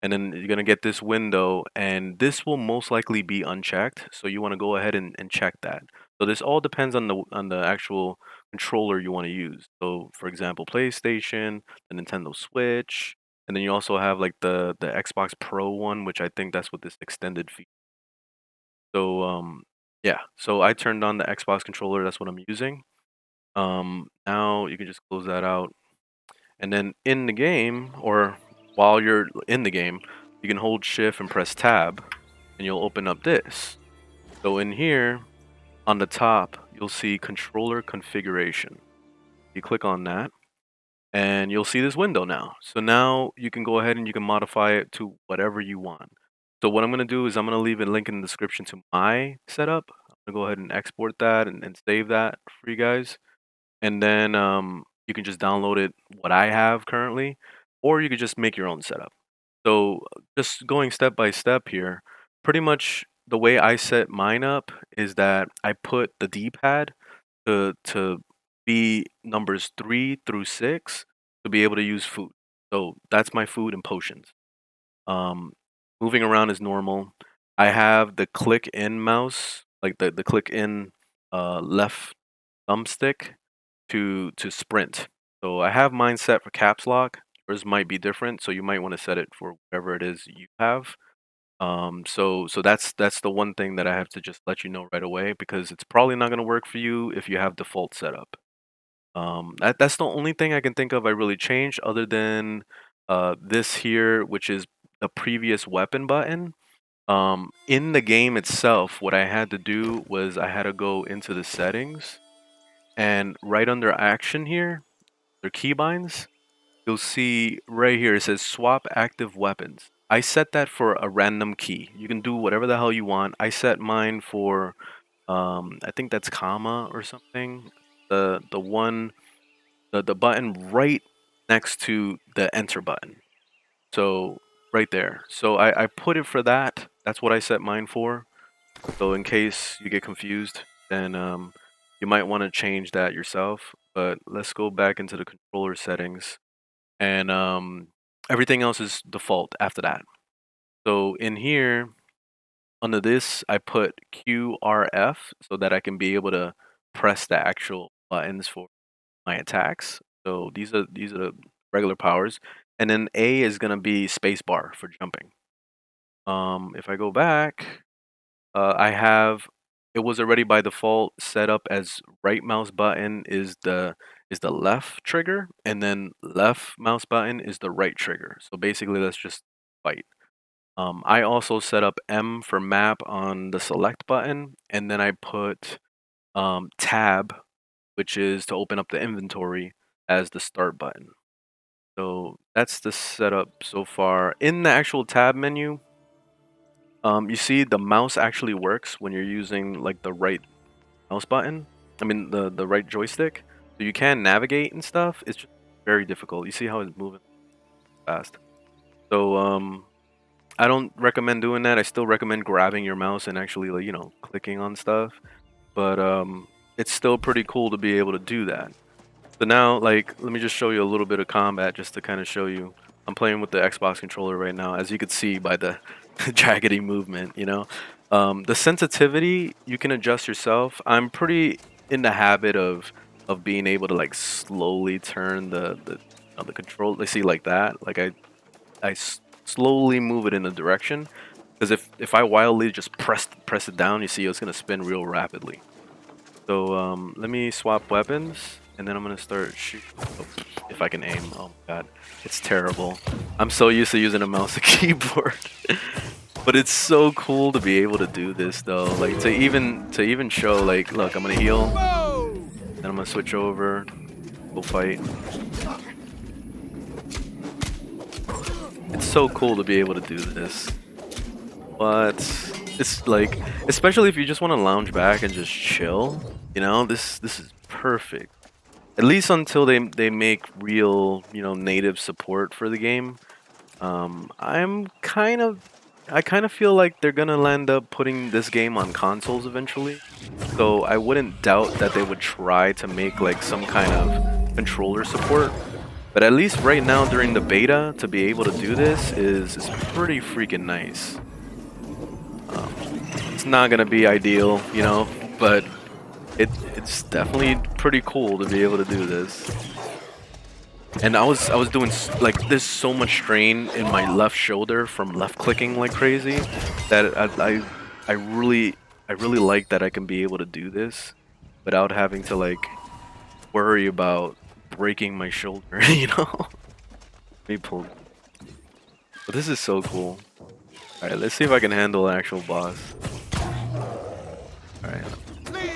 and then you're gonna get this window, and this will most likely be unchecked. So you want to go ahead and check that. So this all depends on the actual controller you want to use. So for example, PlayStation, the Nintendo Switch, and then you also have like the Xbox Pro one, which I think that's what this extended feature. So yeah, so I turned on the Xbox controller. That's what I'm using. Now you can just close that out, and then in the game, or while you're in the game, you can hold Shift and press Tab, and you'll open up this. So in here, on the top, you'll see controller configuration. You click on that, and you'll see this window now. So now you can go ahead and you can modify it to whatever you want. So what I'm going to do is I'm going to leave a link in the description to my setup. I'm going to go ahead and export that and save that for you guys. And then you can just download it, what I have currently, or you could just make your own setup. So just going step by step here, pretty much the way I set mine up is that I put the D-pad to be numbers 3 through 6 to be able to use food. So that's my food and potions. Um, moving around is normal. I have the click in mouse, like the click in left thumbstick to sprint. So I have mine set for caps lock. Yours might be different, so you might want to set it for whatever it is you have. So that's the one thing that I have to just let you know right away, because it's probably not going to work for you if you have default setup. That's the only thing I can think of I really changed, other than this here, which is the previous weapon button. In the game itself, what I had to do was I had to go into the settings, and right under action here, their keybinds, you'll see right here it says swap active weapons. I set that for a random key. You can do whatever the hell you want. I set mine for I think that's comma or something. The button right next to the enter button. So right there. So I put it for that. That's what I set mine for. So in case you get confused, then you might want to change that yourself. But let's go back into the controller settings, and everything else is default after that. So in here, under this, I put QRF so that I can be able to press the actual buttons for my attacks. So these are the regular powers, and then A is gonna be spacebar for jumping. If I go back, I have, it was already by default set up as right mouse button is the left trigger, and then left mouse button is the right trigger. So basically, let's just fight. I also set up M for map on the select button, and then I put tab, which is to open up the inventory, as the start button. So that's the setup so far. In the actual tab menu, you see the mouse actually works when you're using like the right mouse button. I mean the right joystick. So you can navigate and stuff. It's just very difficult. You see how it's moving fast. So I don't recommend doing that. I still recommend grabbing your mouse and actually, like, clicking on stuff. But it's still pretty cool to be able to do that. So now, like, let me just show you a little bit of combat just to kind of show you. I'm playing with the Xbox controller right now, as you could see by the jaggedy movement, The sensitivity, you can adjust yourself. I'm pretty in the habit of being able to, like, slowly turn the control. They see like that. Like, I slowly move it in a direction, because if I wildly just press it down, you see it's gonna spin real rapidly. So let me swap weapons, and then I'm gonna start shooting. Oh, if I can aim. Oh my god, it's terrible. I'm so used to using a mouse and keyboard. But it's so cool to be able to do this though. Like to even show, like, look, I'm gonna heal, then I'm gonna switch over, go fight. It's so cool to be able to do this. But it's like, especially if you just want to lounge back and just chill, this is perfect. At least until they make real, native support for the game. I kind of feel like they're gonna land up putting this game on consoles eventually. So I wouldn't doubt that they would try to make like some kind of controller support. But at least right now during the beta, to be able to do this is pretty freaking nice. It's not gonna be ideal, but it's definitely pretty cool to be able to do this. And I was doing, like, there's so much strain in my left shoulder from left clicking like crazy that I really like that I can be able to do this without having to, like, worry about breaking my shoulder, Let me pull. But this is so cool. Alright, let's see if I can handle an actual boss. Alright. Okay.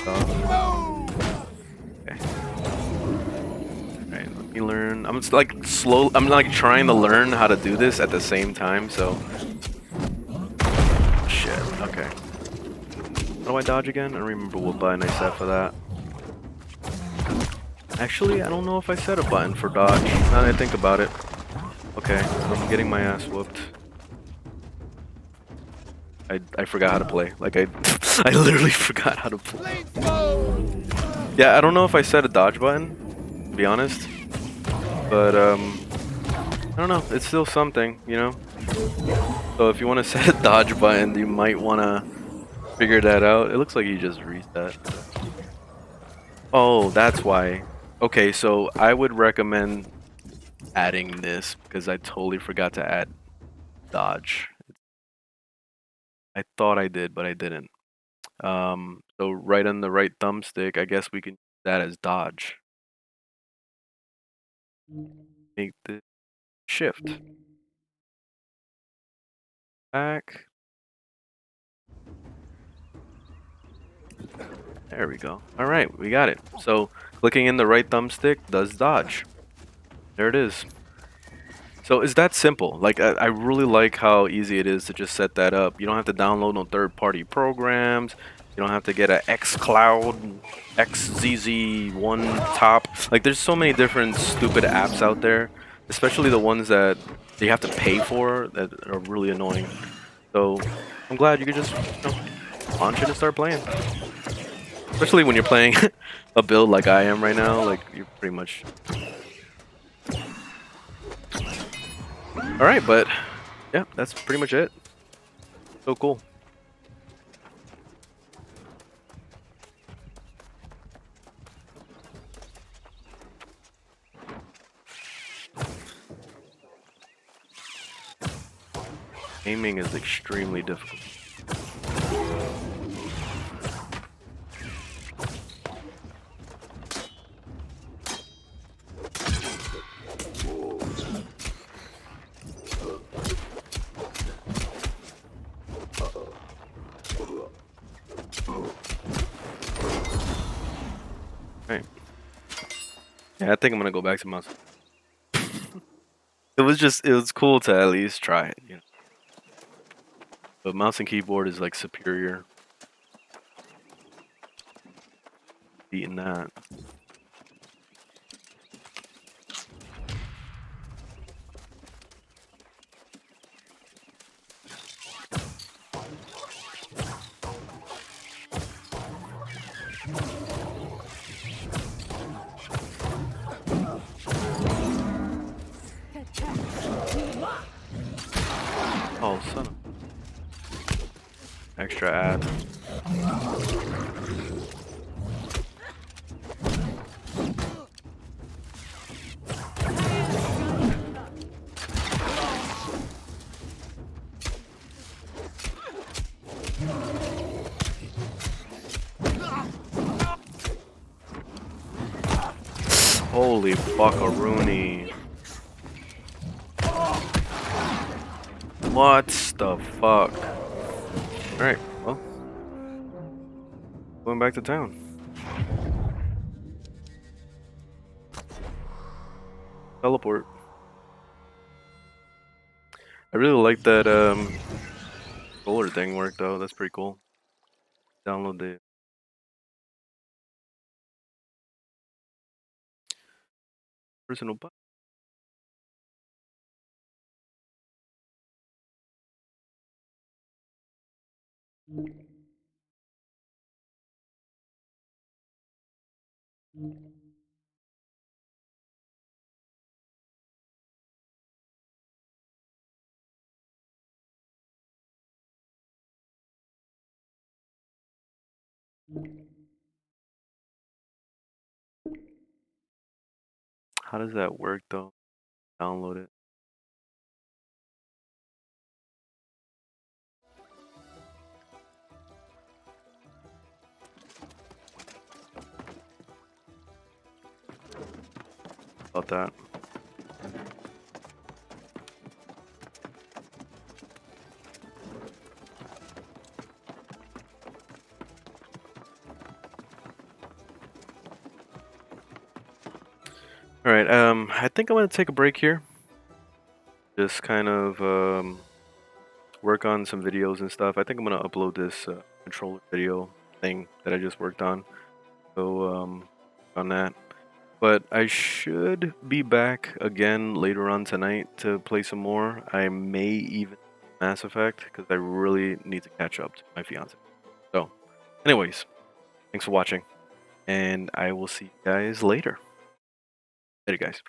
Alright, let me learn. I'm I'm just, like slow. I'm like trying to learn how to do this at the same time. So shit. Okay. How do I dodge again? I don't remember what button I set for that. Actually, I don't know if I set a button for dodge. Now that I think about it. Okay, I'm getting my ass whooped. I forgot how to play. Like I I literally forgot how to play. Yeah, I don't know if I set a dodge button, to be honest. But I don't know. It's still something, you know. So if you want to set a dodge button, you might want to figure that out. It looks like you just reset. Oh, that's why. Okay, so I would recommend adding this because I totally forgot to add dodge. I thought I did, but I didn't. So right on the right thumbstick, I guess we can use that as dodge. Make the shift. Back. There we go. All right, we got it. So clicking in the right thumbstick does dodge. There it is. So it's that simple. Like I really like how easy it is to just set that up. You don't have to download no third-party programs. You don't have to get a xCloud, XZZ1 top. Like there's so many different stupid apps out there, especially the ones that you have to pay for that are really annoying. So I'm glad you could just launch it and start playing. Especially when you're playing a build like I am right now. Like you're pretty much. Alright, but yeah, that's pretty much it. So cool. Aiming is extremely difficult. Right. Yeah, I think I'm gonna go back to mouse. It was cool to at least try it, you know. But mouse and keyboard is like superior. Beating that. Oh, son of extra ad. Holy fuckaroonie. What the fuck? Alright, well. Going back to town. Teleport. I really like that roller thing worked though, that's pretty cool. Download the personal button. How does that work though? Download it. About that. All right. I think I'm gonna take a break here. Just kind of work on some videos and stuff. I think I'm gonna upload this controller video thing that I just worked on. So on that. But I should be back again later on tonight to play some more. I may even Mass Effect because I really need to catch up to my fiance. So, anyways, thanks for watching, and I will see you guys later. Later, guys.